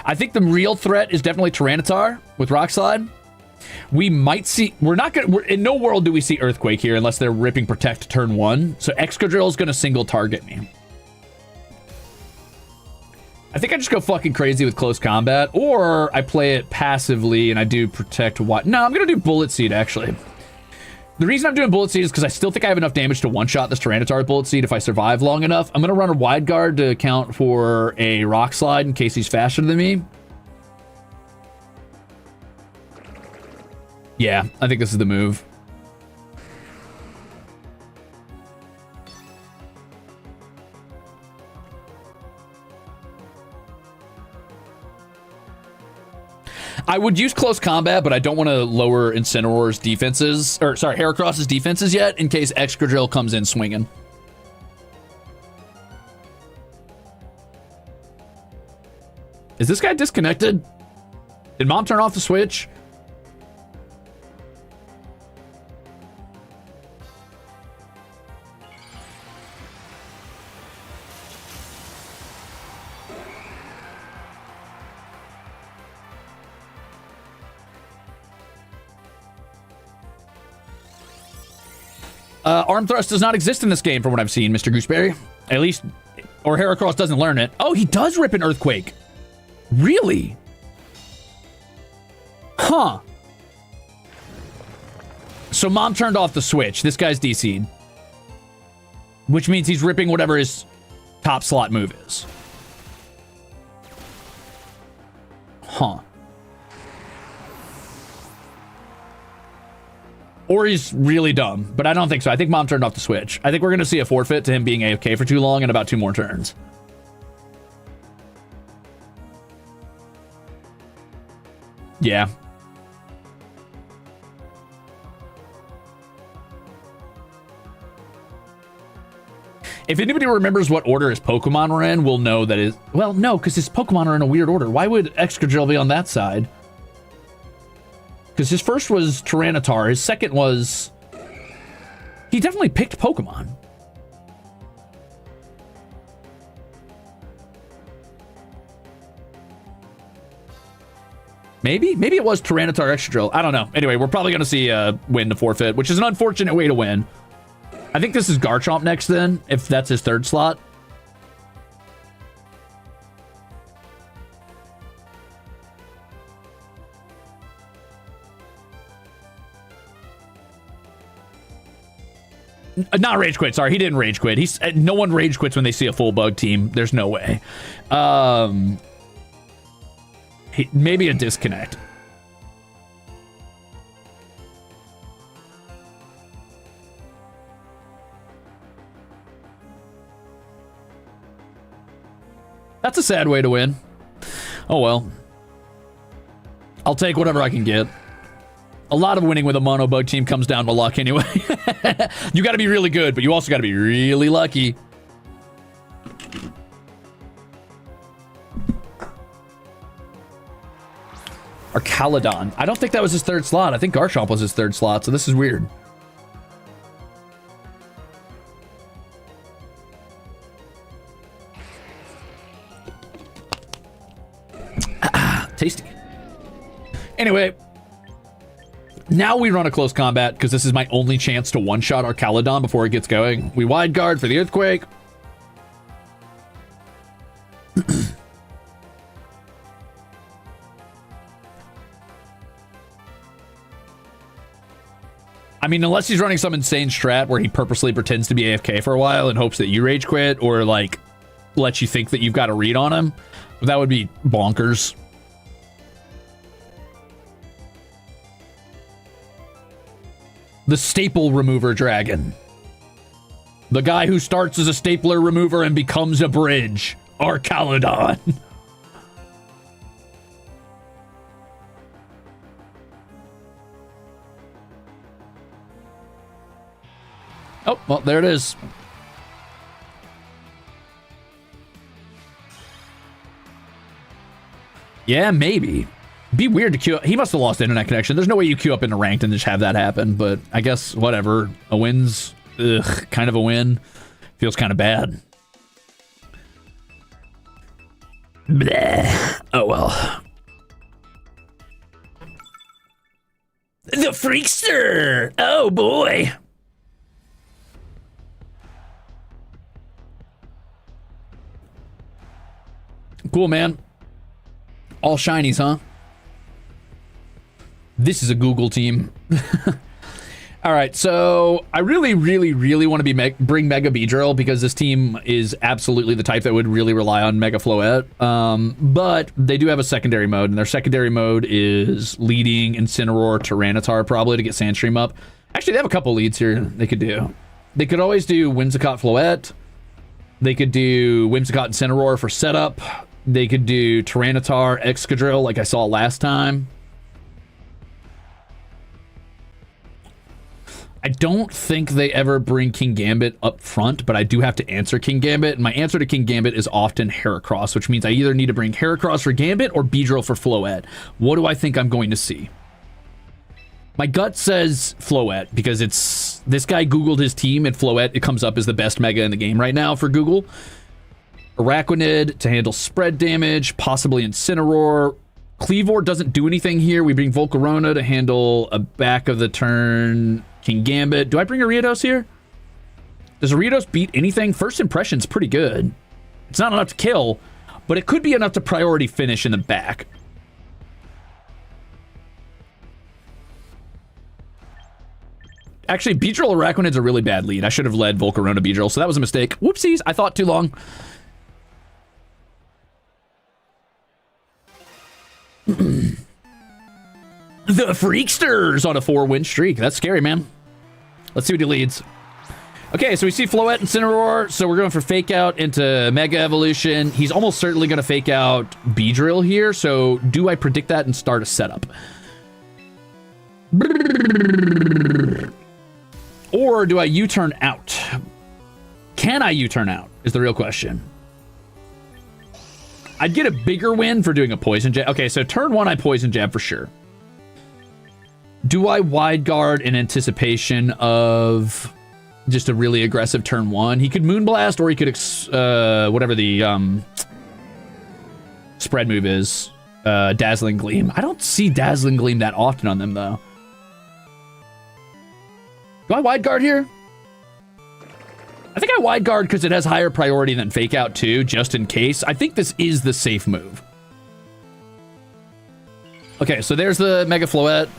I think the real threat is definitely Tyranitar with Rock Slide. We might see... in no world do we see Earthquake here unless they're ripping Protect turn 1. So Excadrill is going to single target me. I think I just go fucking crazy with close combat, or I play it passively and I do protect what? No, I'm gonna do bullet seed actually. The reason I'm doing bullet seed is because I still think I have enough damage to one-shot this Tyranitar with bullet seed if I survive long enough. I'm gonna run a wide guard to account for a rock slide in case he's faster than me. Yeah, I think this is the move. I would use close combat, but I don't want to lower Incineroar's defenses, or sorry, Heracross's defenses yet, in case Excadrill comes in swinging. Is this guy disconnected? Did Mom turn off the switch? Arm thrust does not exist in this game from what I've seen, Mr. Gooseberry. At least, or Heracross doesn't learn it. Oh, he does rip an Earthquake. Really? Huh. So Mom turned off the switch. This guy's DC'd. Which means he's ripping whatever his top slot move is. Huh. Or he's really dumb, but I don't think so. I think Mom turned off the switch. I think we're going to see a forfeit to him being AFK for too long in about 2 more turns. Yeah. If anybody remembers what order his Pokemon were in, we'll know that is. Well, no, because his Pokemon are in a weird order. Why would Excadrill be on that side? Because his first was Tyranitar. His second was... He definitely picked Pokemon. Maybe? Maybe it was Tyranitar Excadrill. I don't know. Anyway, we're probably going to see a win to forfeit, which is an unfortunate way to win. I think this is Garchomp next then, if that's his 3rd slot. Not rage quit. Sorry, he didn't rage quit. No one rage quits when they see a full bug team. There's no way. Maybe a disconnect. That's a sad way to win. Oh well. I'll take whatever I can get. A lot of winning with a mono bug team comes down to luck anyway. You got to be really good, but you also got to be really lucky. Or Caladon. I don't think that was his 3rd slot. I think Garchomp was his 3rd slot, so this is weird. Tasty. Anyway. Now we run a close combat because this is my only chance to one-shot our Caladon before it gets going. We wide guard for the Earthquake. I mean, unless he's running some insane strat where he purposely pretends to be AFK for a while and hopes that you rage quit or, like, lets you think that you've got a read on him, that would be bonkers. The staple remover dragon. The guy who starts as a stapler remover and becomes a bridge. Our Caladon. Oh, well, there it is. Yeah, maybe. Be weird to queue up. He must have lost internet connection. There's no way you queue up into ranked and just have that happen, but I guess whatever. A win's kind of a win. Feels kind of bad. Bleh. Oh well. The Freakster! Oh boy! Cool, man. All shinies, huh? This is a Google team. All right, so I really want to bring Mega Beedrill because this team is absolutely the type that would really rely on Mega Floette. But they do have a secondary mode, and their secondary mode is leading Incineroar, Tyranitar probably to get Sandstream up. Actually, they have a couple leads here they could do. They could always do Whimsicott Floette. They could do Whimsicott Incineroar for setup. They could do Tyranitar Excadrill like I saw last time. I don't think they ever bring King Gambit up front, but I do have to answer King Gambit. And my answer to King Gambit is often Heracross, which means I either need to bring Heracross for Gambit or Beedrill for Floette. What do I think I'm going to see? My gut says Floette because it's... This guy Googled his team and Floette, it comes up as the best Mega in the game right now for Google. Araquanid to handle spread damage, possibly Incineroar. Cleavor doesn't do anything here. We bring Volcarona to handle a back of the turn... King Gambit. Do I bring Ariados here? Does Ariados beat anything? First impression's pretty good. It's not enough to kill, but it could be enough to priority finish in the back. Actually, Beedrill Araquanid's a really bad lead. I should have led Volcarona Beedrill, so that was a mistake. Whoopsies, I thought too long. The Freaksters on a 4-win streak. That's scary, man. Let's see what he leads. Okay, so we see Floette and Incineroar, so we're going for Fake Out into Mega Evolution. He's almost certainly going to Fake Out Beedrill here, so do I predict that and start a setup? Or do I U-turn out? Can I U-turn out is the real question. I'd get a bigger win for doing a Poison Jab. Okay, so turn 1, I Poison Jab for sure. Do I Wide Guard in anticipation of just a really aggressive turn 1? He could Moonblast, or he could, whatever the spread move is, Dazzling Gleam. I don't see Dazzling Gleam that often on them, though. Do I Wide Guard here? I think I Wide Guard because it has higher priority than Fake Out, too, just in case. I think this is the safe move. Okay, so there's the Mega Floette.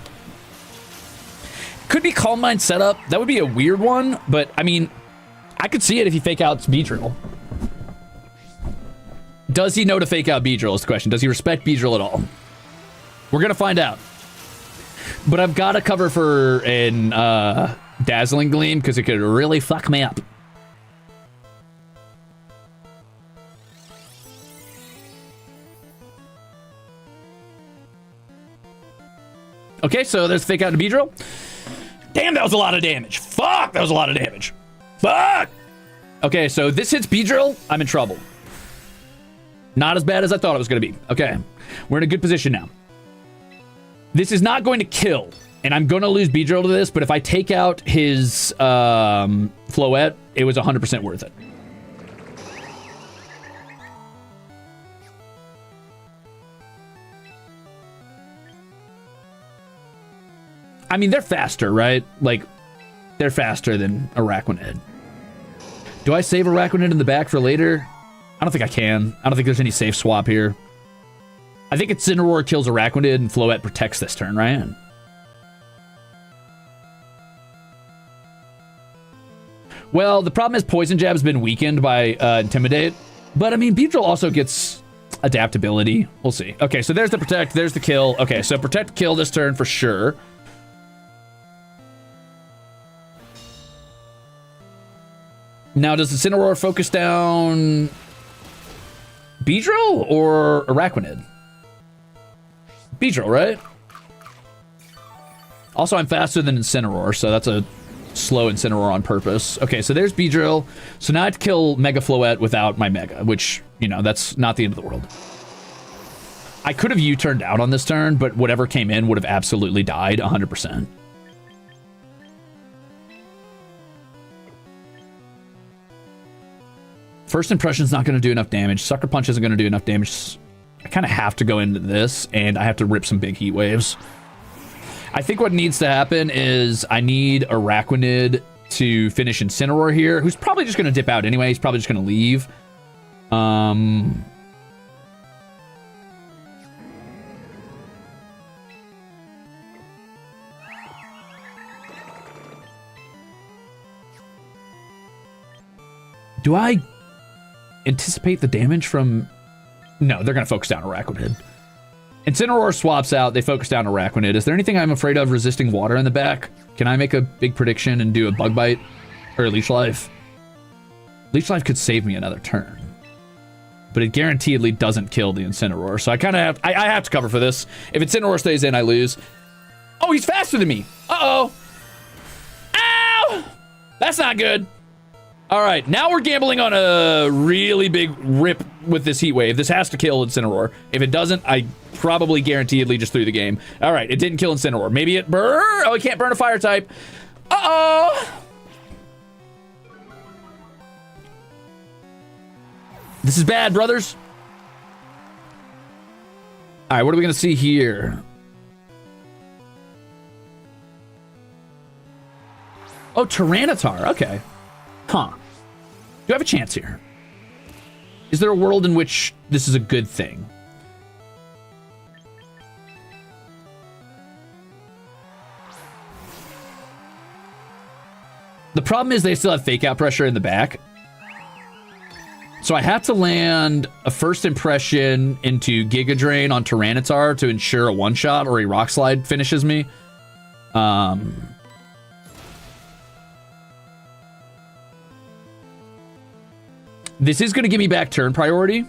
Could be Calm Mind setup. That would be a weird one, but I mean, I could see it if he Fake Outs Beedrill. Does he know to Fake Out Beedrill is the question. Does he respect Beedrill at all? We're gonna find out. But I've got to cover for an Dazzling Gleam because it could really fuck me up. Okay, so there's Fake Out to Beedrill. Damn, that was a lot of damage. Fuck, that was a lot of damage. Fuck! Okay, so this hits Beedrill, I'm in trouble. Not as bad as I thought it was going to be. Okay, we're in a good position now. This is not going to kill, and I'm going to lose Beedrill to this, but if I take out his Floette, it was 100% worth it. I mean, they're faster, right? Like, they're faster than Araquanid. Do I save Araquanid in the back for later? I don't think I can. I don't think there's any safe swap here. I think Incineroar kills Araquanid and Floette protects this turn, right? Well, the problem is Poison Jab's been weakened by Intimidate. But, I mean, Beedrill also gets adaptability. We'll see. Okay, so there's the Protect. There's the kill. Okay, so Protect, kill this turn for sure. Now, does Incineroar focus down Beedrill or Araquanid? Beedrill, right? Also, I'm faster than Incineroar, so that's a slow Incineroar on purpose. Okay, so there's Beedrill. So now I have to kill Mega Floette without my Mega, which, you know, that's not the end of the world. I could have U-turned out on this turn, but whatever came in would have absolutely died 100%. First Impression's not going to do enough damage. Sucker Punch isn't going to do enough damage. I kind of have to go into this, and I have to rip some big heat waves. I think what needs to happen is I need Araquanid to finish Incineroar here, who's probably just going to dip out anyway. He's probably just going to leave. Do I anticipate the damage from... No, they're going to focus down Araquanid. Incineroar swaps out. They focus down Araquanid. Is there anything I'm afraid of resisting water in the back? Can I make a big prediction and do a Bug Bite? Or Leech Life? Leech Life could save me another turn. But it guaranteedly doesn't kill the Incineroar. So I kind of have... I have to cover for this. If Incineroar stays in, I lose. Oh, he's faster than me. Uh-oh. Ow! That's not good. All right, now we're gambling on a really big rip with this Heat Wave. This has to kill Incineroar. If it doesn't, I probably guaranteedly just threw the game. All right, it didn't kill Incineroar. Maybe it burn. Oh, it can't burn a fire type. Uh-oh. This is bad, brothers. All right, what are we going to see here? Oh, Tyranitar. Okay. Huh. Do I have a chance here? Is there a world in which this is a good thing? The problem is they still have fake out pressure in the back. So I have to land a first impression into Giga Drain on Tyranitar to ensure a one-shot or a Rock Slide finishes me. This is going to give me back turn priority.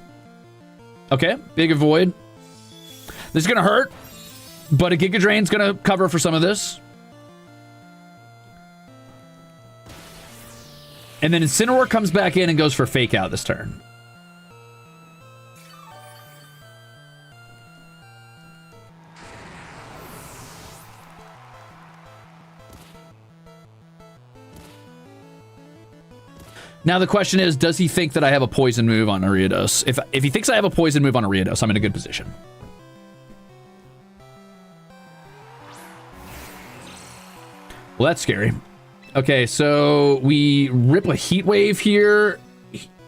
Okay, big avoid. This is going to hurt, but a Giga Drain's going to cover for some of this. And then Incineroar comes back in and goes for Fake Out this turn. Now the question is, does he think that I have a poison move on Ariados? If he thinks I have a poison move on Ariados, I'm in a good position. Well, that's scary. Okay, so we rip a Heat Wave here,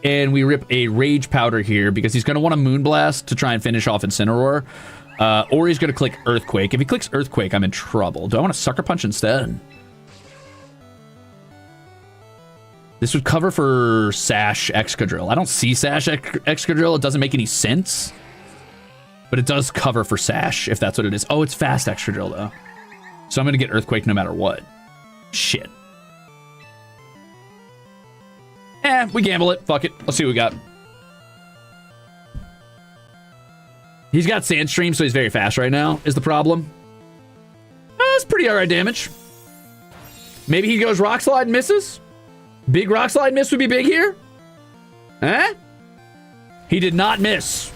and we rip a Rage Powder here, because he's going to want a Moonblast to try and finish off Incineroar. Or he's going to click Earthquake. If he clicks Earthquake, I'm in trouble. Do I want to Sucker Punch instead? This would cover for Sash Excadrill. I don't see Sash Excadrill. It doesn't make any sense. But it does cover for Sash, if that's what it is. Oh, it's fast Excadrill, though. So I'm going to get Earthquake no matter what. Shit. We gamble it. Fuck it. Let's see what we got. He's got Sandstream, so he's very fast right now, is the problem. That's pretty alright damage. Maybe he goes Rock Slide and misses? Big Rock Slide miss would be big here? Huh? He did not miss.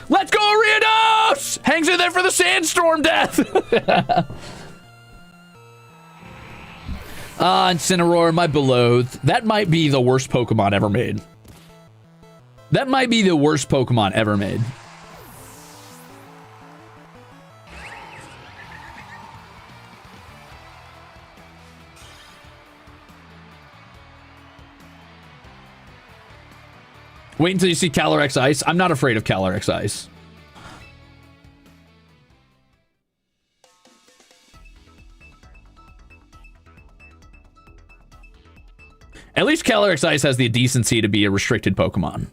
Let's go, Ariados! Hangs in there for the Sandstorm death. Incineroar, my beloved. That might be the worst Pokemon ever made. That might be the worst Pokemon ever made. Wait until you see Calyrex Ice. I'm not afraid of Calyrex Ice. At least Calyrex Ice has the decency to be a restricted Pokemon.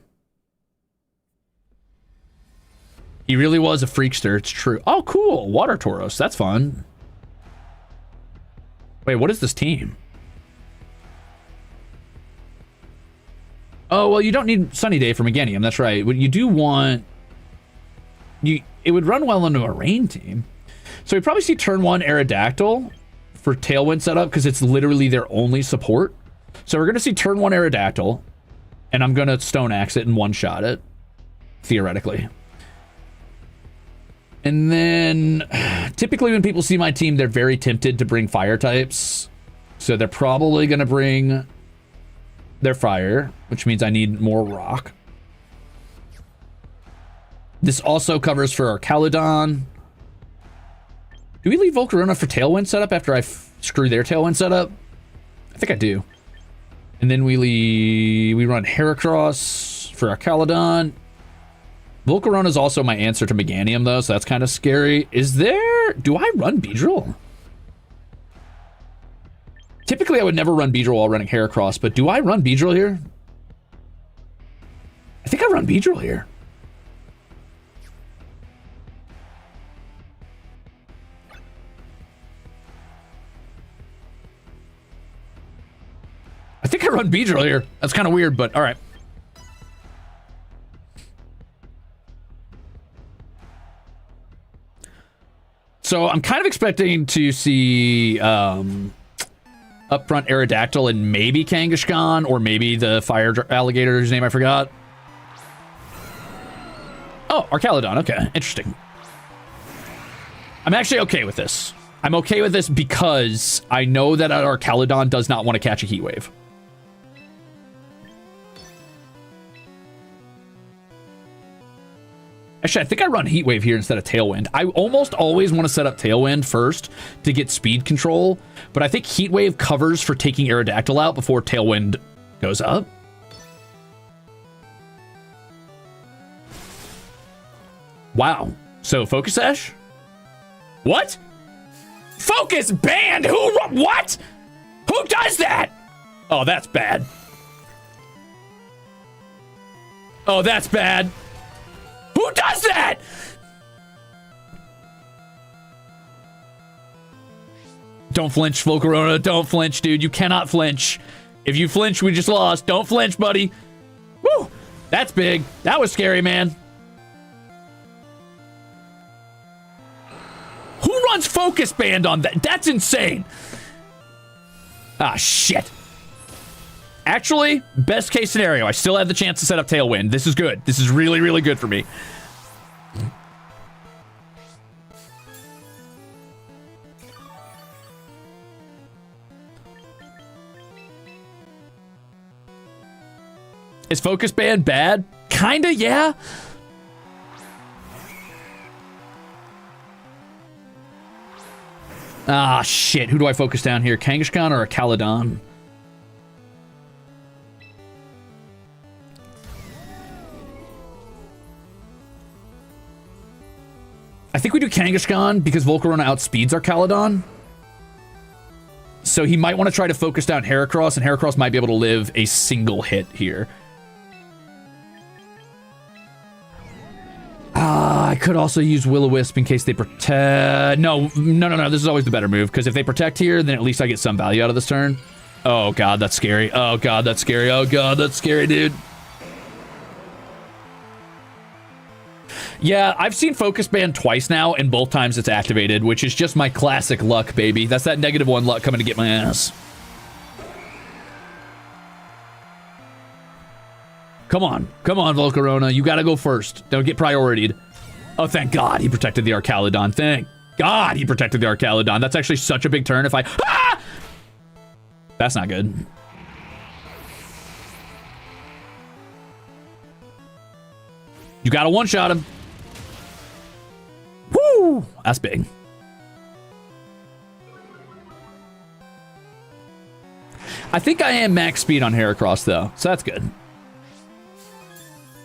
He really was a freakster, it's true. Oh, cool. Water Tauros. That's fun. Wait, what is this team? Oh, well, you don't need Sunny Day for Meganium. That's right. What you do want... It would run well into a rain team. So we probably see turn 1 Aerodactyl for Tailwind setup because it's literally their only support. So we're going to see turn 1 Aerodactyl, and I'm going to Stone Axe it and one-shot it, theoretically. And then, typically when people see my team, they're very tempted to bring fire types. So they're probably going to bring their fire, which means I need more rock. This also covers for our Caledon. Do we leave Volcarona for Tailwind setup after I screw their Tailwind setup? I think I do. And then we run Heracross for our Caledon. Volcarona is also my answer to Meganium, though, so that's kind of scary. Do I run Beedrill? Typically, I would never run Beedrill while running Heracross, but do I run Beedrill here? I run Beedrill here. I think I run Beedrill here. That's kind of weird, but all right. So I'm kind of expecting to see upfront Aerodactyl and maybe Kangaskhan, or maybe the fire alligator whose name I forgot. Oh, Archaludon. Okay, interesting. I'm actually okay with this. I'm okay with this because I know that Archaludon does not want to catch a Heat Wave. Actually, I think I run Heat Wave here instead of Tailwind. I almost always want to set up Tailwind first to get speed control, but I think Heat Wave covers for taking Aerodactyl out before Tailwind goes up. Wow. So, Focus Sash? What? Focus Band? What? Who does that? Oh, that's bad. Oh, that's bad. Who does that? Don't flinch, Volcarona. Don't flinch, dude. You cannot flinch. If you flinch, we just lost. Don't flinch, buddy. Woo! That's big. That was scary, man. Who runs Focus Band on that? That's insane. Ah, shit. Actually, best case scenario, I still have the chance to set up Tailwind. This is good. This is really, really good for me. Is Focus Band bad? Kinda, yeah. Ah, shit. Who do I focus down here? Kangaskhan or Archaludon? I think we do Kangaskhan because Volcarona outspeeds Archaludon. So he might want to try to focus down Heracross, and Heracross might be able to live a single hit here. I could also use Will-O-Wisp in case they protect. No. This is always the better move, because if they protect here, then at least I get some value out of this turn. Oh, God, that's scary. Oh, God, that's scary. Oh, God, that's scary, dude. Yeah, I've seen Focus Band twice now, and both times it's activated, which is just my classic luck, baby. That's that -1 luck coming to get my ass. Come on, Volcarona. You gotta go first. Don't get prioritied. Oh, thank God he protected the Archaludon. Thank God he protected the Archaludon. That's actually such a big turn if I... Ah! That's not good. You gotta one-shot him. Woo! That's big. I think I am max speed on Heracross, though, so that's good.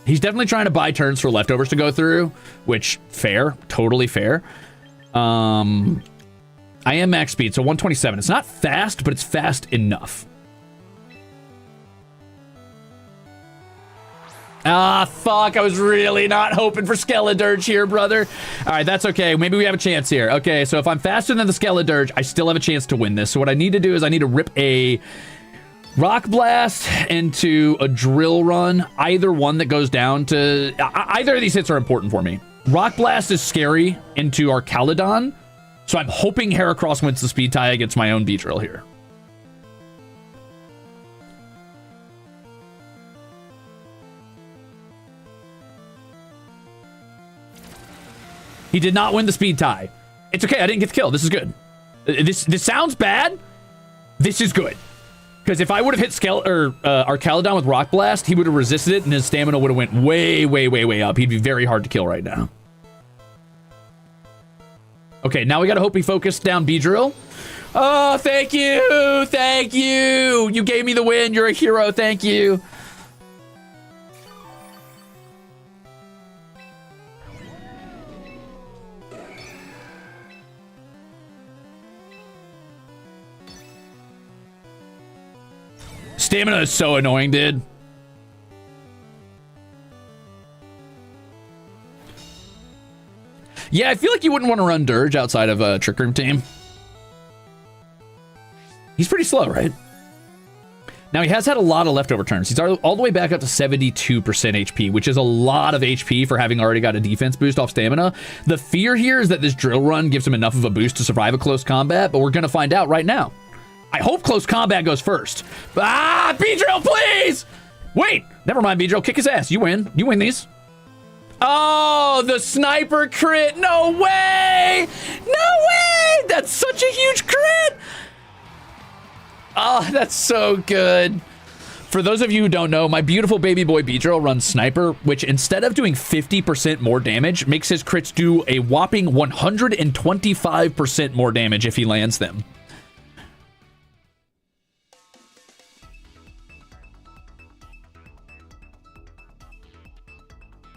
He's definitely trying to buy turns for leftovers to go through, which, fair. Totally fair. I am max speed, so 127. It's not fast, but it's fast enough. Ah, fuck. I was really not hoping for Skeledirge here, brother. All right, that's okay. Maybe we have a chance here. Okay, so if I'm faster than the Skeledirge, I still have a chance to win this. So what I need to do is I need to rip a Rock Blast into a Drill Run. Either one that goes down to... Either of these hits are important for me. Rock Blast is scary into Archaludon, so I'm hoping Heracross wins the speed tie against my own Beedrill here. He did not win the speed tie. It's okay. I didn't get the kill. This is good. This sounds bad. This is good. Because if I would have hit Archaludon with Rock Blast, he would have resisted it, and his stamina would have went way, way, way, way up. He'd be very hard to kill right now. Okay, now we got to hope he focused down Beedrill. Oh, thank you. Thank you. You gave me the win. You're a hero. Thank you. Stamina is so annoying, dude. Yeah, I feel like you wouldn't want to run Dirge outside of a Trick Room team. He's pretty slow, right? Now, he has had a lot of leftover turns. He's all the way back up to 72% HP, which is a lot of HP for having already got a defense boost off stamina. The fear here is that this drill run gives him enough of a boost to survive a close combat, but we're going to find out right now. I hope close combat goes first. Ah, B-Drill, please! Wait, never mind, B-Drill. Kick his ass. You win. You win these. Oh, the sniper crit. No way! No way! That's such a huge crit! Oh, that's so good. For those of you who don't know, my beautiful baby boy B-Drill runs Sniper, which instead of doing 50% more damage, makes his crits do a whopping 125% more damage if he lands them.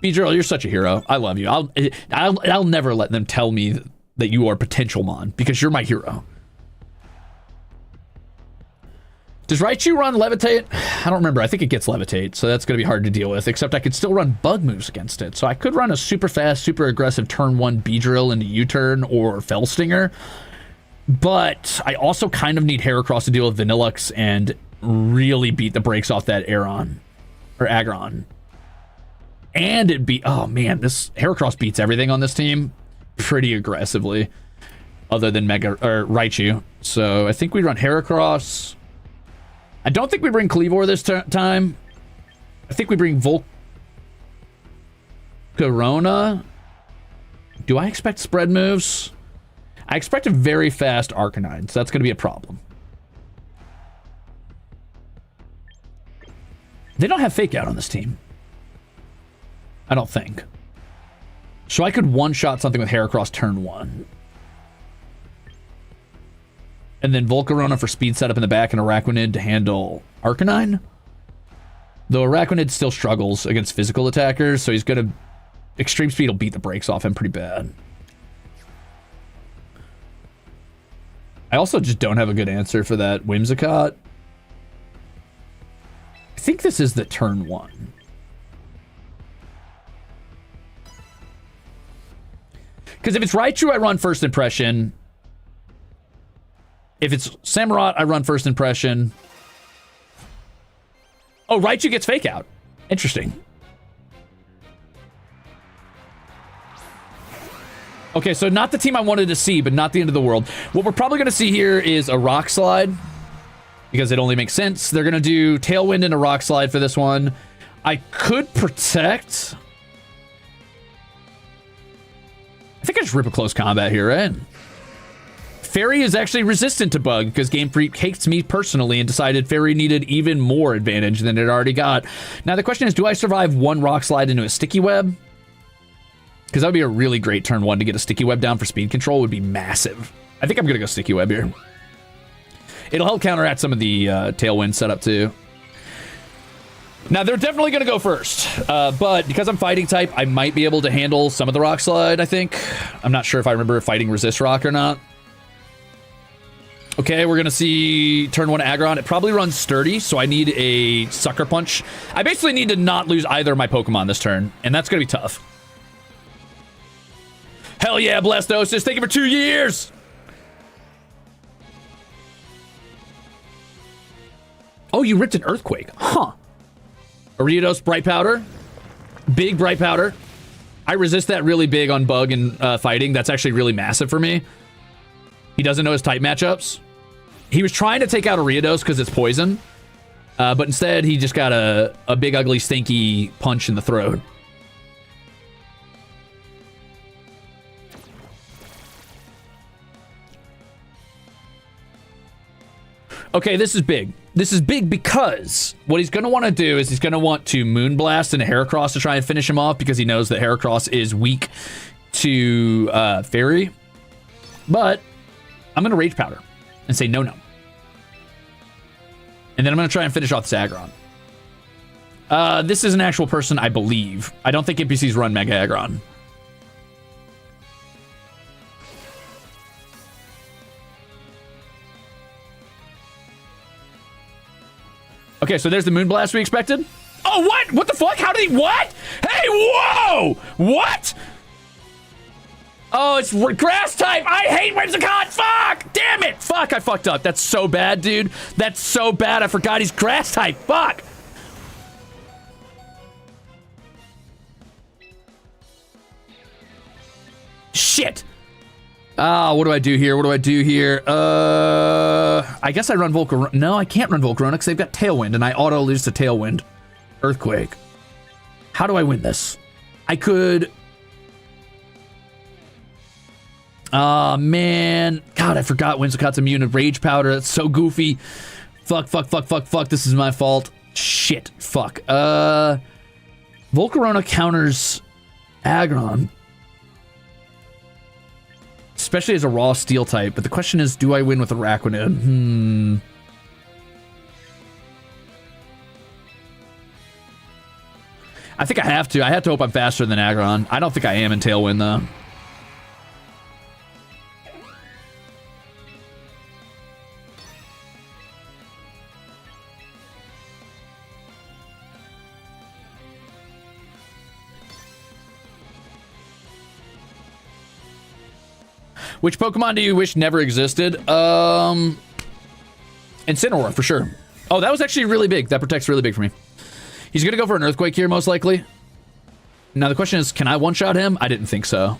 B-Drill, you're such a hero. I love you. I'll never let them tell me that you are potential Mon, because you're my hero. Does Raichu run Levitate? I don't remember. I think it gets Levitate, so that's going to be hard to deal with, except I could still run bug moves against it. So I could run a super fast, super aggressive turn 1 B-Drill into U-turn or Fell Stinger, but I also kind of need Heracross to deal with Vanillux and really beat the brakes off that Aggron. And it beat... Oh, man, this Heracross beats everything on this team pretty aggressively, other than Raichu. So I think we run Heracross... I don't think we bring Cleavor this time. I think we bring Volcarona. Do I expect spread moves? I expect a very fast Arcanine, so that's going to be a problem. They don't have Fake Out on this team. I don't think. So I could one-shot something with Heracross turn 1. And then Volcarona for speed setup in the back and Araquanid to handle Arcanine. Though Araquanid still struggles against physical attackers, so he's going to... Extreme Speed will beat the brakes off him pretty bad. I also just don't have a good answer for that Whimsicott. I think this is the turn 1. Because if it's Raichu, I run First Impression. If it's Samurott, I run First Impression. Oh, Raichu gets Fake Out. Interesting. Okay, so not the team I wanted to see, but not the end of the world. What we're probably going to see here is a Rock Slide, because it only makes sense. They're going to do Tailwind and a Rock Slide for this one. I could Protect. I think I just rip a close combat here, right? Fairy is actually resistant to Bug because Game Freak hates me personally and decided Fairy needed even more advantage than it already got. Now the question is, do I survive one Rock Slide into a Sticky Web? Because that would be a really great turn 1 to get a Sticky Web down for speed control would be massive. I think I'm going to go Sticky Web here. It'll help counteract some of the Tailwind setup too. Now they're definitely going to go first, but because I'm fighting type, I might be able to handle some of the Rock Slide, I think. I'm not sure if I remember fighting Resist Rock or not. Okay, we're going to see turn 1 Aggron. It probably runs Sturdy, so I need a Sucker Punch. I basically need to not lose either of my Pokemon this turn, and that's going to be tough. Hell yeah, Blastosis. Thank you for 2 years. Oh, you ripped an Earthquake. Huh. Ariados, Bright Powder. Big Bright Powder. I resist that really big on Bug and fighting. That's actually really massive for me. He doesn't know his type matchups. He was trying to take out Ariados because it's poison. But instead, he just got a big, ugly, stinky punch in the throat. Okay, this is big. This is big because what he's going to want to do is he's going to want to Moonblast into Heracross to try and finish him off because he knows that Heracross is weak to Fairy. But I'm going to Rage Powder and say no. And then I'm going to try and finish off this Aggron. This is an actual person, I believe. I don't think NPCs run Mega Aggron. Okay, so there's the Moonblast we expected. Oh, what? What the fuck? How did he... What? Hey, whoa! What? Oh, it's grass type. I hate Whimsicott. Fuck. Damn it. Fuck, I fucked up. That's so bad, dude. That's so bad. I forgot he's grass type. Fuck. Shit. What do I do here? What do I do here? I guess I run Volcarona. No, I can't run Volcarona because they've got Tailwind, and I auto lose to Tailwind. Earthquake. How do I win this? I could... Oh, man. God, I forgot Whimsicott's immune to Rage Powder. That's so goofy. Fuck. This is my fault. Shit. Fuck. Volcarona counters Aggron. Especially as a raw steel type. But the question is, do I win with Araquanid? I think I have to. I have to hope I'm faster than Aggron. I don't think I am in Tailwind, though. Which Pokemon do you wish never existed? Incineroar, for sure. Oh, that was actually really big. That protect's really big for me. He's going to go for an Earthquake here, most likely. Now, the question is, can I one-shot him? I didn't think so.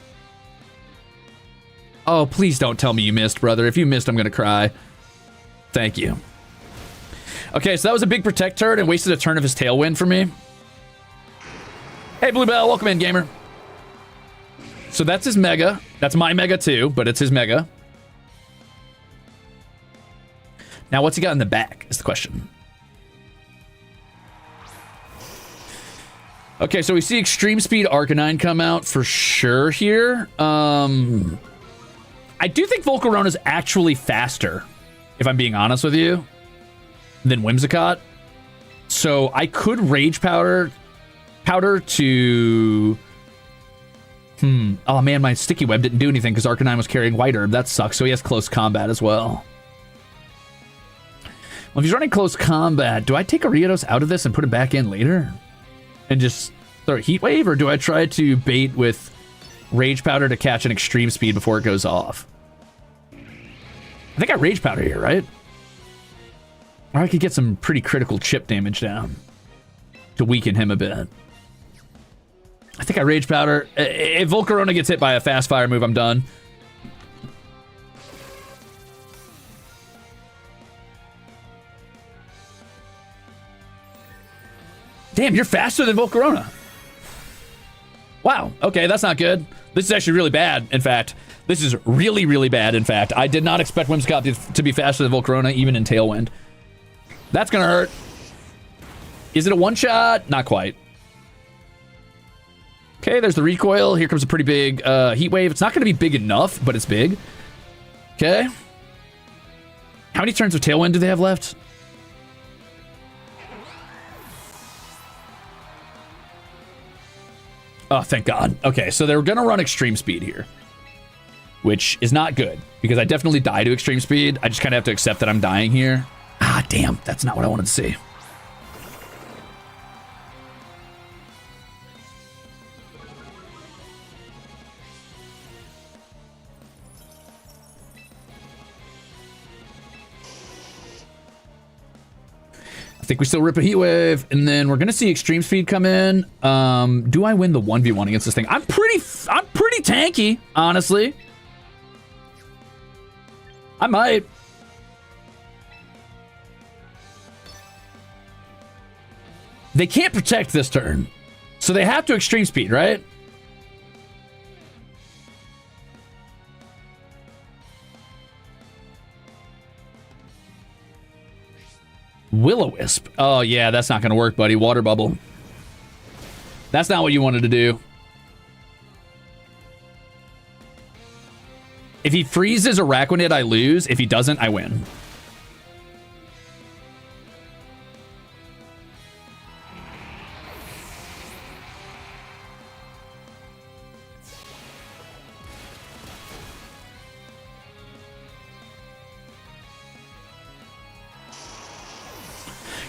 Oh, please don't tell me you missed, brother. If you missed, I'm going to cry. Thank you. Okay, so that was a big Protect turn and wasted a turn of his Tailwind for me. Hey, Bluebell, welcome in, gamer. So that's his Mega. That's my Mega too, but it's his Mega. Now, what's he got in the back is the question. Okay, so we see Extreme Speed Arcanine come out for sure here. I do think Volcarona is actually faster, if I'm being honest with you, than Whimsicott. So I could Rage Powder to... Oh man, my Sticky Web didn't do anything because Arcanine was carrying White Herb. That sucks. So he has Close Combat as well. Well, if he's running Close Combat, do I take a Riodos out of this and put it back in later? And just throw a Heat Wave? Or do I try to bait with Rage Powder to catch an Extreme Speed before it goes off? I think I Rage Powder here, right? Or I could get some pretty critical chip damage down to weaken him a bit. I think I Rage Powder. If Volcarona gets hit by a Fast Fire move, I'm done. Damn, you're faster than Volcarona. Wow. Okay, that's not good. This is actually really bad, in fact. This is really, really bad, in fact. I did not expect Whimsicott to be faster than Volcarona, even in Tailwind. That's gonna hurt. Is it a one-shot? Not quite. Okay, there's the recoil. Here comes a pretty big Heat Wave. It's not going to be big enough, but it's big. Okay. How many turns of Tailwind do they have left? Oh, thank God. Okay, so they're going to run Extreme Speed here, which is not good because I definitely die to Extreme Speed. I just kind of have to accept that I'm dying here. Ah, damn. That's not what I wanted to see. I think we still rip a Heat Wave, and then we're gonna see Extreme Speed come in. Do I win the 1v1 against this thing? I'm pretty tanky, honestly. I might. They can't protect this turn, so they have to Extreme Speed, right? Will-O-Wisp. Oh, yeah, that's not going to work, buddy. Water Bubble. That's not what you wanted to do. If he freezes Araquanid, I lose. If he doesn't, I win.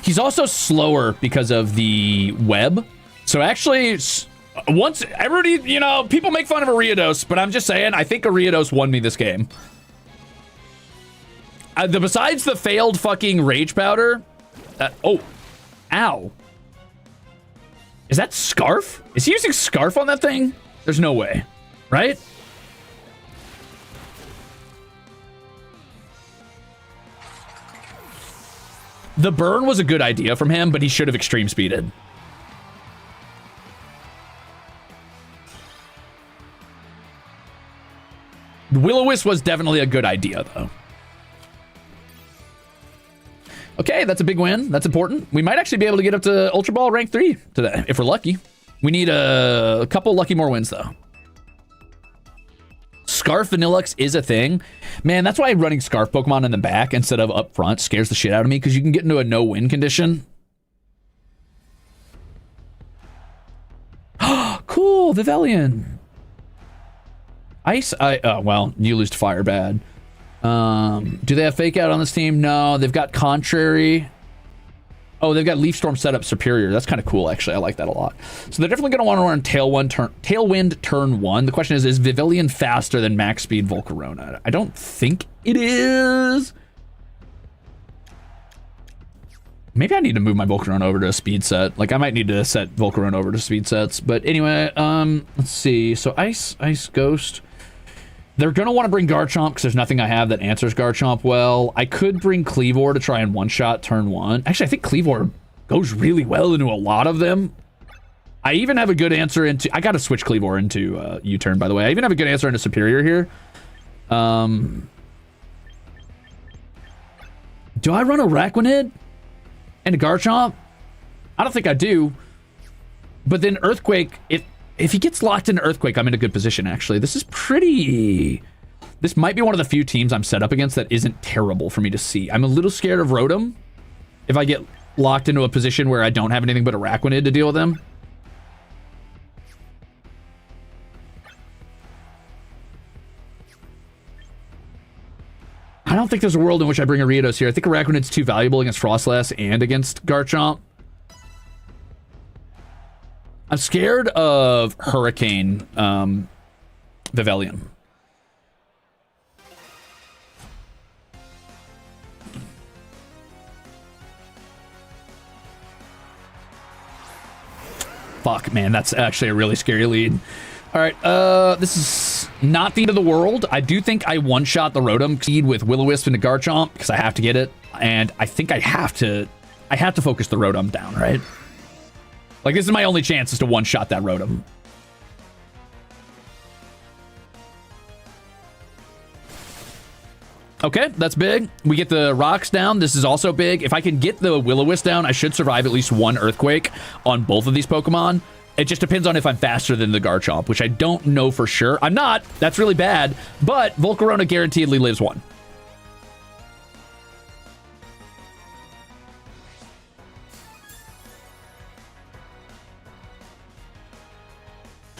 He's also slower because of the web. So actually, Once everybody, you know, people make fun of Ariados, but I'm just saying, I think Ariados won me this game. Besides the failed fucking Rage Powder. Oh, ow. Is that Scarf? Is he using Scarf on that thing? There's no way, right? The burn was a good idea from him, but he should have extreme speeded. Will-O-Wisp was definitely a good idea, though. Okay, that's a big win. That's important. We might actually be able to get up to Ultra Ball rank 3 today, if we're lucky. We need a couple lucky more wins, though. Scarf Vanillux is a thing. Man, that's why running Scarf Pokemon in the back instead of up front scares the shit out of me, because you can get into a no-win condition. Cool, Vivelion. Ice, oh, well, you lose to Fire bad. Do they have Fake Out on this team? No, they've got Contrary. Oh, they've got Leaf Storm set up Superior. That's kind of cool, actually. I like that a lot. So they're definitely going to want to run Tailwind turn 1. The question is Vivelion faster than max speed Volcarona? I don't think it is. Maybe I need to move my Volcarona over to a speed set. Like, I might need to set Volcarona over to speed sets. But anyway, let's see. So Ice, Ghost. They're going to want to bring Garchomp because there's nothing I have that answers Garchomp well. I could bring Cleavor to try and one-shot turn 1. Actually, I think Cleavor goes really well into a lot of them. I even have a good answer into... I got to switch Cleavor into U-turn, by the way. I even have a good answer into Superior here. Do I run a Araquanid into Garchomp? I don't think I do. But then Earthquake... If he gets locked into Earthquake, I'm in a good position, actually. This is pretty... This might be one of the few teams I'm set up against that isn't terrible for me to see. I'm a little scared of Rotom if I get locked into a position where I don't have anything but Araquanid to deal with him. I don't think there's a world in which I bring Ariados here. I think Araquanid's too valuable against Frostlass and against Garchomp. I'm scared of Hurricane Vivelion. Fuck, man, that's actually a really scary lead. All right, this is not the end of the world. I do think I one-shot the Rotom seed with Will-O-Wisp into Garchomp because I have to get it, and I think I have to focus the Rotom down, right? Like, this is my only chance is to one-shot that Rotom. Okay, that's big. We get the rocks down. This is also big. If I can get the Will-O-Wisp down, I should survive at least one Earthquake on both of these Pokemon. It just depends on if I'm faster than the Garchomp, which I don't know for sure. I'm not. That's really bad. But Volcarona guaranteedly lives one.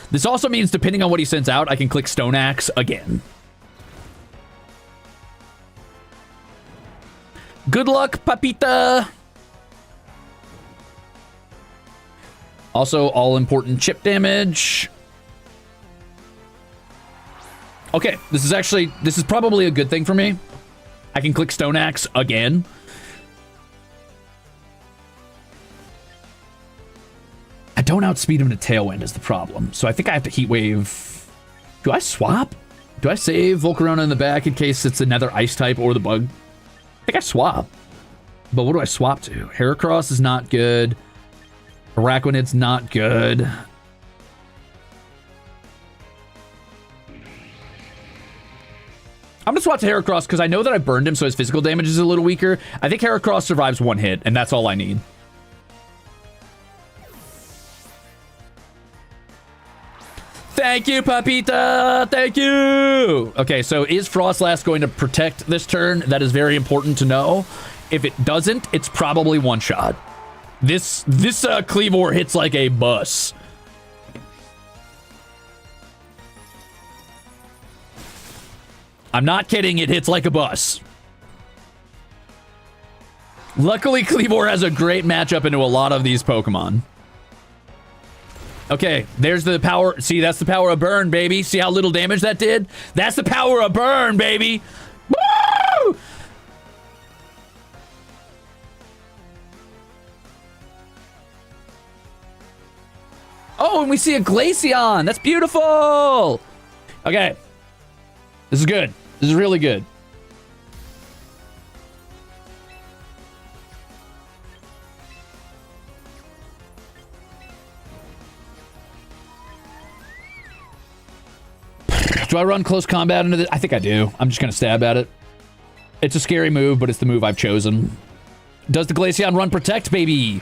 This also means, depending on what he sends out, I can click Stone Axe again. Good luck, Papita! Also, all-important chip damage. Okay, this is probably a good thing for me. I can click Stone Axe again. I don't outspeed him to Tailwind is the problem. So I think I have to Heat Wave. Do I swap? Do I save Volcarona in the back in case it's another Ice type or the Bug? I think I swap. But what do I swap to? Heracross is not good. Araquanid's not good. I'm going to swap to Heracross because I know that I burned him, so his physical damage is a little weaker. I think Heracross survives one hit, and that's all I need. Thank you, Papita! Thank you! Okay, so is Frostlass going to protect this turn? That is very important to know. If it doesn't, it's probably one-shot. This Cleavor hits like a bus. I'm not kidding, it hits like a bus. Luckily, Cleavor has a great matchup into a lot of these Pokemon. Okay, there's the power. See, that's the power of burn, baby. See how little damage that did? That's the power of burn, baby. Woo! Oh, and we see a Glaceon. That's beautiful. Okay. This is good. This is really good. Do I run close combat into this? I think I do. I'm just going to stab at it. It's a scary move, but it's the move I've chosen. Does the Glaceon run protect, baby?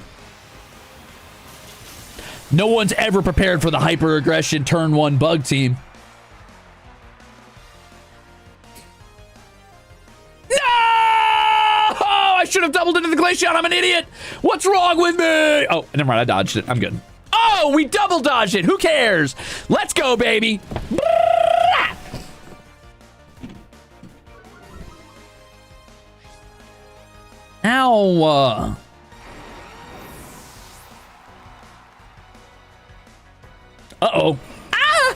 No one's ever prepared for the hyper aggression turn 1 bug team. No! I should have doubled into the Glaceon. I'm an idiot. What's wrong with me? Oh, never mind. I dodged it. I'm good. Oh, we double dodged it. Who cares? Let's go, baby. Ow. Uh-oh. Ah!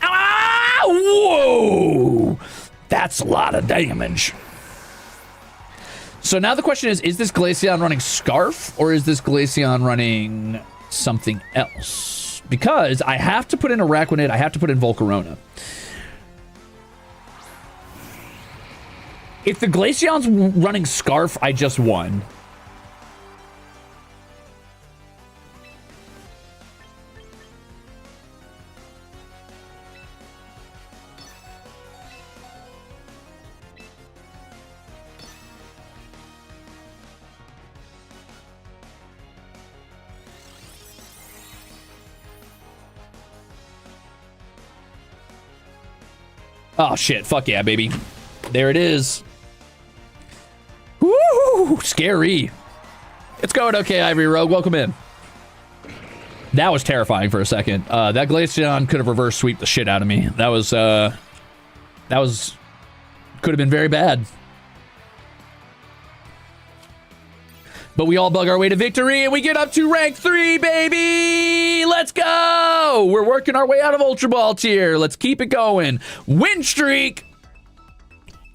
Ah! Whoa! That's a lot of damage. So now the question is this Glaceon running Scarf, or is this Glaceon running something else? Because I have to put in Araquanid, I have to put in Volcarona. If the Glaceon's running Scarf, I just won. Oh, shit. Fuck yeah, baby. There it is. Woo! Scary. It's going okay, Ivory Rogue. Welcome in. That was terrifying for a second. That Glaceon could have reverse sweeped the shit out of me. That was could have been very bad. But we all bug our way to victory, and we get up to rank 3, baby! Let's go! We're working our way out of Ultra Ball tier. Let's keep it going. Win streak!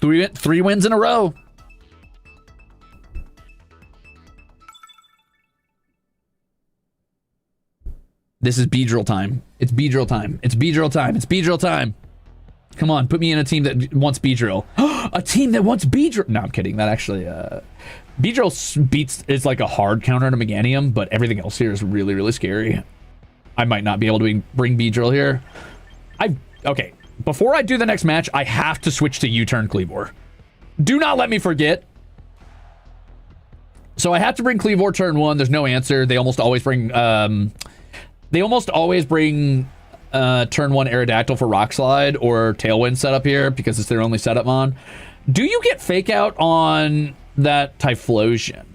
Three wins in a row. This is Beedrill time. It's Beedrill time. It's Beedrill time. It's Beedrill time. Come on, put me in a team that wants Beedrill. A team that wants Beedrill. No, I'm kidding. That actually, Beedrill is like a hard counter to Meganium, but everything else here is really, really scary. I might not be able to bring Beedrill here. Okay, before I do the next match, I have to switch to U-turn Cleavor. Do not let me forget. So I have to bring Cleavor turn 1. There's no answer. They almost always bring, turn 1 Aerodactyl for Rock Slide or Tailwind setup here because it's their only setup mon. Do you get Fake Out on that Typhlosion?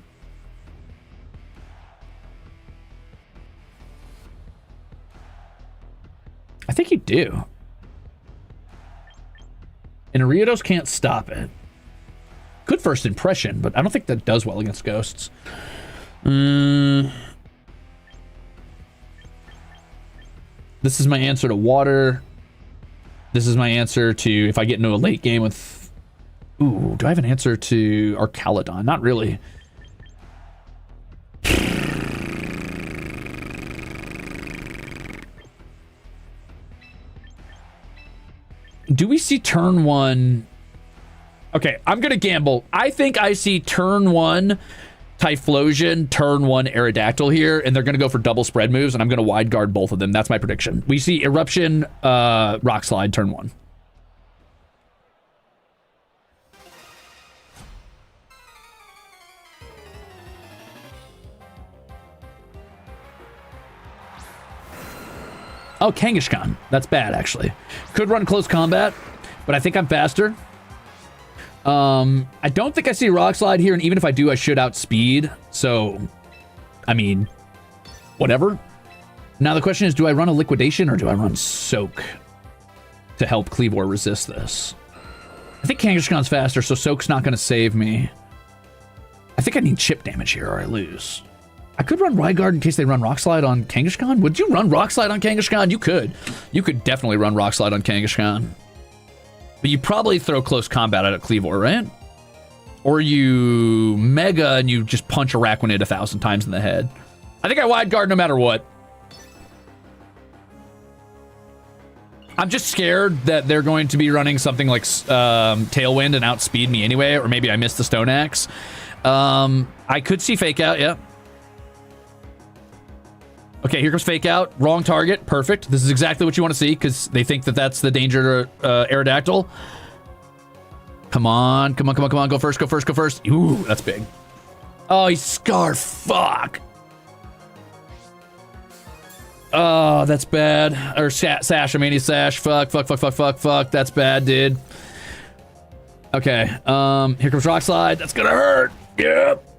I think you do. And Ariados can't stop it. Good first impression, but I don't think that does well against ghosts. This is my answer to water. This is my answer to if I get into a late game with... Ooh, do I have an answer to Arcalodon? Not really. Do we see turn 1? Okay, I'm going to gamble. I think I see turn 1 Typhlosion, turn 1 Aerodactyl here, and they're going to go for double spread moves, and I'm going to wide guard both of them. That's my prediction. We see Eruption, Rock Slide, turn 1. Oh, Kangaskhan. That's bad, actually. Could run close combat, but I think I'm faster. I don't think I see Rock Slide here, and even if I do, I should outspeed. So, I mean, whatever. Now the question is, do I run a Liquidation or do I run Soak to help Cleavor resist this? I think Kangaskhan's faster, so Soak's not going to save me. I think I need chip damage here or I lose. I could run Ryguard in case they run Rock Slide on Kangaskhan. Would you run Rock Slide on Kangaskhan? You could. You could definitely run Rock Slide on Kangaskhan. But you probably throw Close Combat at Cleavor, right? Or you Mega and you just punch Araquanid 1,000 times in the head. I think I Wide Guard no matter what. I'm just scared that they're going to be running something like Tailwind and outspeed me anyway, or maybe I missed the Stone Axe. I could see Fake Out, yeah. Okay, here comes Fake Out. Wrong target. Perfect. This is exactly what you want to see because they think that that's the danger to Aerodactyl. Come on. Come on, come on, come on. Go first, go first, go first. Ooh, that's big. Oh, he's Scar. Fuck. Oh, that's bad. Or Sash. I mean, he's Sash. Fuck, fuck, fuck, fuck, fuck, fuck. That's bad, dude. Okay. Here comes Rock Slide. That's gonna hurt. Yep.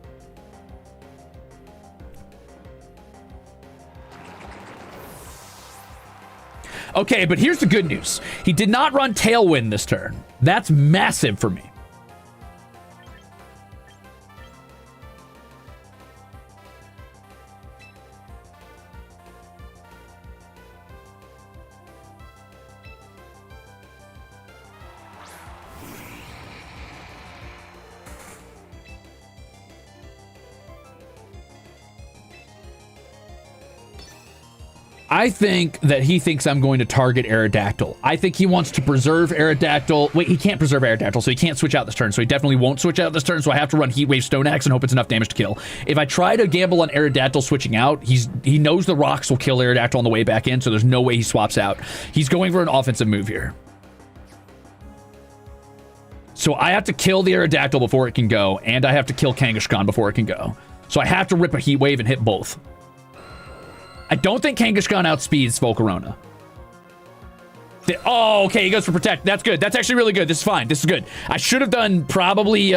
Okay, but here's the good news. He did not run Tailwind this turn. That's massive for me. I think that he thinks I'm going to target Aerodactyl. I think he wants to preserve Aerodactyl. Wait, he can't preserve Aerodactyl, so he can't switch out this turn. So he definitely won't switch out this turn, so I have to run Heat Wave Stone Axe and hope it's enough damage to kill. If I try to gamble on Aerodactyl switching out, he knows the rocks will kill Aerodactyl on the way back in, so there's no way he swaps out. He's going for an offensive move here. So I have to kill the Aerodactyl before it can go, and I have to kill Kangaskhan before it can go. So I have to rip a Heat Wave and hit both. I don't think Kangaskhan outspeeds Volcarona. Oh, okay, he goes for Protect. That's good. That's actually really good. This is fine. This is good. I should have done probably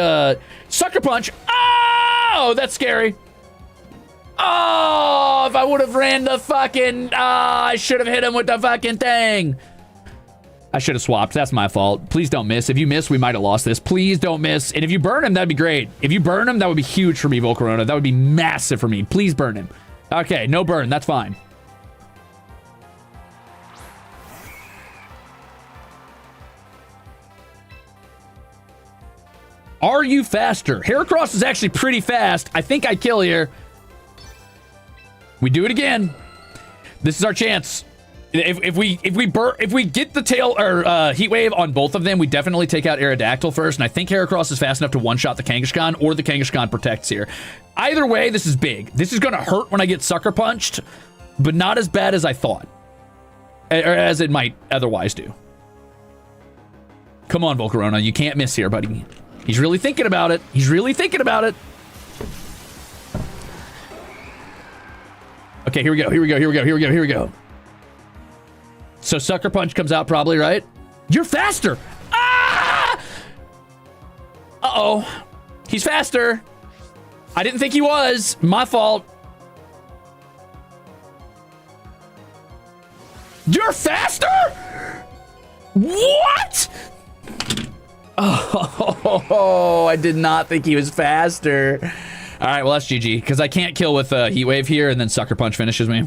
Sucker Punch. Oh, that's scary. Oh, if I would have ran the fucking... I should have hit him with the fucking thing. I should have swapped. That's my fault. Please don't miss. If you miss, we might have lost this. Please don't miss. And if you burn him, that'd be great. If you burn him, that would be huge for me, Volcarona. That would be massive for me. Please burn him. Okay, no burn. That's fine. Are you faster? Heracross is actually pretty fast. I think I kill here. We do it again. This is our chance. If we get the tail or Heat Wave on both of them, we definitely take out Aerodactyl first, and I think Heracross is fast enough to one-shot the Kangaskhan, or the Kangaskhan protects here. Either way, this is big. This is gonna hurt when I get sucker punched, but not as bad as I thought, or as it might otherwise do. Come on, Volcarona, you can't miss here, buddy. He's really thinking about it. He's really thinking about it. Okay, here we go. Here we go. Here we go. Here we go. Here we go. So Sucker Punch comes out probably, right? You're faster! Ah! Uh-oh. He's faster. I didn't think he was. My fault. You're faster? What? Oh, I did not think he was faster. All right, well, that's GG, because I can't kill with Heat Wave here, and then Sucker Punch finishes me.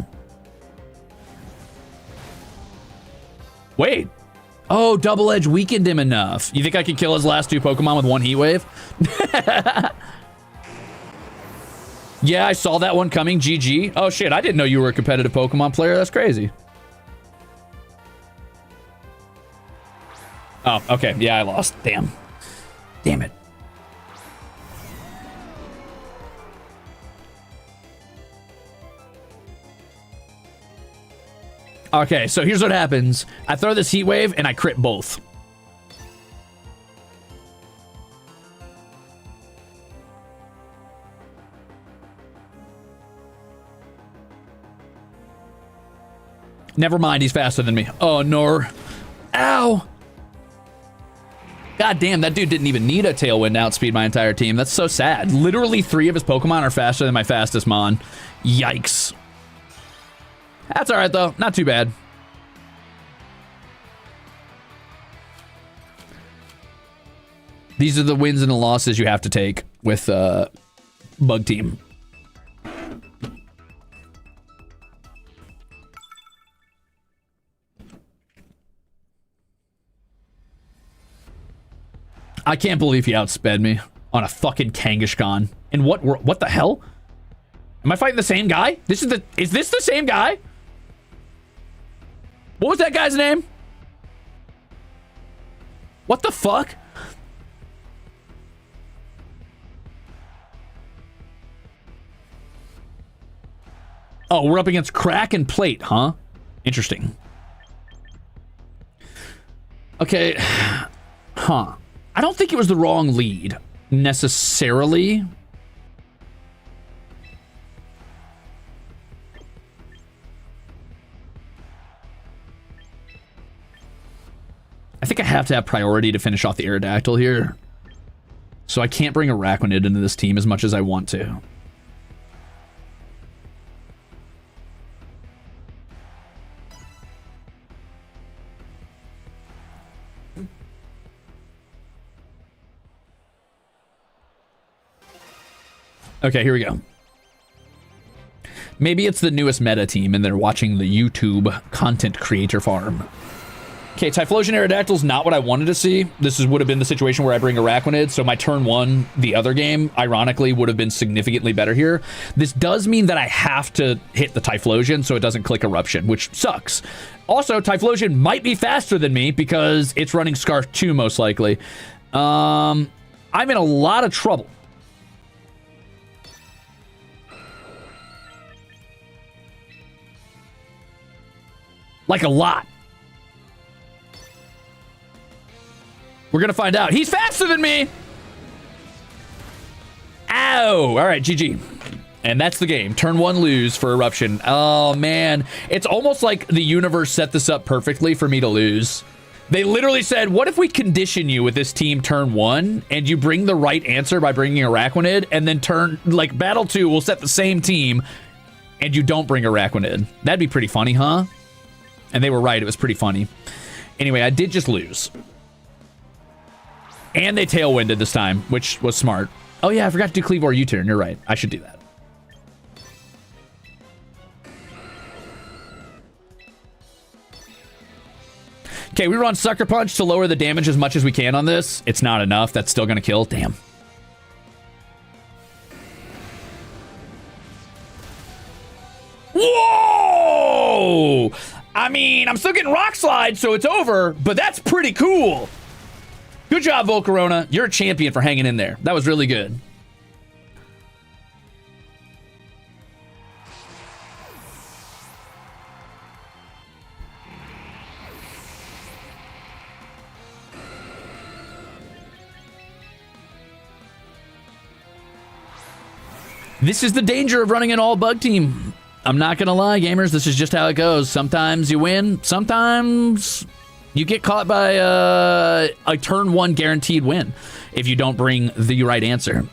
Wait. Oh, Double Edge weakened him enough. You think I can kill his last two Pokemon with one Heat Wave? Yeah, I saw that one coming. GG. Oh, shit. I didn't know you were a competitive Pokemon player. That's crazy. Oh, okay. Yeah, I lost. Damn. Damn it. Okay, so here's what happens. I throw this Heat Wave, and I crit both. Never mind, he's faster than me. Oh, no. Ow. God damn, that dude didn't even need a Tailwind to outspeed my entire team. That's so sad. Literally 3 of his Pokemon are faster than my fastest Mon. Yikes. That's all right, though. Not too bad. These are the wins and the losses you have to take with Bug Team. I can't believe he outsped me on a fucking Kangaskhan. And what the hell? Am I fighting the same guy? Is this the same guy? What was that guy's name? What the fuck? Oh, we're up against Crack and Plate, huh? Interesting. Okay. Huh. I don't think it was the wrong lead, necessarily. I think I have to have priority to finish off the Aerodactyl here. So I can't bring Araquanid into this team as much as I want to. Okay, here we go. Maybe it's the newest meta team and they're watching the YouTube content creator farm. Okay, Typhlosion Aerodactyl is not what I wanted to see. This would have been the situation where I bring Araquanid, so my turn one, the other game, ironically, would have been significantly better here. This does mean that I have to hit the Typhlosion so it doesn't click Eruption, which sucks. Also, Typhlosion might be faster than me because it's running Scarf 2 most likely. I'm in a lot of trouble. Like a lot. We're gonna find out. He's faster than me! Ow! Alright, GG. And that's the game. Turn one, lose for Eruption. Oh, man. It's almost like the universe set this up perfectly for me to lose. They literally said, what if we condition you with this team turn one, and you bring the right answer by bringing Araquanid, and then Battle 2 will set the same team, and you don't bring Araquanid. That'd be pretty funny, huh? And they were right. It was pretty funny. Anyway, I did just lose. And they tailwinded this time, which was smart. Oh, yeah, I forgot to do Cleavor U-turn. You're right. I should do that. Okay, we run Sucker Punch to lower the damage as much as we can on this. It's not enough. That's still going to kill. Damn. Whoa! I mean, I'm still getting Rock Slide, so it's over, but that's pretty cool. Good job, Volcarona. You're a champion for hanging in there. That was really good. This is the danger of running an all-bug team. I'm not going to lie, gamers. This is just how it goes. Sometimes you win. Sometimes you get caught by a turn one guaranteed win if you don't bring the right answer.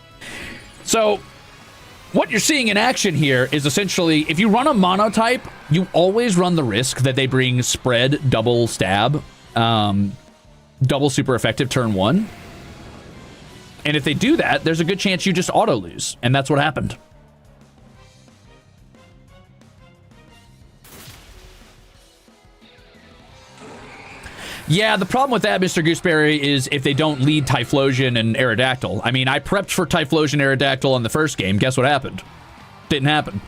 So what you're seeing in action here is essentially if you run a monotype, you always run the risk that they bring spread, double stab, double super effective turn one. And if they do that, there's a good chance you just auto lose. And that's what happened. Yeah, the problem with that, Mr. Gooseberry, is if they don't lead Typhlosion and Aerodactyl. I mean, I prepped for Typhlosion Aerodactyl on the first game. Guess what happened? Didn't happen.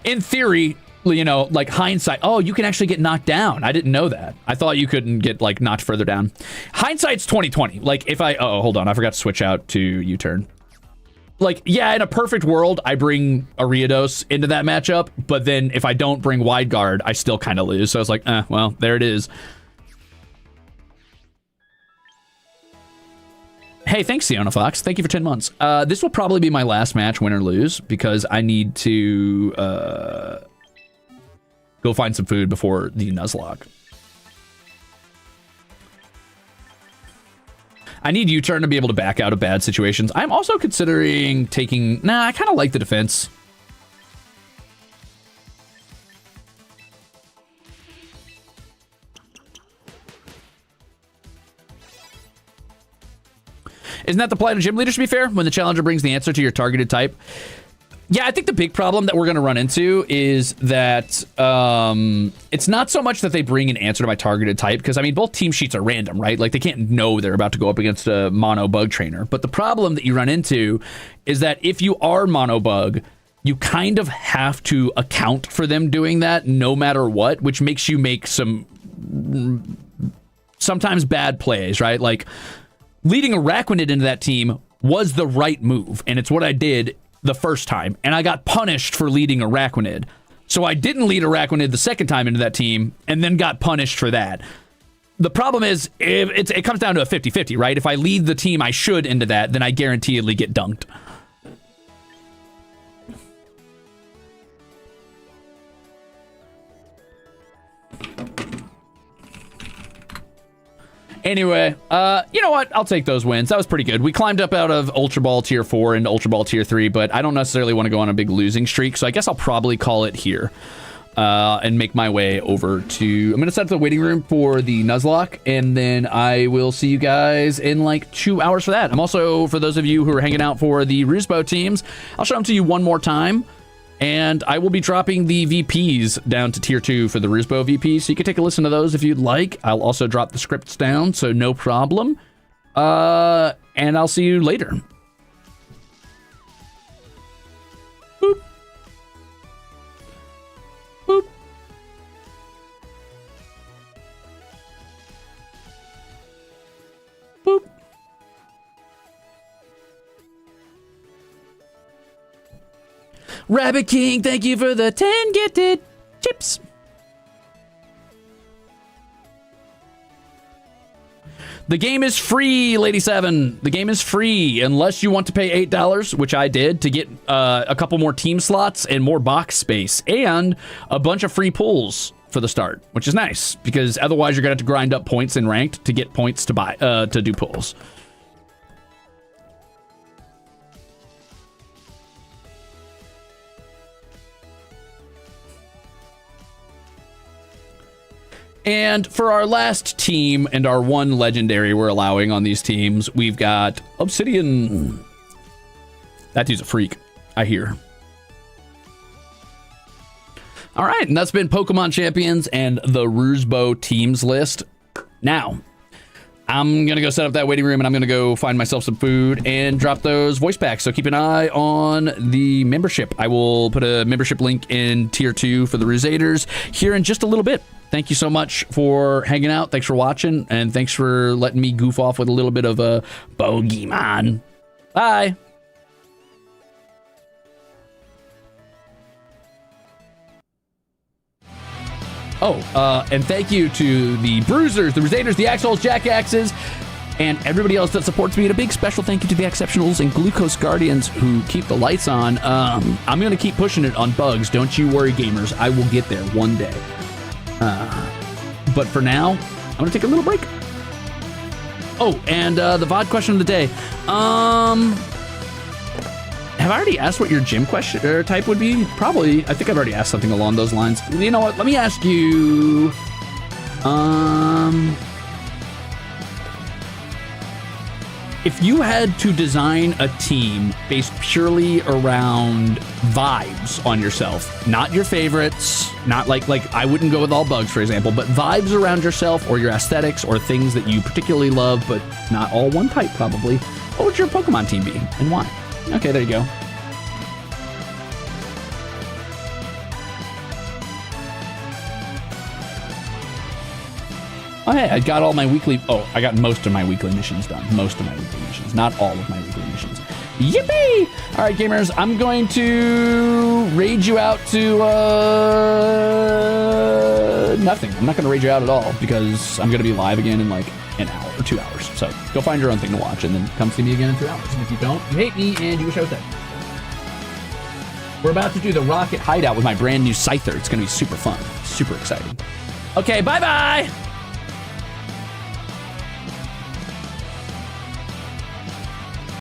In theory, you know, like hindsight, oh, you can actually get knocked down. I didn't know that. I thought you couldn't get like knocked further down. Hindsight's 2020. Like if oh, hold on, I forgot to switch out to U-turn. Like, yeah, in a perfect world, I bring Ariados into that matchup, but then if I don't bring Wide Guard, I still kind of lose. So I was like, well, there it is. Hey, thanks, Siona Fox. Thank you for 10 months. This will probably be my last match, win or lose, because I need to go find some food before the Nuzlocke. I need U-turn to be able to back out of bad situations. I'm also considering taking... Nah, I kind of like the defense. Isn't that the plight of gym leaders, to be fair? When the challenger brings the answer to your targeted type? Yeah, I think the big problem that we're going to run into is that it's not so much that they bring an answer to my targeted type, because, I mean, both team sheets are random, right? Like, they can't know they're about to go up against a mono bug trainer. But the problem that you run into is that if you are mono bug, you kind of have to account for them doing that no matter what, which makes you make some sometimes bad plays, right? Like, leading Araquanid into that team was the right move, and it's what I did the first time, and I got punished for leading Araquanid. So I didn't lead Araquanid the second time into that team, and then got punished for that. The problem is, it comes down to a 50-50, right? If I lead the team I should into that, then I guaranteedly get dunked. Anyway, you know what? I'll take those wins. That was pretty good. We climbed up out of Ultra Ball Tier 4 into Ultra Ball Tier 3, but I don't necessarily want to go on a big losing streak, so I guess I'll probably call it here and make my way over to... I'm going to set up the waiting room for the Nuzlocke, and then I will see you guys in like 2 hours for that. I'm also, for those of you who are hanging out for the Ruzebow teams, I'll show them to you one more time. And I will be dropping the VPs down to Tier 2 for the Ruzebow VP, so you can take a listen to those if you'd like. I'll also drop the scripts down, so no problem. And I'll see you later. Boop. Boop. Boop. Rabbit King, thank you for the 10 gifted chips. The game is free, Lady 7. The game is free unless you want to pay $8, which I did, to get a couple more team slots and more box space and a bunch of free pulls for the start, which is nice because otherwise you're going to have to grind up points in ranked to get points to buy to do pulls. And for our last team and our one legendary we're allowing on these teams, we've got Obsidian. That dude's a freak, I hear. All right, and that's been Pokemon Champions and the Ruzebow teams list. Now, I'm going to go set up that waiting room, and I'm going to go find myself some food and drop those voice packs. So keep an eye on the membership. I will put a membership link in Tier 2 for the Ruzeters here in just a little bit. Thank you so much for hanging out. Thanks for watching, and thanks for letting me goof off with a little bit of a bogeyman. Bye. Oh, and thank you to the Bruisers, the Ruzeters, the Axholes, Jackaxes, and everybody else that supports me. And a big special thank you to the Exceptionals and Glucose Guardians who keep the lights on. I'm going to keep pushing it on bugs. Don't you worry, gamers. I will get there one day. But for now, I'm going to take a little break. Oh, and the VOD question of the day. Have I already asked what your gym question or type would be? Probably. I think I've already asked something along those lines. You know what? Let me ask you. If you had to design a team based purely around vibes on yourself, not your favorites, not like I wouldn't go with all bugs, for example, but vibes around yourself or your aesthetics or things that you particularly love, but not all one type probably, what would your Pokemon team be and why? Okay, there you go. Oh, hey, I got all my weekly... Oh, I got most of my weekly missions done. Most of my weekly missions. Not all of my weekly missions. Yippee! All right, gamers, I'm going to raid you out to... nothing. I'm not going to raid you out at all because I'm going to be live again in like an hour or 2 hours. So go find your own thing to watch and then come see me again in 2 hours. And if you don't, you hate me and you wish I was dead. We're about to do the Rocket Hideout with my brand new Scyther. It's going to be super fun. Super exciting. Okay, bye-bye!